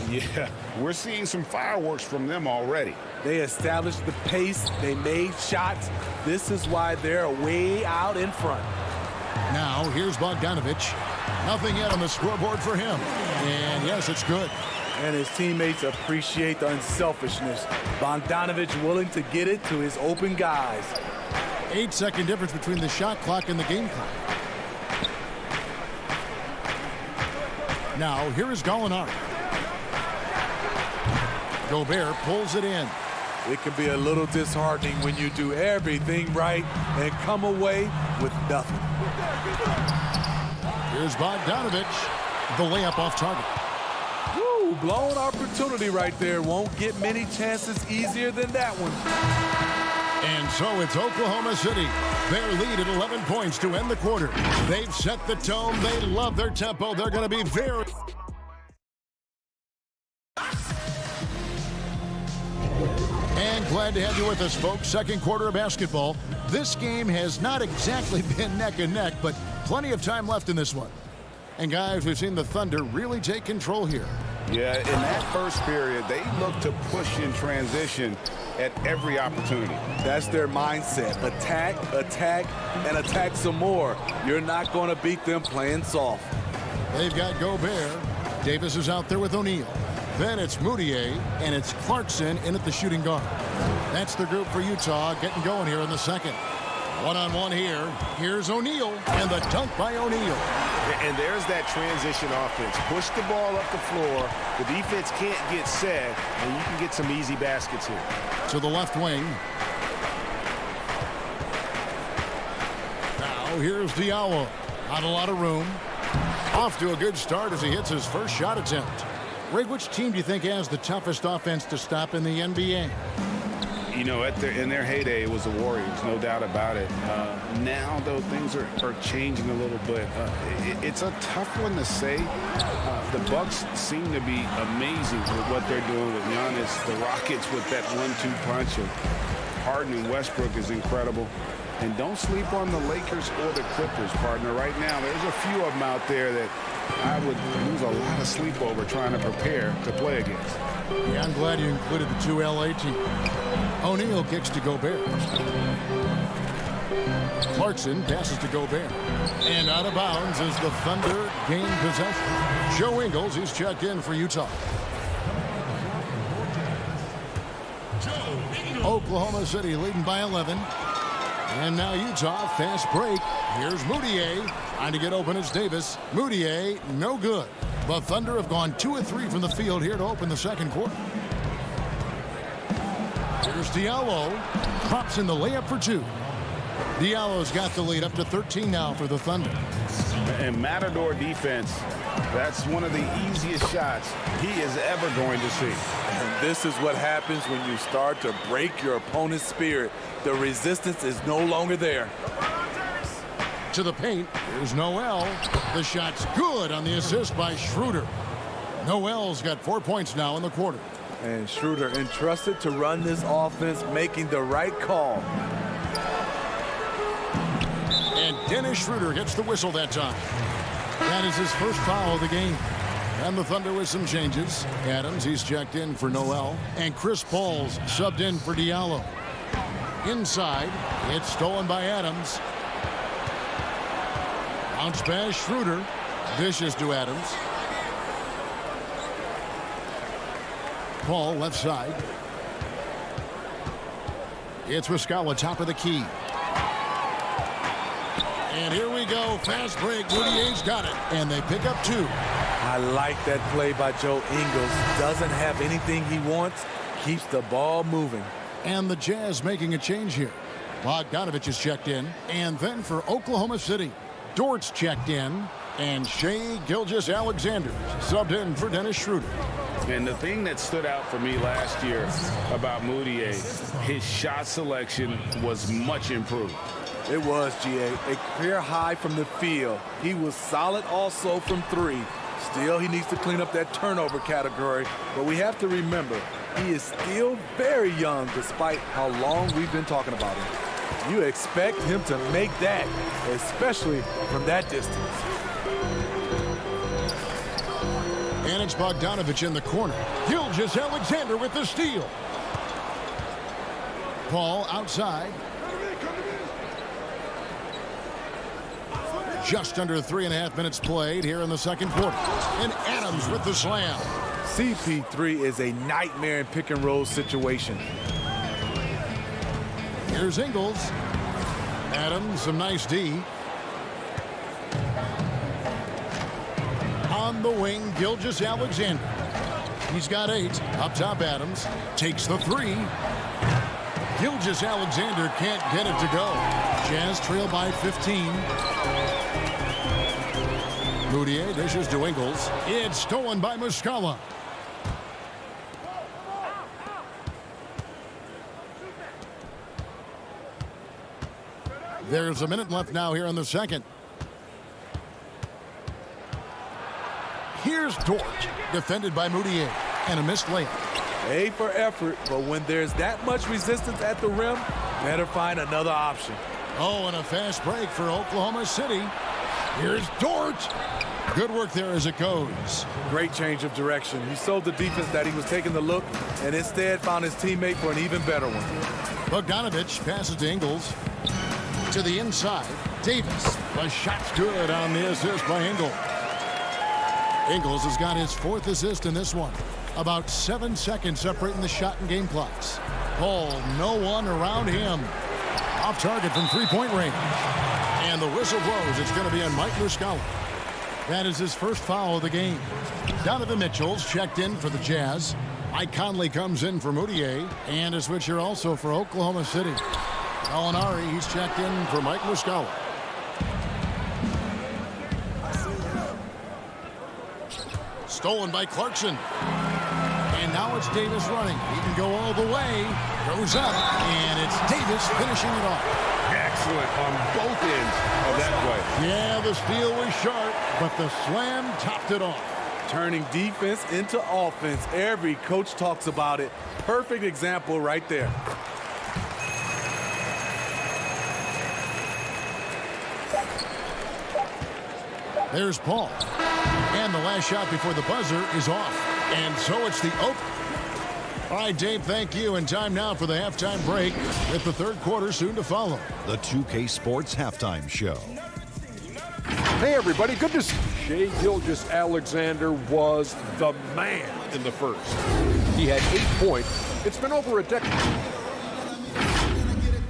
Yeah, we're seeing some fireworks from them already. They established the pace. They made shots. This is why they're way out in front. Now, here's Bogdanovich. Nothing yet on the scoreboard for him. And yes, it's good. And his teammates appreciate the unselfishness. Bogdanovich willing to get it to his open guys. 8-second difference between the shot clock and the game clock. Now, here is Gallinari. Gobert pulls it in. It can be a little disheartening when you do everything right and come away with nothing. Here's Bogdanovich. The layup off target. Woo, blown opportunity right there. Won't get many chances easier than that one. And so it's Oklahoma City. Their lead at 11 points to end the quarter. They've set the tone. They love their tempo. They're going to be very... And glad to have you with us, folks. Second quarter of basketball. This game has not exactly been neck and neck, but plenty of time left in this one. And guys, we've seen the Thunder really take control here. Yeah, in that first period, they look to push in transition at every opportunity. That's their mindset. Attack, attack, and attack some more. You're not going to beat them playing soft. They've got Gobert. Davis is out there with O'Neal. Then it's Moutier, and it's Clarkson in at the shooting guard. That's the group for Utah getting going here in the second. One-on-one here. Here's O'Neal, and the dunk by O'Neal. And there's that transition offense. Push the ball up the floor. The defense can't get set, and you can get some easy baskets here. To the left wing. Now here's Diallo. Not a lot of room. Off to a good start as he hits his first shot attempt. Rig, which team do you think has the toughest offense to stop in the NBA? You know, in their heyday, it was the Warriors, no doubt about it. Now, though, things are changing a little bit. It's a tough one to say. The Bucks seem to be amazing with what they're doing with Giannis. The Rockets with that 1-2 punch of Harden and Westbrook is incredible. And don't sleep on the Lakers or the Clippers, partner. Right now, there's a few of them out there that I would lose a lot of sleep over trying to prepare to play against. Yeah, I'm glad you included the two LA teams. O'Neal kicks to Gobert. Clarkson passes to Gobert. And out of bounds as the Thunder gain possession. Joe Ingles, he's checked in for Utah. Oklahoma City leading by 11. And now Utah, fast break. Here's Moutier. Trying to get open is Davis. Moutier, no good. The Thunder have gone 2 of 3 from the field here to open the second quarter. Here's Diallo. Pops in the layup for 2. Diallo's got the lead up to 13 now for the Thunder. And Matador defense, that's one of the easiest shots he is ever going to see. And this is what happens when you start to break your opponent's spirit. The resistance is no longer there. To the paint, here's Noel. The shot's good on the assist by Schroeder. Noel's got 4 points now in the quarter. And Schroeder entrusted to run this offense, making the right call. And Dennis Schroeder gets the whistle that time. That is his first foul of the game. And the Thunder with some changes. Adams, he's checked in for Noel. And Chris Paul's subbed in for Diallo. Inside, it's stolen by Adams. Bounce pass, Schroeder. Dishes to Adams. Paul, left side. It's Muscala, top of the key. And here we go. Fast break. Moutier's got it. And they pick up 2. I like that play by Joe Ingles. Doesn't have anything he wants. Keeps the ball moving. And the Jazz making a change here. Bogdanovich is checked in. And then for Oklahoma City, Dort's checked in. And Shai Gilgeous-Alexander subbed in for Dennis Schroeder. And the thing that stood out for me last year about Moutier, his shot selection was much improved. It was, GA. A career high from the field. He was solid also from 3. Still, he needs to clean up that turnover category. But we have to remember, he is still very young despite how long we've been talking about him. You expect him to make that, especially from that distance. And it's Bogdanovich in the corner. Gilgeous-Alexander with the steal. Paul outside. Just under 3.5 minutes played here in the second quarter. And Adams with the slam. CP3 is a nightmare in pick and roll situation. Here's Ingles. Adams, some nice D. On the wing, Gilgeous-Alexander. He's got 8. Up top, Adams takes the 3. Gilgeous-Alexander can't get it to go. Jazz trail by 15. Moutier dishes to Ingles. It's stolen by Muscala. There's a minute left now here in the second. Here's Dort, defended by Moutier, and a missed layup. A for effort, but when there's that much resistance at the rim, better find another option. Oh, and a fast break for Oklahoma City. Here's Dort. Good work there as it goes. Great change of direction. He showed the defense that he was taking the look and instead found his teammate for an even better one. Bogdanovich passes to Ingles. To the inside, Davis. The shot's good on the assist by Ingles. Ingles has got his 4th assist in this one. About 7 seconds separating the shot and game clocks. Paul, no one around him. Off target from 3-point range. And the whistle blows. It's going to be on Mike Muscala. That is his first foul of the game. Donovan Mitchell's checked in for the Jazz. Mike Conley comes in for Moutier. And a switch here also for Oklahoma City. Gallinari, he's checked in for Mike Muscala. Stolen by Clarkson. And now it's Davis running. He can go all the way. Goes up. And it's Davis finishing it off. Excellent on both ends of that play. Yeah, the steal was sharp, but the slam topped it off. Turning defense into offense. Every coach talks about it. Perfect example right there. There's Paul. And the last shot before the buzzer is off. And so it's the open. All right, Dave, thank you. And time now for the halftime break with the third quarter soon to follow. The 2K Sports Halftime Show. Hey, everybody. Good to see you. Shai Gilgeous-Alexander was the man in the first. He had 8 points. It's been over a decade.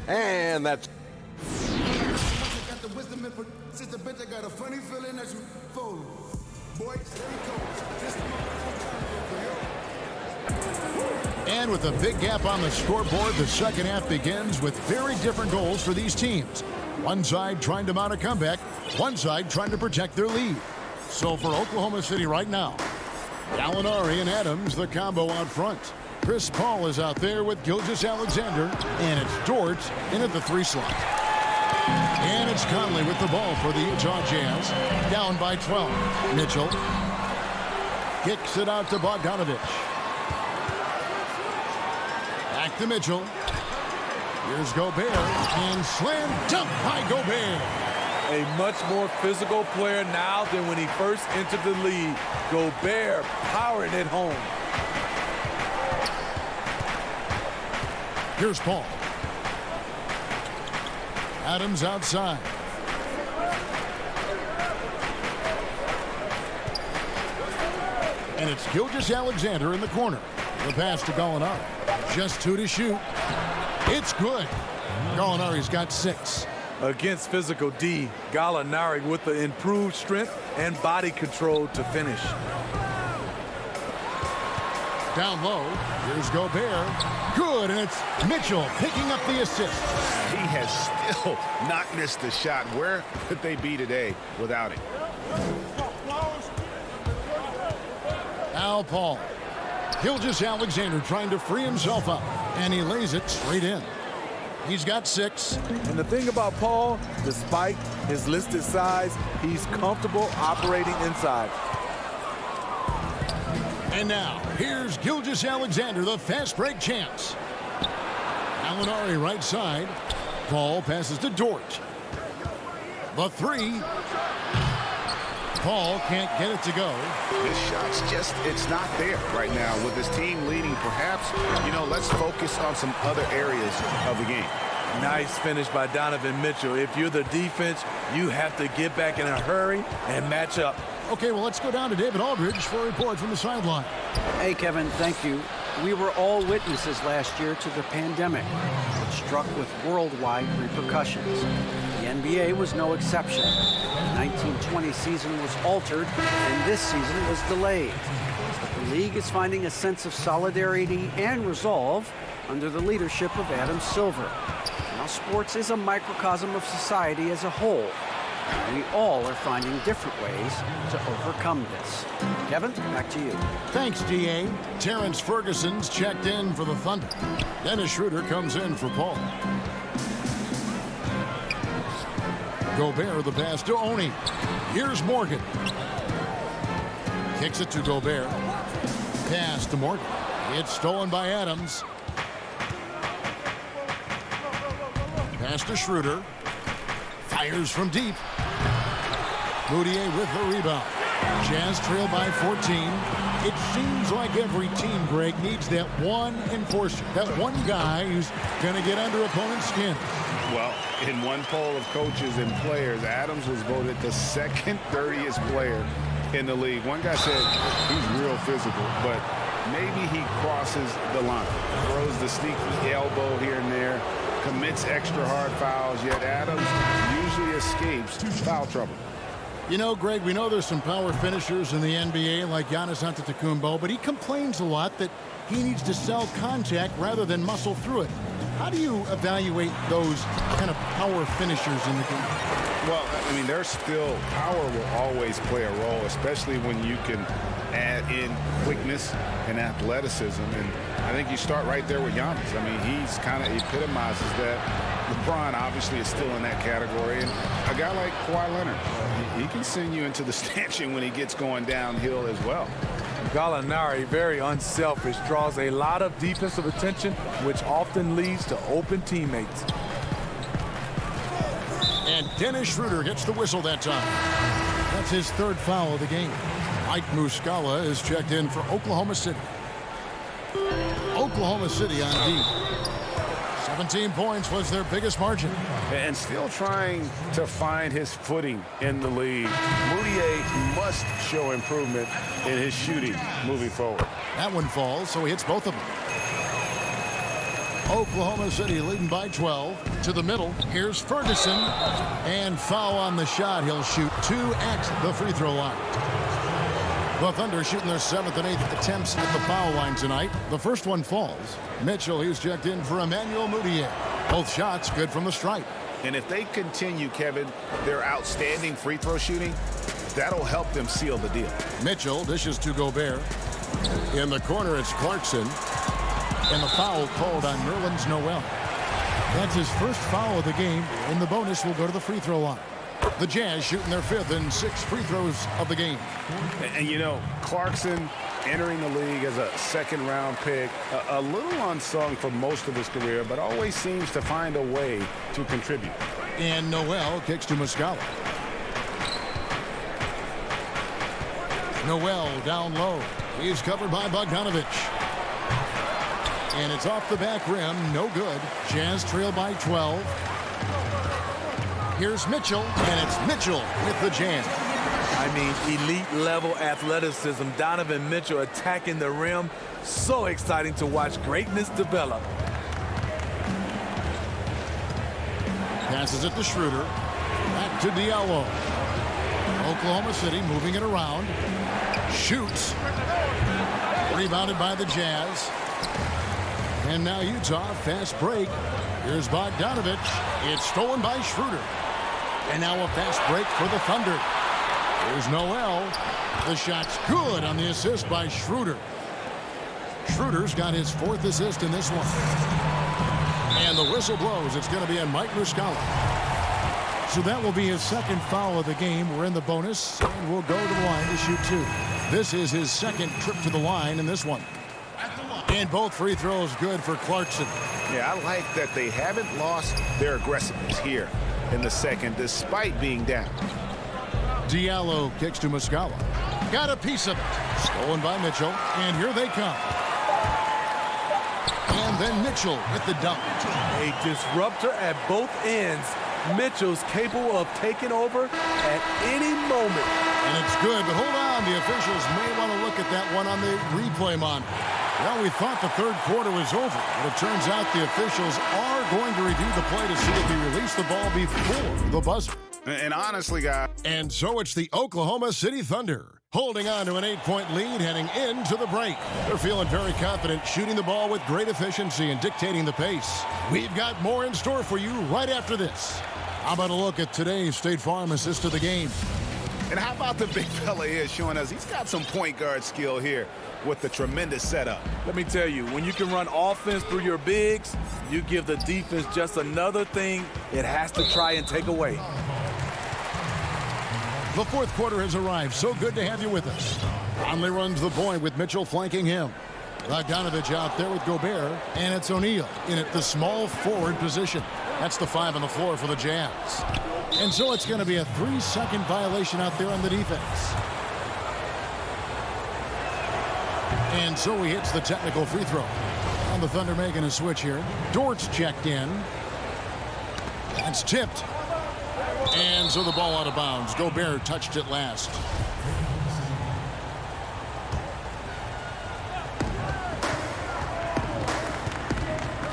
And that's... Got a funny feeling that you fold. Boy, and with a big gap on the scoreboard, the second half begins with very different goals for these teams. One side trying to mount a comeback, one side trying to protect their lead. So for Oklahoma City right now, Gallinari and Adams, the combo out front. Chris Paul is out there with Gilgeous-Alexander, and it's Dort in at the 3 slot. And it's Conley with the ball for the Utah Jazz. Down by 12. Mitchell kicks it out to Bogdanovich. Back to Mitchell. Here's Gobert. And slam dunk by Gobert. A much more physical player now than when he first entered the league. Gobert powering it home. Here's Paul. Adams outside. And it's Gilgeous-Alexander in the corner. The pass to Gallinari. Just 2 to shoot. It's good. Gallinari's got 6. Against physical D, Gallinari with the improved strength and body control to finish. Down low, here's Gobert. Good, and it's Mitchell picking up the assist. He has still not missed a shot. Where could they be today without him? Al Paul. Gilgeous-Alexander trying to free himself up, and he lays it straight in. He's got 6. And the thing about Paul, despite his listed size, he's comfortable operating inside. And now, here's Gilgeous-Alexander, the fast break champs. Gallinari right side. Paul passes to Dort. The 3. Paul can't get it to go. This shot's just, it's not there right now. With this team leading, perhaps, let's focus on some other areas of the game. Nice finish by Donovan Mitchell. If you're the defense, you have to get back in a hurry and match up. Okay, well, let's go down to David Aldridge for a report from the sideline. Hey, Kevin, thank you. We were all witnesses last year to the pandemic, which struck with worldwide repercussions. The NBA was no exception. The 1920 season was altered, and this season was delayed. But the league is finding a sense of solidarity and resolve under the leadership of Adam Silver. Now, sports is a microcosm of society as a whole. We all are finding different ways to overcome this. Kevin, back to you. Thanks, D.A. Terrence Ferguson's checked in for the Thunder. Dennis Schroeder comes in for Paul. Gobert the pass to Oni. Here's Morgan. Kicks it to Gobert. Pass to Morgan. It's stolen by Adams. Pass to Schroeder. Fires from deep. Moutier with the rebound. Jazz trail by 14. It seems like every team, Greg, needs that one enforcer, that one guy who's going to get under opponent's skin. Well, in one poll of coaches and players, Adams was voted the second dirtiest player in the league. One guy said he's real physical, but maybe he crosses the line. Throws the sneaky elbow here and there, commits extra hard fouls, yet Adams usually escapes foul trouble. You know, Greg, we know there's some power finishers in the NBA like Giannis Antetokounmpo, but he complains a lot that he needs to sell contact rather than muscle through it. How do you evaluate those kind of power finishers in the game? Well, I mean, there's still power will always play a role, especially when you can add in quickness and athleticism. And I think you start right there with Giannis. I mean, he's kind of epitomizes that. LeBron obviously is still in that category. And a guy like Kawhi Leonard, he can send you into the stanchion when he gets going downhill as well. Gallinari, very unselfish, draws a lot of defensive attention, which often leads to open teammates. And Dennis Schroeder gets the whistle that time. That's his 3rd foul of the game. Mike Muscala is checked in for Oklahoma City. Oklahoma City on D. 17 points was their biggest margin. And still trying to find his footing in the league. Moutier must show improvement in his shooting moving forward. That one falls, so he hits both of them. Oklahoma City leading by 12. To the middle, here's Ferguson. And foul on the shot. He'll shoot 2 at the free throw line. The Thunder shooting their 7th and 8th attempts at the foul line tonight. The first one falls. Mitchell, he's checked in for Emmanuel Moutier. Both shots good from the stripe. And if they continue, Kevin, their outstanding free throw shooting, that'll help them seal the deal. Mitchell dishes to Gobert. In the corner, it's Clarkson. And the foul called on Nerlens Noel. That's his first foul of the game, and the bonus will go to the free throw line. The Jazz shooting their 5th and 6th free throws of the game. And you know, Clarkson entering the league as a 2nd-round pick, a little unsung for most of his career, but always seems to find a way to contribute. And Noel kicks to Muscala. Noel down low. He's covered by Bogdanovich. And it's off the back rim. No good. Jazz trail by 12. Here's Mitchell, and it's Mitchell with the jam. I mean, elite level athleticism. Donovan Mitchell attacking the rim. So exciting to watch greatness develop. Passes it to Schroeder. Back to Diallo. Oklahoma City moving it around. Shoots. Rebounded by the Jazz. And now Utah, fast break. Here's Bogdanovich. It's stolen by Schroeder. And now a fast break for the Thunder. Here's Noel. The shot's good on the assist by Schroeder. Schroeder's got his 4th assist in this one. And the whistle blows. It's going to be on Mike Muscala. So that will be his 2nd foul of the game. We're in the bonus, and we'll go to the line to shoot 2. This is his 2nd trip to the line in this one. And both free throws good for Clarkson. Yeah, I like that they haven't lost their aggressiveness here in the 2nd, despite being down. Diallo kicks to Muscala. Got a piece of it. Stolen by Mitchell. And here they come. And then Mitchell with the dunk. A disruptor at both ends. Mitchell's capable of taking over at any moment. And it's good, but hold on. The officials may want to look at that one on the replay monitor. Well, we thought the 3rd quarter was over, but it turns out the officials are going to review the play to see if he released the ball before the buzzer. And honestly, guys. And so it's the Oklahoma City Thunder holding on to an 8-point lead heading into the break. They're feeling very confident, shooting the ball with great efficiency and dictating the pace. We've got more in store for you right after this. How about a look at today's State Farm assist of the game? And how about the big fella here showing us he's got some point guard skill here with the tremendous setup. Let me tell you, when you can run offense through your bigs, you give the defense just another thing it has to try and take away. The 4th quarter has arrived. So good to have you with us. Conley runs the point with Mitchell flanking him. Bogdanovich out there with Gobert, and it's O'Neal in at the small forward position. That's the 5 on the floor for the Jazz. And so it's going to be a 3-second violation out there on the defense. And so he hits the technical free throw. And the Thunder making a switch here. Dort's checked in. That's tipped. And so the ball out of bounds. Gobert touched it last.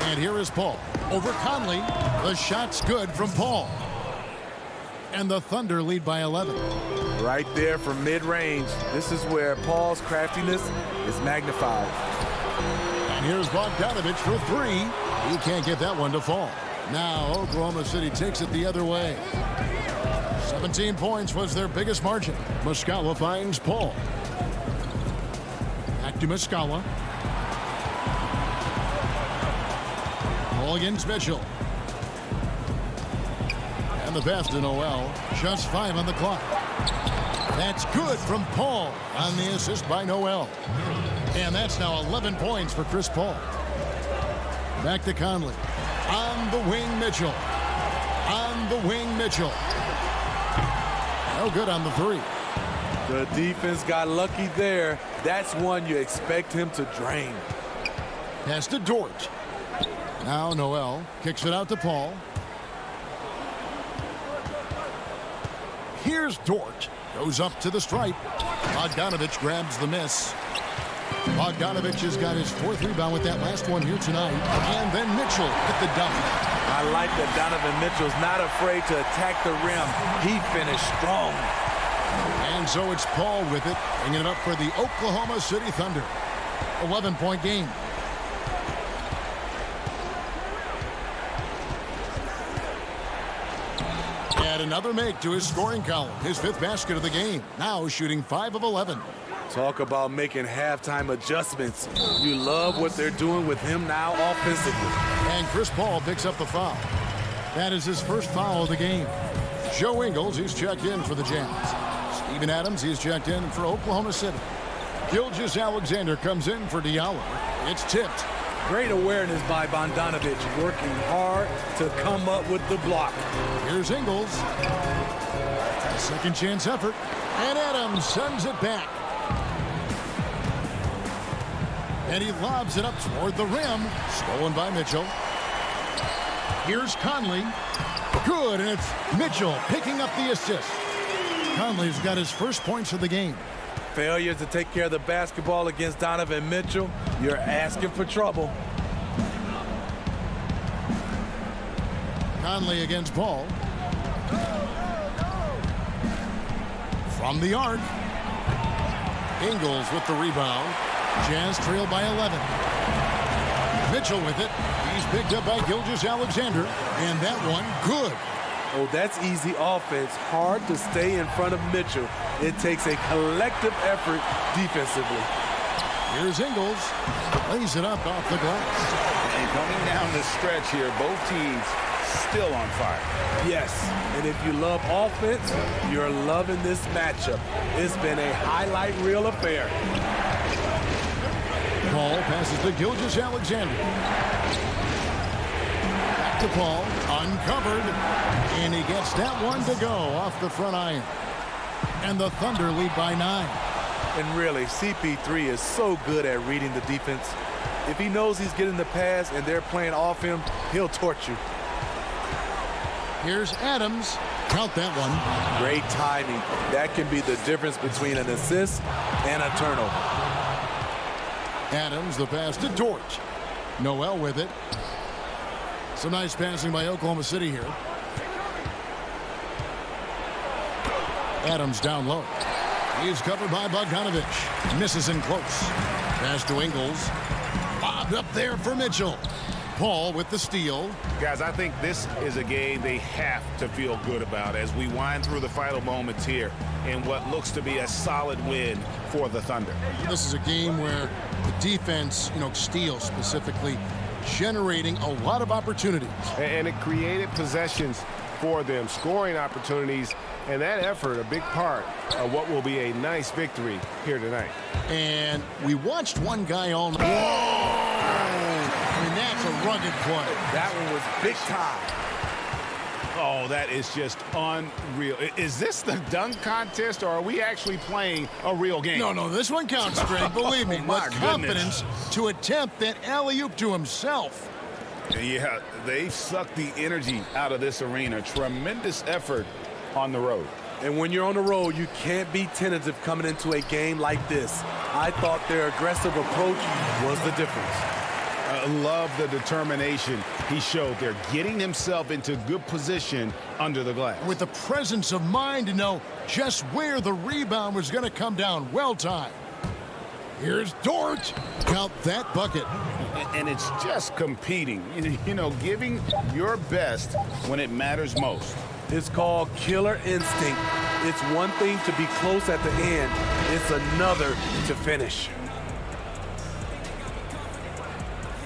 And here is Paul. Over Conley. The shot's good from Paul. And the Thunder lead by 11. Right there from mid-range. This is where Paul's craftiness is magnified. And here's Bogdanovich for 3. He can't get that one to fall. Now Oklahoma City takes it the other way. 17 points was their biggest margin. Muscala finds Paul. Back to Muscala. Paul against Mitchell. And the pass to Noel. Just 5 on the clock. That's good from Paul on the assist by Noel. And that's now 11 points for Chris Paul. Back to Conley. On the wing, Mitchell. On the wing, Mitchell. No good on the 3. The defense got lucky there. That's one you expect him to drain. Pass to Dort. Now Noel kicks it out to Paul. Here's Dort. Goes up to the stripe. Bogdanovich grabs the miss. Bogdanovich has got his 4th rebound with that last one here tonight. And then Mitchell with the dunk. I like that Donovan Mitchell's not afraid to attack the rim. He finished strong. And so it's Paul with it, bringing it up for the Oklahoma City Thunder. 11-point game. And another make to his scoring column. His 5th basket of the game. Now shooting 5 of 11. Talk about making halftime adjustments. You love what they're doing with him now offensively. And Chris Paul picks up the foul. That is his 1st foul of the game. Joe Ingles, he's checked in for the Jazz. Steven Adams, he's checked in for Oklahoma City. Gilgeous Alexander comes in for Diallo. It's tipped. Great awareness by Bogdanovich, working hard to come up with the block. Here's Ingles. A second chance effort. And Adams sends it back. And he lobs it up toward the rim. Stolen by Mitchell. Here's Conley. Good, and it's Mitchell picking up the assist. Conley's got his first points of the game. Failure to take care of the basketball against Donovan Mitchell, you're asking for trouble. Conley against Paul. From the arc. Ingles with the rebound. Jazz trail by 11. Mitchell with it. He's picked up by Gilgeous-Alexander. And that one, good. Oh, that's easy offense. Hard to stay in front of Mitchell. It takes a collective effort defensively. Here's Ingles. Lays it up off the glass. And coming down the stretch here, both teams still on fire. Yes, and if you love offense, you're loving this matchup. It's been a highlight reel affair. Paul passes to Gilgeous-Alexander. Back to Paul, uncovered, and he gets that one to go off the front iron. And the Thunder lead by 9. And really, CP3 is so good at reading the defense. If he knows he's getting the pass and they're playing off him, he'll torch you. Here's Adams. Count that one. Great timing. That can be the difference between an assist and a turnover. Adams, the pass to George. Noel with it. Some nice passing by Oklahoma City here. Adams down low. He's covered by Bogdanovich. Misses in close. Pass to Ingles. Bobbed up there for Mitchell. Paul with the steal. Guys, I think this is a game they have to feel good about as we wind through the final moments here in what looks to be a solid win for the Thunder. This is a game where the defense, steals specifically, generating a lot of opportunities. And it created possessions for them, scoring opportunities, and that effort a big part of what will be a nice victory here tonight. And we watched one guy all night. Whoa! That's a rugged play. That one was big time. Oh, that is just unreal. Is this the dunk contest, or are we actually playing a real game? No, this one counts, Greg. Believe me. My with confidence to attempt that alley-oop to himself. Yeah, they sucked the energy out of this arena. Tremendous effort on the road. And when you're on the road, you can't be tentative coming into a game like this. I thought their aggressive approach was the difference. I love the determination he showed there, getting himself into good position under the glass. With the presence of mind to know just where the rebound was going to come down. Well timed. Here's Dort. Count that bucket. And it's just competing, giving your best when it matters most. It's called killer instinct. It's one thing to be close at the end. It's another to finish.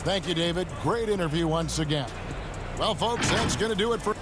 Thank you, David. Great interview once again. Well, folks, that's going to do it for...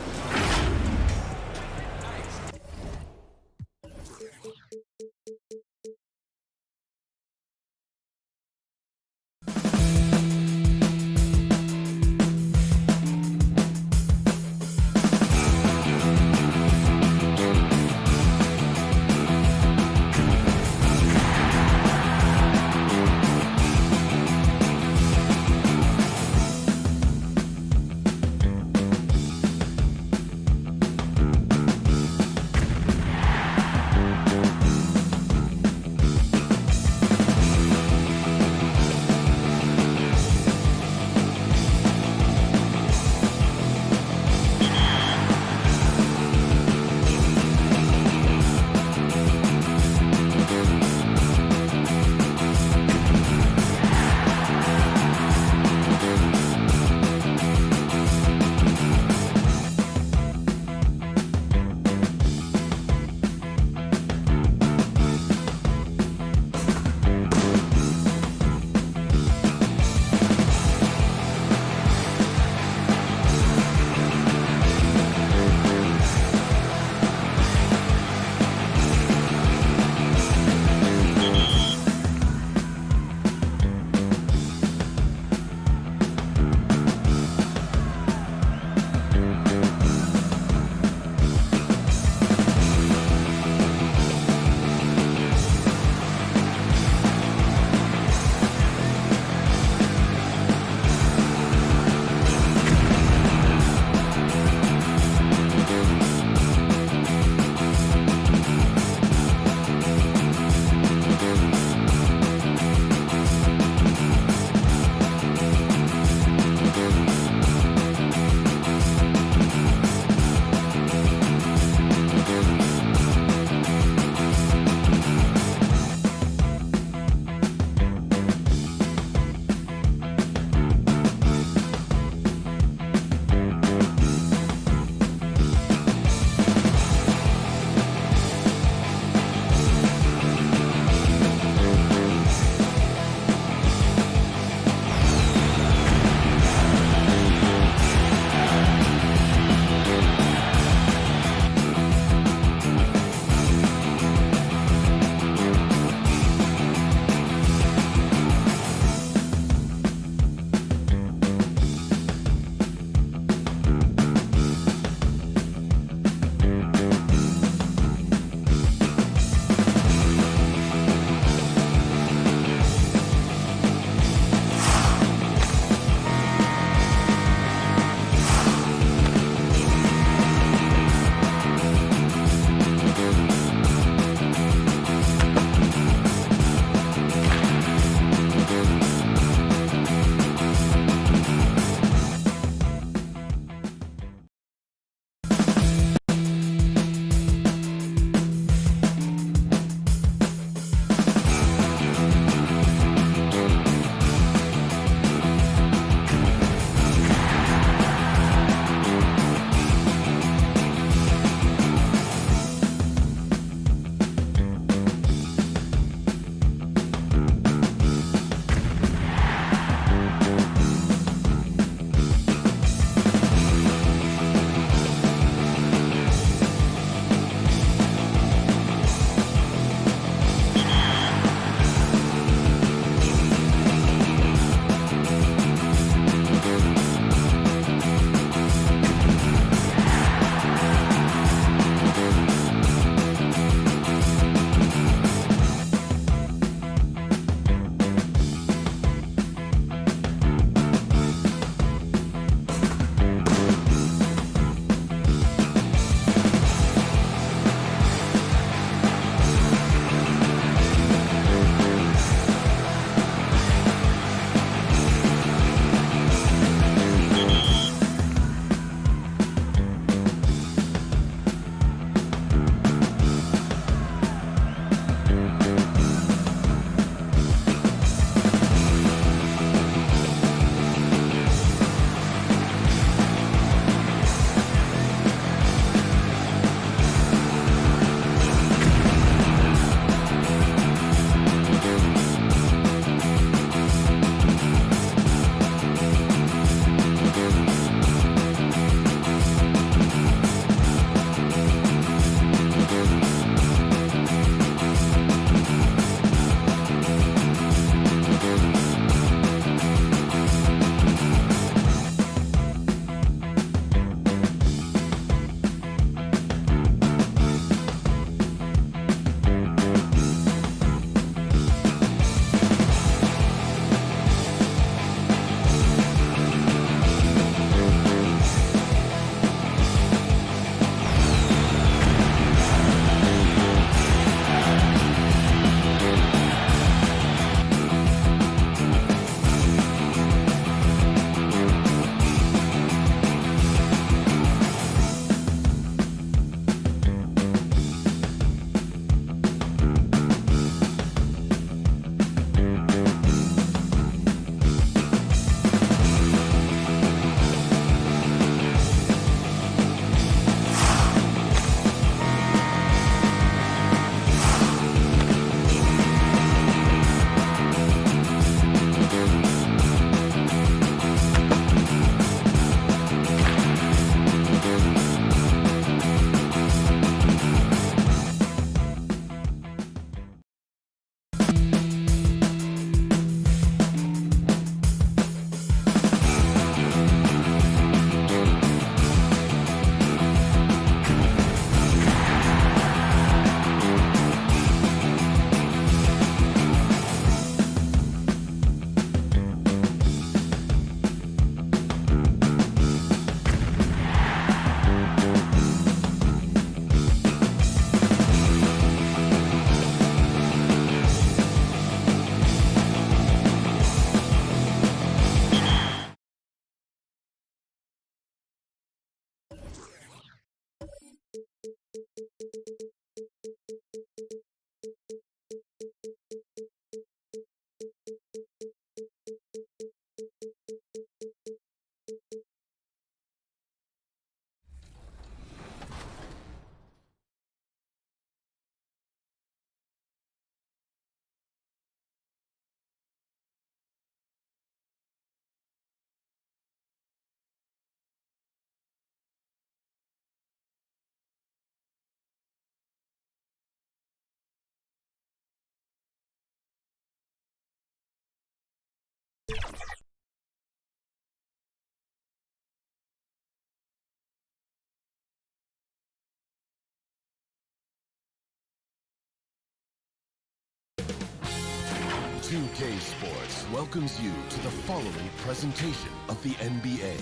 2K Sports welcomes you to the following presentation of the NBA.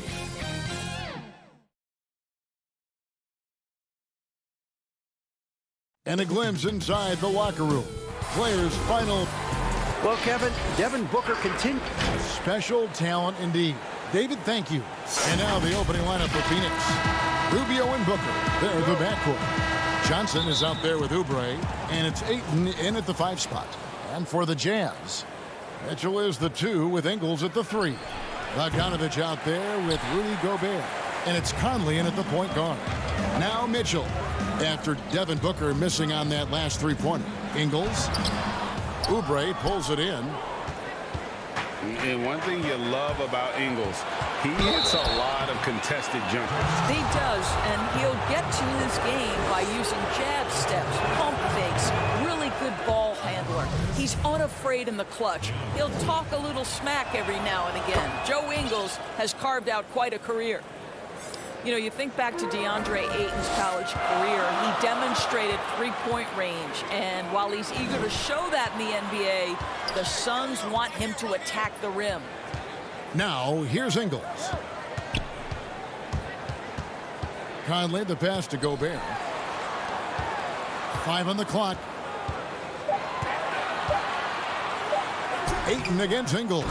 And a glimpse inside the locker room. Players' final. Well, Kevin, Devin Booker continues. Special talent indeed. David, thank you. And now the opening lineup for Phoenix. Rubio and Booker. They're the backcourt. Johnson is out there with Oubre. And it's Ayton in at the 5 spot. And for the Jazz, Mitchell is the 2 with Ingles at the 3. Bogdanovich out there with Rudy Gobert. And it's Conley in at the point guard. Now Mitchell. After Devin Booker missing on that last 3-pointer. Ingles. Oubre pulls it in. And one thing you love about Ingles, he hits a lot of contested jumpers. He does, and he'll get to his game by using jab steps, pump fakes, really good ball handler. He's unafraid in the clutch. He'll talk a little smack every now and again. Joe Ingles has carved out quite a career. You know, you think back to DeAndre Ayton's college career, he demonstrated three-point range. And while he's eager to show that in the NBA, the Suns want him to attack the rim. Now, here's Ingles. Conley, the pass to Gobert. 5 on the clock. Ayton against Ingles.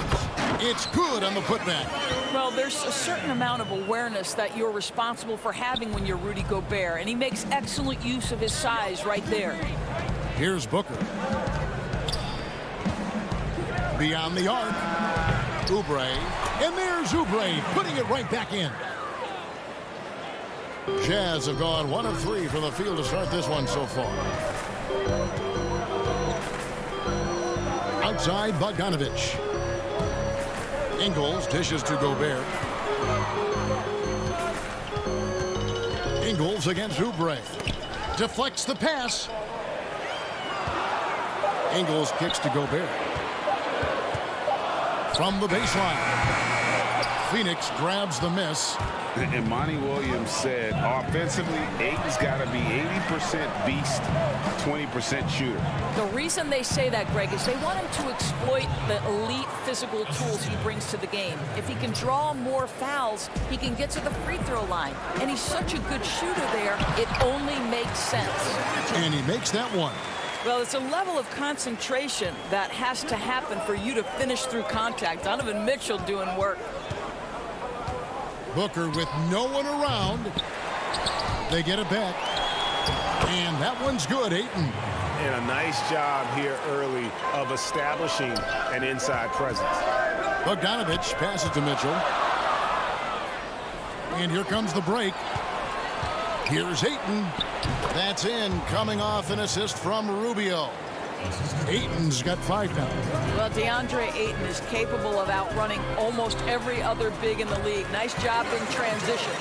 It's good on the putback. Well, there's a certain amount of awareness that you're responsible for having when you're Rudy Gobert, and he makes excellent use of his size right there. Here's Booker. Beyond the arc. Oubre. And there's Oubre putting it right back in. Jazz have gone 1 of 3 from the field to start this one so far. Outside, Bogdanovich. Ingles dishes to Gobert. Ingles against Oubre. Deflects the pass. Ingles kicks to Gobert. From the baseline. Phoenix grabs the miss. And Monty Williams said, offensively, Ayton's got to be 80% beast, 20% shooter. The reason they say that, Greg, is they want him to exploit the elite physical tools he brings to the game. If he can draw more fouls, he can get to the free throw line. And he's such a good shooter there, it only makes sense. And he makes that one. Well, it's a level of concentration that has to happen for you to finish through contact. Donovan Mitchell doing work. Booker with no one around. They get it back. And that one's good, Ayton. And a nice job here early of establishing an inside presence. Bogdanovich passes to Mitchell. And here comes the break. Here's Ayton. That's in, coming off an assist from Rubio. Ayton's got 5 now. Well, DeAndre Ayton is capable of outrunning almost every other big in the league. Nice job in transition.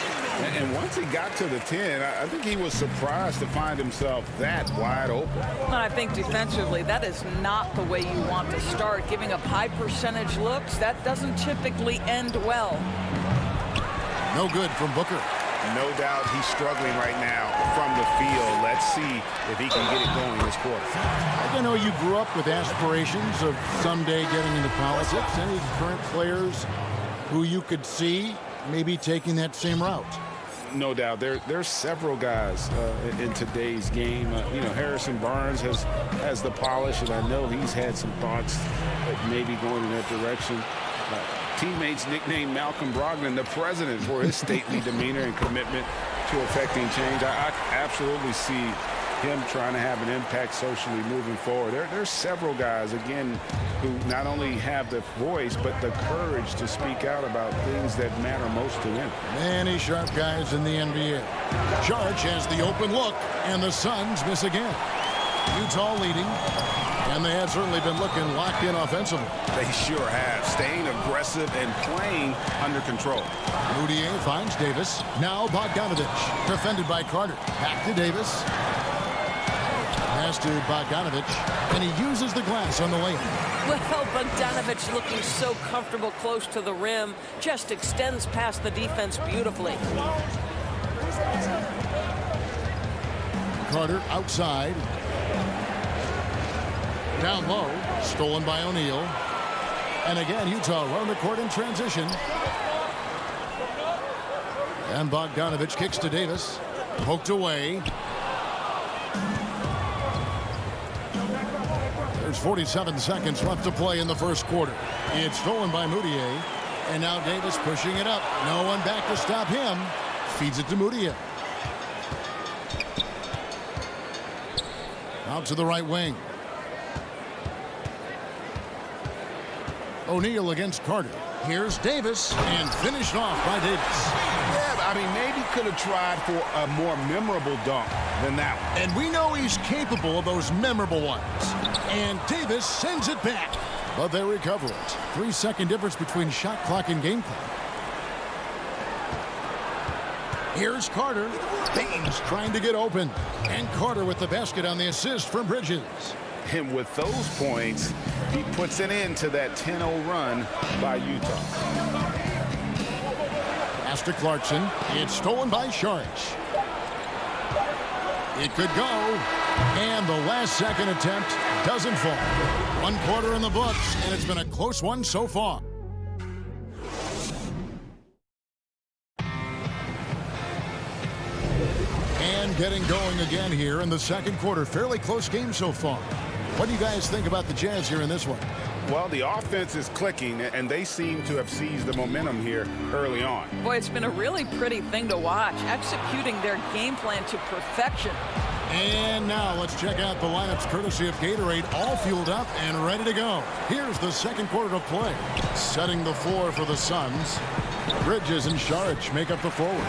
And once he got to the 10, I think he was surprised to find himself that wide open. And I think defensively, that is not the way you want to start. Giving up high percentage looks, that doesn't typically end well. No good from Booker. No doubt he's struggling right now from the field. Let's see if he can get it going this quarter. I know you grew up with aspirations of someday getting into politics. Any current players who you could see maybe taking that same route? No doubt. There's several guys in today's game. You know, Harrison Barnes has the polish, and I know he's had some thoughts of maybe going in that direction. Teammates nicknamed Malcolm Brogdon the president for his stately demeanor and commitment to affecting change. I absolutely see him trying to have an impact socially moving forward. There's several guys, again, who not only have the voice, but the courage to speak out about things that matter most to them. Many sharp guys in the NBA. George has the open look, and the Suns miss again. Utah leading. And they have certainly been looking locked in offensively. They sure have, staying aggressive and playing under control. Moutier finds Davis. Now Bogdanovich, defended by Carter. Back to Davis. Pass to Bogdanovich, and he uses the glass on the layup. Well, Bogdanovich looking so comfortable close to the rim, just extends past the defense beautifully. Carter outside. Down low, stolen by O'Neal. And again, Utah run the court in transition. And Bogdanovich kicks to Davis. Poked away. There's 47 seconds left to play in the first quarter. It's stolen by Moutier. And now Davis pushing it up. No one back to stop him. Feeds it to Moutier. Out to the right wing. O'Neal against Carter. Here's Davis, and finished off by Davis. Yeah, I mean, maybe could have tried for a more memorable dunk than that one. And we know he's capable of those memorable ones. And Davis sends it back. But they recover it. 3-second difference between shot clock and game clock. Here's Carter. Baines trying to get open. And Carter with the basket on the assist from Bridges. And with those points, he puts an end to that 10-0 run by Utah. Pass to Clarkson. It's stolen by Saric. It could go. And the last second attempt doesn't fall. 1 quarter in the books, and it's been a close one so far. And getting going again here in the second quarter. Fairly close game so far. What do you guys think about the Jazz here in this one? Well, the offense is clicking, and they seem to have seized the momentum here early on. Boy, it's been a really pretty thing to watch, executing their game plan to perfection. And now let's check out the lineups courtesy of Gatorade, all fueled up and ready to go. Here's the second quarter of play. Setting the floor for the Suns. Bridges and Saric make up the forward.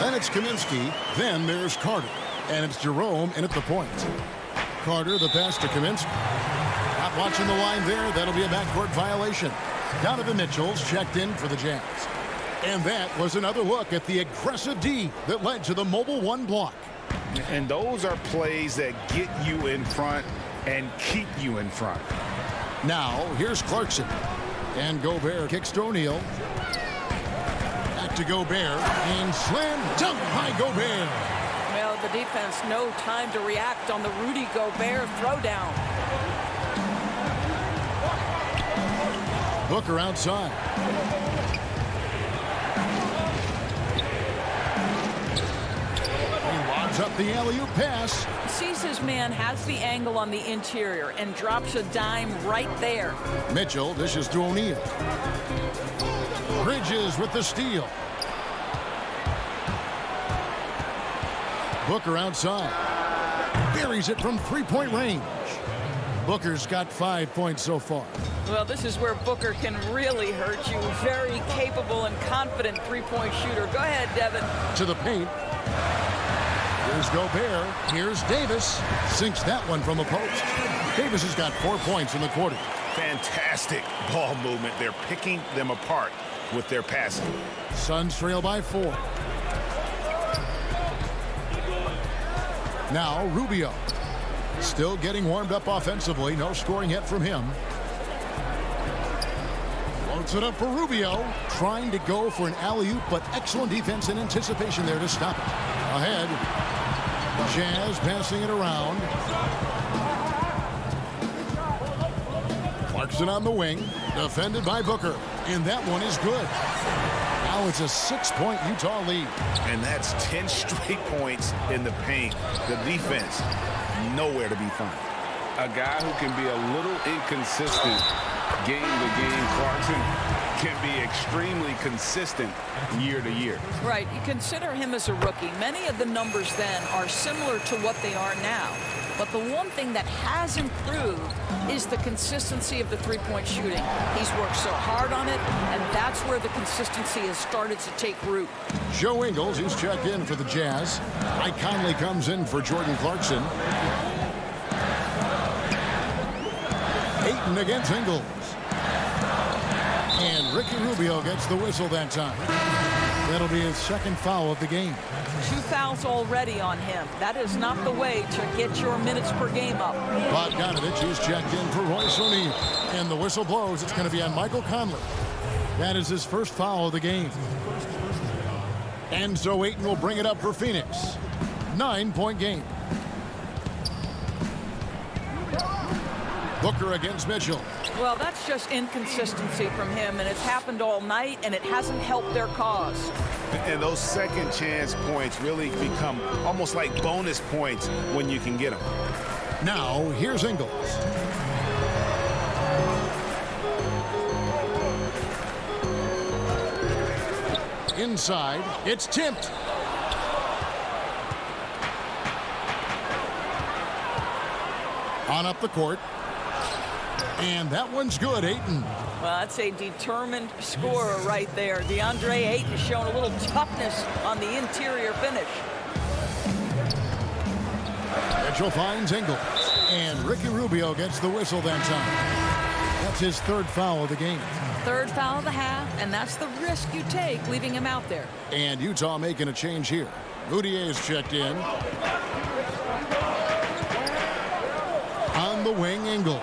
Then it's Kaminsky. Then there's Carter. And it's Jerome in at the point. Carter, the pass to Kaminsky. Not watching the line there. That'll be a backcourt violation. Donovan Mitchell's checked in for the Jazz. And that was another look at the aggressive D that led to the mobile 1 block. And those are plays that get you in front and keep you in front. Now, here's Clarkson. And Gobert kicks to O'Neal. Back to Gobert. And slam dunk by Gobert. Well, the defense, no time to react on the Rudy Gobert throwdown. Booker outside. He lobs up the alley-oop pass. Sees his man, has the angle on the interior, and drops a dime right there. Mitchell dishes to O'Neal. Bridges with the steal. Booker outside. Buries it from 3-point range. Booker's got 5 points so far. Well, this is where Booker can really hurt you. Very capable and confident three-point shooter. Go ahead, Devin. To the paint. Here's Gobert. Here's Davis. Sinks that one from the post. Davis has got 4 points in the quarter. Fantastic ball movement. They're picking them apart with their passing. Suns trail by 4. Now Rubio. Still getting warmed up offensively. No scoring yet from him. Floats it up for Rubio. Trying to go for an alley-oop, but excellent defense and anticipation there to stop it. Ahead. Jazz passing it around. Clarkson on the wing. Defended by Booker. And that one is good. Now it's a 6-point Utah lead. And that's 10 straight points in the paint. The defense, nowhere to be found. A guy who can be a little inconsistent game to game. Clarkson can be extremely consistent year to year. Right. You consider him as a rookie. Many of the numbers then are similar to what they are now. But the one thing that has improved is the consistency of the three-point shooting. He's worked so hard on it, and that's where the consistency has started to take root. Joe Ingles, who's checked in for the Jazz. Mike Conley comes in for Jordan Clarkson. Ayton against Ingles. And Ricky Rubio gets the whistle that time. That'll be his second foul of the game. 2 fouls already on him. That is not the way to get your minutes per game up. Bogdanovich is checked in for Royce O'Neal. And the whistle blows. It's going to be on Michael Conley. That is his first foul of the game. And so Ayton will bring it up for Phoenix. 9-point game. Booker against Mitchell. Well, that's just inconsistency from him, and it's happened all night, and it hasn't helped their cause. And those second chance points really become almost like bonus points when you can get them. Now, here's Ingles. Inside, it's tipped. On up the court. And that one's good, Ayton. Well, that's a determined scorer right there. DeAndre Ayton showing a little toughness on the interior finish. Mitchell finds Ingles. And Ricky Rubio gets the whistle that time. That's his third foul of the game. Third foul of the half, and that's the risk you take leaving him out there. And Utah making a change here. Moutier is checked in. On the wing, Ingles.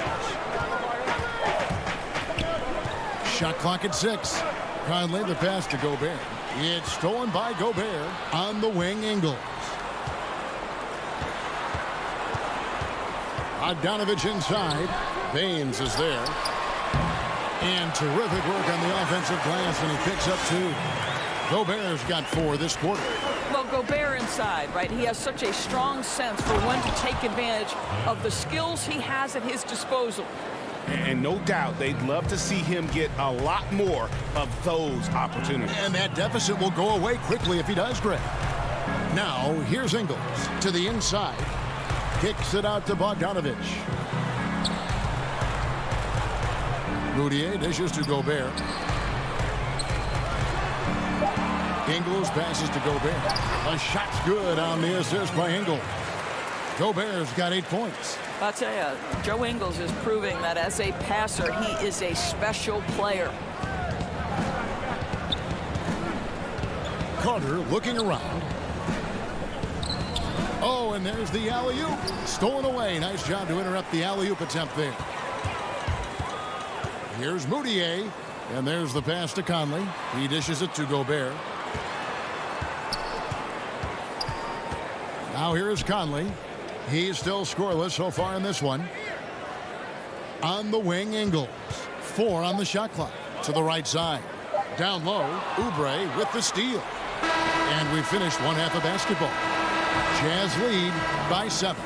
Shot clock at 6. Conley the pass to Gobert. It's stolen by Gobert. On the wing, Ingles. Bogdanovich inside. Baines is there. And terrific work on the offensive glass, and he picks up 2. Gobert's got 4 this quarter. Well, Gobert inside, right? He has such a strong sense for when to take advantage of the skills he has at his disposal. And no doubt they'd love to see him get a lot more of those opportunities. And that deficit will go away quickly if he does, Greg. Now, here's Ingles to the inside. Kicks it out to Bogdanovich. Moutier dishes to Gobert. Ingles passes to Gobert. A shot's good on the assist by Ingles. Gobert's got 8 points. I'll tell you, Joe Ingles is proving that as a passer, he is a special player. Carter looking around. Oh, and there's the alley-oop. Stolen away. Nice job to interrupt the alley-oop attempt there. Here's Moutier, and there's the pass to Conley. He dishes it to Gobert. Now here is Conley. He's still scoreless so far in this one. On the wing, Ingles. 4 on the shot clock. To the right side. Down low, Oubre with the steal. And we finished one half of basketball. Jazz lead by 7.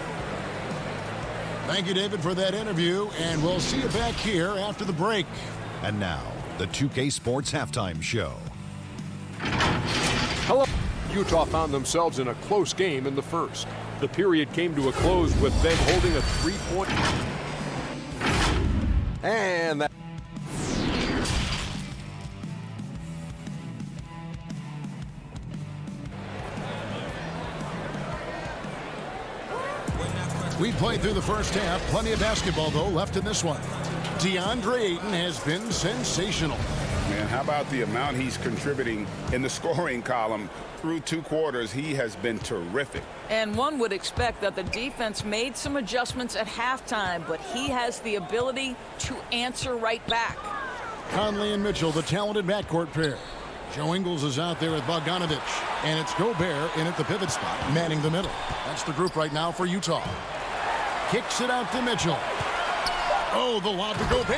Thank you, David, for that interview, and we'll see you back here after the break. And now, the 2K Sports Halftime Show. Hello. Utah found themselves in a close game in the first. The period came to a close with them holding a 3-point. And that. We played through the first half. Plenty of basketball, though, left in this one. DeAndre Ayton has been sensational. Man, how about the amount he's contributing in the scoring column? Through 2 quarters, he has been terrific. And one would expect that the defense made some adjustments at halftime, but he has the ability to answer right back. Conley and Mitchell, the talented backcourt pair. Joe Ingles is out there with Bogdanovich. And it's Gobert in at the pivot spot, manning the middle. That's the group right now for Utah. Kicks it out to Mitchell. Oh, the lob to Gobert.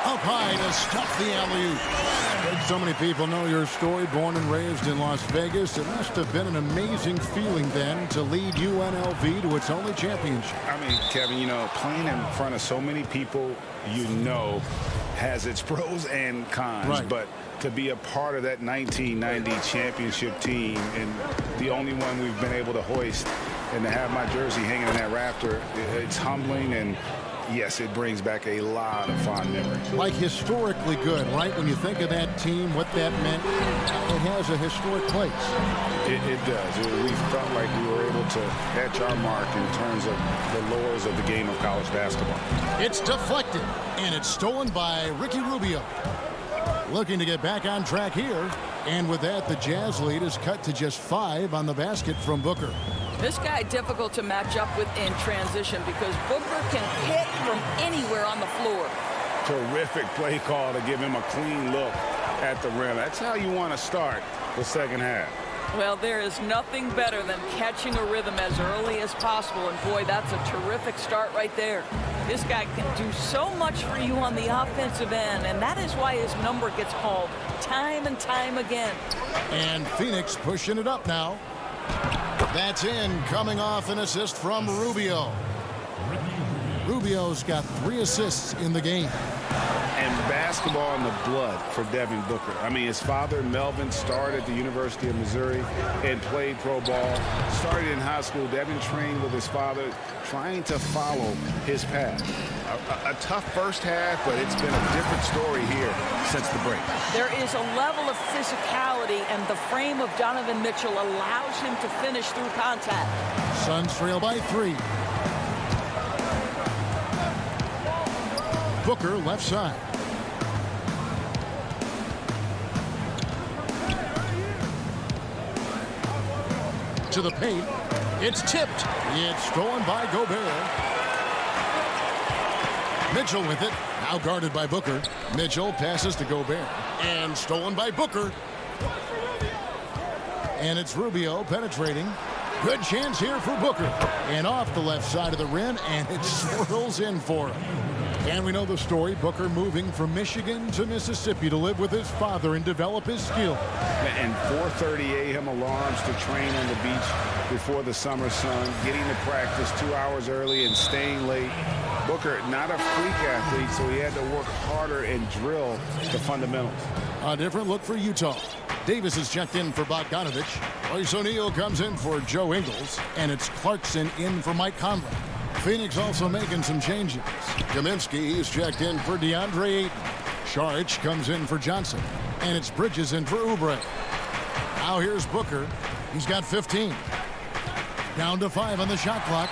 Up high to stuff the alley-oop. So many people know your story. Born and raised in Las Vegas. It must have been an amazing feeling then to lead UNLV to its only championship. I mean, Kevin, you know, playing in front of so many people you know has its pros and cons. Right. But to be a part of that 1990 championship team and the only one we've been able to hoist and to have my jersey hanging in that rafter, it's humbling, and yes, it brings back a lot of fond memories. Like historically good, right? When you think of that team, what that meant, it has a historic place. It does. We felt like we were able to etch our mark in terms of the lures of the game of college basketball. It's deflected, and it's stolen by Ricky Rubio. Looking to get back on track here. And with that, the Jazz lead is cut to just 5 on the basket from Booker. This guy difficult to match up with in transition because Booker can hit from anywhere on the floor. Terrific play call to give him a clean look at the rim. That's how you want to start the second half. Well, there is nothing better than catching a rhythm as early as possible. And boy, that's a terrific start right there. This guy can do so much for you on the offensive end, and that is why his number gets called time and time again. And Phoenix pushing it up now. That's in, coming off an assist from Rubio. Rubio's got 3 assists in the game. And basketball in the blood for Devin Booker. I mean, his father, Melvin, started at the University of Missouri and played pro ball. Started in high school. Devin trained with his father, trying to follow his path. A tough first half, but it's been a different story here since the break. There is a level of physicality, and the frame of Donovan Mitchell allows him to finish through contact. Suns trail by 3. Booker left side. To the paint. It's tipped. It's stolen by Gobert. Mitchell with it. Now guarded by Booker. Mitchell passes to Gobert. And stolen by Booker. And it's Rubio penetrating. Good chance here for Booker. And off the left side of the rim, and it swirls in for him. And we know the story, Booker moving from Michigan to Mississippi to live with his father and develop his skill. And 4:30 a.m. alarms to train on the beach before the summer sun, getting to practice 2 hours early and staying late. Booker, not a freak athlete, so he had to work harder and drill the fundamentals. A different look for Utah. Davis is checked in for Bogdanovich. Royce O'Neal comes in for Joe Ingles, and it's Clarkson in for Mike Conley. Phoenix also making some changes. Kaminsky is checked in for DeAndre Ayton. Saric comes in for Johnson, and it's Bridges in for Oubre. Now here's Booker. He's got 15. Down to 5 on the shot clock.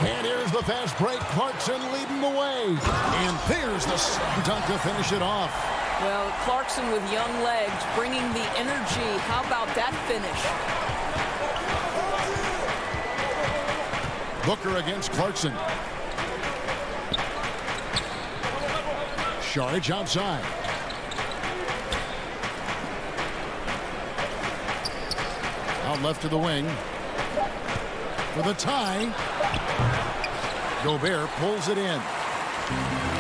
And here's the fast break. Clarkson leading the way. And there's the slam dunk to finish it off. Well, Clarkson with young legs, bringing the energy. How about that finish? Booker against Clarkson. Saric outside. Out left to the wing. For the tie. Gobert pulls it in.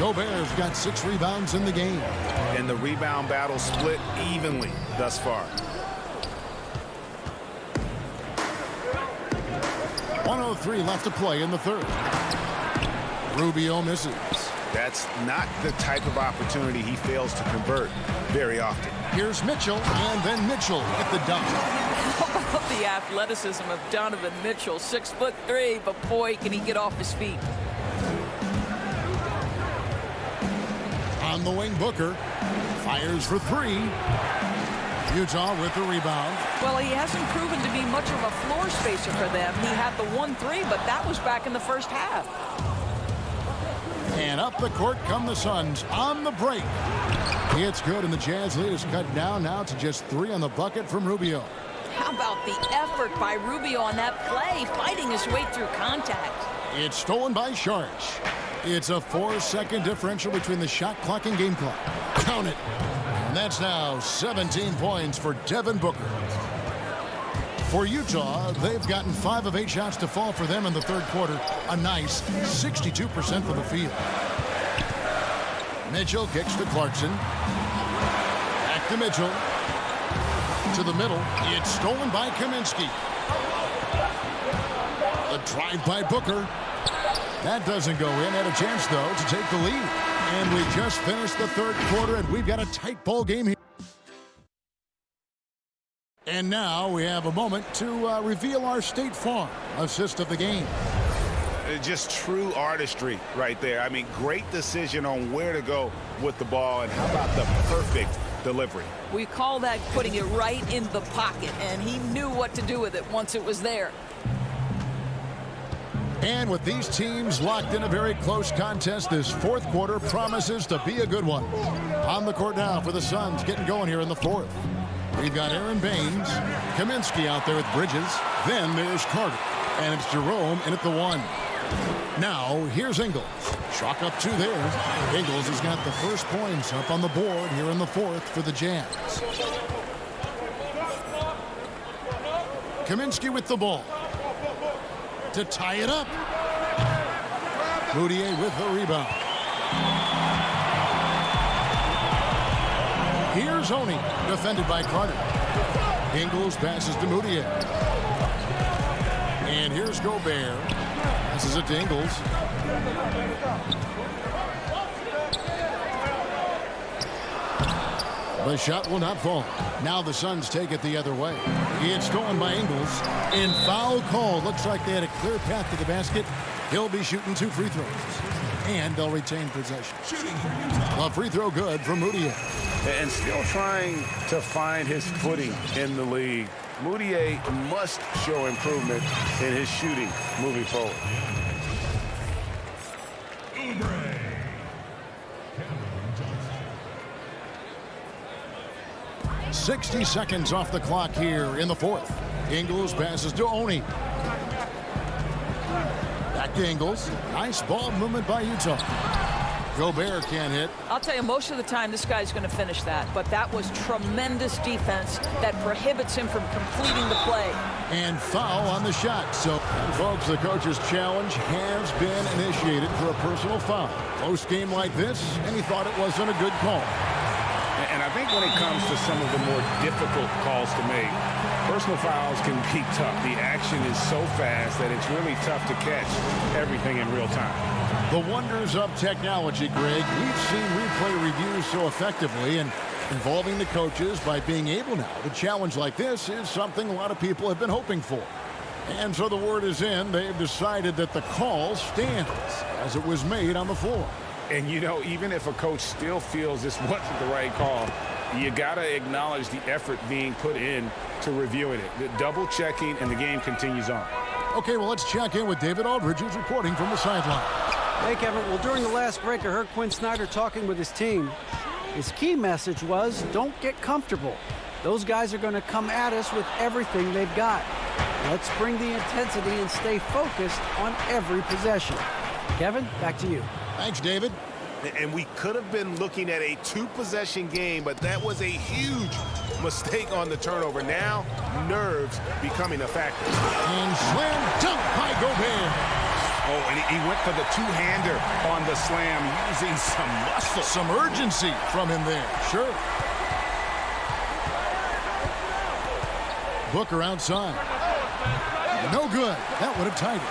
Gobert's got 6 rebounds in the game. And the rebound battle split evenly thus far. 1:03 left to play in the third. Rubio misses. That's not the type of opportunity he fails to convert very often. Here's Mitchell, and then Mitchell at the dunk. How about the athleticism of Donovan Mitchell? 6'3", but boy, can he get off his feet. On the wing, Booker fires for 3. Utah with the rebound. Well, he hasn't proven to be much of a floor spacer for them. He had the 1-3, but that was back in the first half. And up the court come the Suns on the break. It's good, and the Jazz lead is cut down now to just 3 on the bucket from Rubio. How about the effort by Rubio on that play, fighting his way through contact? It's stolen by Saric. It's a 4-second differential between the shot clock and game clock. Count it. And that's now 17 points for Devin Booker. For Utah, they've gotten 5 of 8 shots to fall for them in the third quarter. A nice 62% from the field. Mitchell kicks to Clarkson. Back to Mitchell. To the middle. It's stolen by Kaminsky. A drive by Booker. That doesn't go in. Had a chance, though, to take the lead. And we just finished the third quarter, and we've got a tight ball game here. And now we have a moment to reveal our State Farm assist of the game. Just true artistry right there. I mean, great decision on where to go with the ball, and how about the perfect delivery. We call that putting it right in the pocket, and he knew what to do with it once it was there. And with these teams locked in a very close contest, this fourth quarter promises to be a good one. On the court now for the Suns, getting going here in the fourth. We've got Aaron Baines, Kaminsky out there with Bridges. Then there's Carter, and it's Jerome in at the 1. Now, here's Ingles. Chalk up 2 there. Ingles has got the first points up on the board here in the fourth for the Jazz. Kaminsky with the ball. To tie it up. Moutier with the rebound. Here's Oni, defended by Carter. Ingles passes to Moutier. And here's Gobert. Passes it to Ingles. The shot will not fall. Now the Suns take it the other way. It's stolen by Ingles. And foul call. Looks like they had a clear path to the basket. He'll be shooting 2 free throws. And they'll retain possession. A free throw good for Moutier. And still trying to find his footing in the league. Moutier must show improvement in his shooting moving forward. 60 seconds off the clock here in the fourth. Ingles passes to Oni. Back to Ingles. Nice ball movement by Utah. Gobert can't hit. I'll tell you, most of the time this guy's going to finish that, but that was tremendous defense that prohibits him from completing the play. And foul on the shot. So, folks, the coach's challenge has been initiated for a personal foul. Close game like this, and he thought it wasn't a good call. And I think when it comes to some of the more difficult calls to make, personal fouls can be tough. The action is so fast that it's really tough to catch everything in real time. The wonders of technology, Greg. We've seen replay reviews so effectively, and involving the coaches by being able now to challenge like this is something a lot of people have been hoping for. And so the word is in. They've decided that the call stands as it was made on the floor. And, you know, even if a coach still feels this wasn't the right call, you got to acknowledge the effort being put in to reviewing it. The double checking, and the game continues on. Okay, well, let's check in with David Aldridge, who's reporting from the sideline. Hey, Kevin. Well, during the last break, I heard Quinn Snyder talking with his team. His key message was, don't get comfortable. Those guys are going to come at us with everything they've got. Let's bring the intensity and stay focused on every possession. Kevin, back to you. Thanks, David. And we could have been looking at a 2-possession game, but that was a huge mistake on the turnover. Now, nerves becoming a factor. And slam dunk by Gobert. Oh, and he went for the two-hander on the slam, using some muscle. Some urgency from him there. Sure. Booker outside. No good. That would have tied it.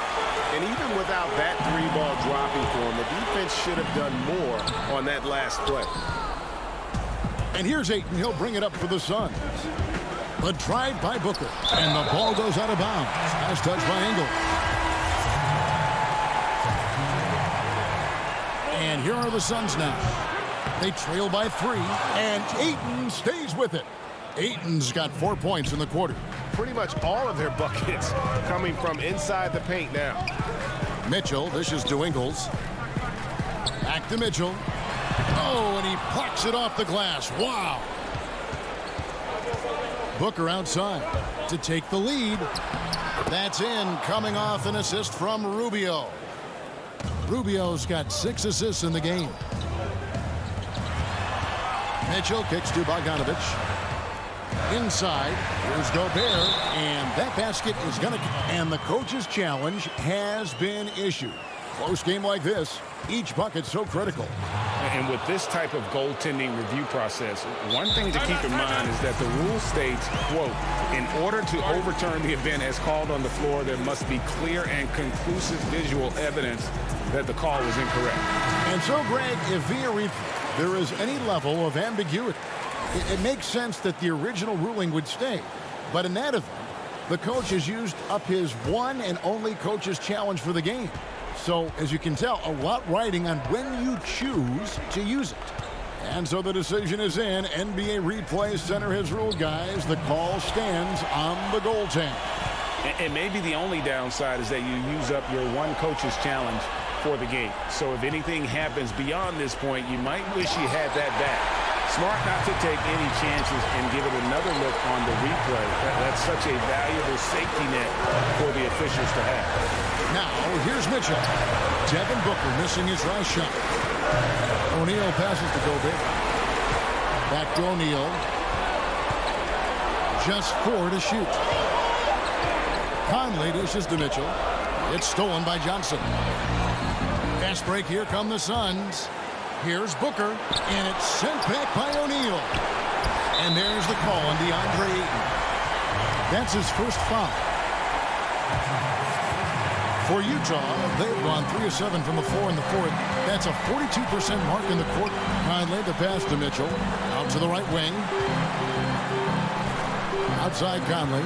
And even without that 3-ball dropping for him, the defense should have done more on that last play. And here's Ayton. He'll bring it up for the Suns. The drive by Booker. And the ball goes out of bounds. Nice touch by Ingles. And here are the Suns now. They trail by 3. And Ayton stays with it. Ayton's got 4 points in the quarter. Pretty much all of their buckets coming from inside the paint now. Mitchell dishes to Ingles. Back to Mitchell. Oh, and he plucks it off the glass. Wow. Booker outside to take the lead. That's in, coming off an assist from Rubio. Rubio's got 6 assists in the game. Mitchell kicks to Bogdanovich. Inside, here's Gobert, and that basket is going to... And the coach's challenge has been issued. Close game like this, each bucket so critical. And with this type of goaltending review process, one thing to keep in mind is that the rule states, quote, in order to overturn the event as called on the floor, there must be clear and conclusive visual evidence that the call was incorrect. And so, Greg, if via replay there is any level of ambiguity, it makes sense that the original ruling would stay. But in that event, the coach has used up his one and only coach's challenge for the game. So, as you can tell, a lot riding on when you choose to use it. And so the decision is in. NBA Replay Center has ruled, guys. The call stands on the goaltend. And maybe the only downside is that you use up your one coach's challenge for the game. So if anything happens beyond this point, you might wish you had that back. Smart not to take any chances and give it another look on the replay. That's such a valuable safety net for the officials to have. Now, here's Mitchell. Devin Booker missing his last shot. O'Neal passes to Gobert. Back to O'Neal. Just 4 to shoot. Conley dishes to Mitchell. It's stolen by Johnson. Fast break, here come the Suns. Here's Booker, and it's sent back by O'Neal. And there's the call on DeAndre Ayton. That's his first foul. For Utah, they've gone 3 of 7 from the floor in the fourth. That's a 42% mark in the court. Conley, the pass to Mitchell. Out to the right wing. Outside Conley.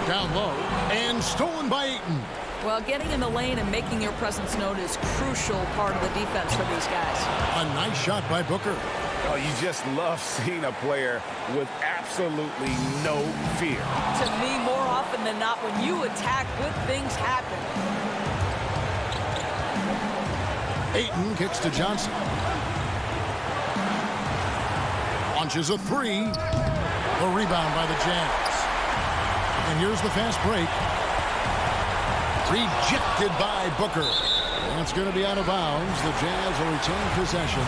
Down low. And stolen by Ayton. Well, getting in the lane and making your presence known is crucial part of the defense for these guys. A nice shot by Booker. Oh, you just love seeing a player with absolutely no fear. To me, more often than not, when you attack, good things happen. Ayton kicks to Johnson. Launches a three. A rebound by the Jazz. And here's the fast break. Rejected by Booker. That's going to be out of bounds. The Jazz will retain possession.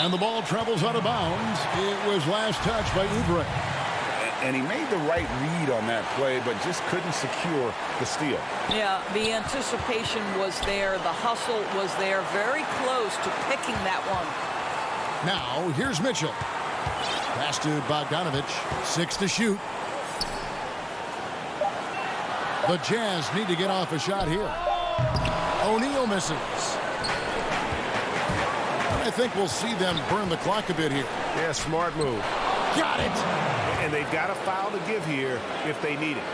And the ball travels out of bounds. It was last touched by Oubre. And he made the right read on that play, but just couldn't secure the steal. Yeah, the anticipation was there. The hustle was there. Very close to picking that one. Now, here's Mitchell. Pass to Bogdanovich. 6 to shoot. The Jazz need to get off a shot here. O'Neal misses. I think we'll see them burn the clock a bit here. Yeah, smart move. Got it. And they've got a foul to give here if they need it.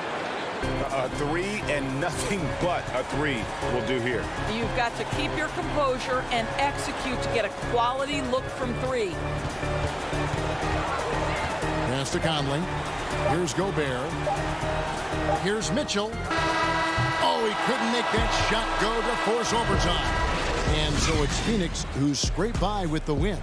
A three and nothing but a three will do here. You've got to keep your composure and execute to get a quality look from three. Pass to Conley. Here's Gobert. Here's Mitchell. Oh, he couldn't make that shot go to force overtime. And so it's Phoenix who scraped by with the win.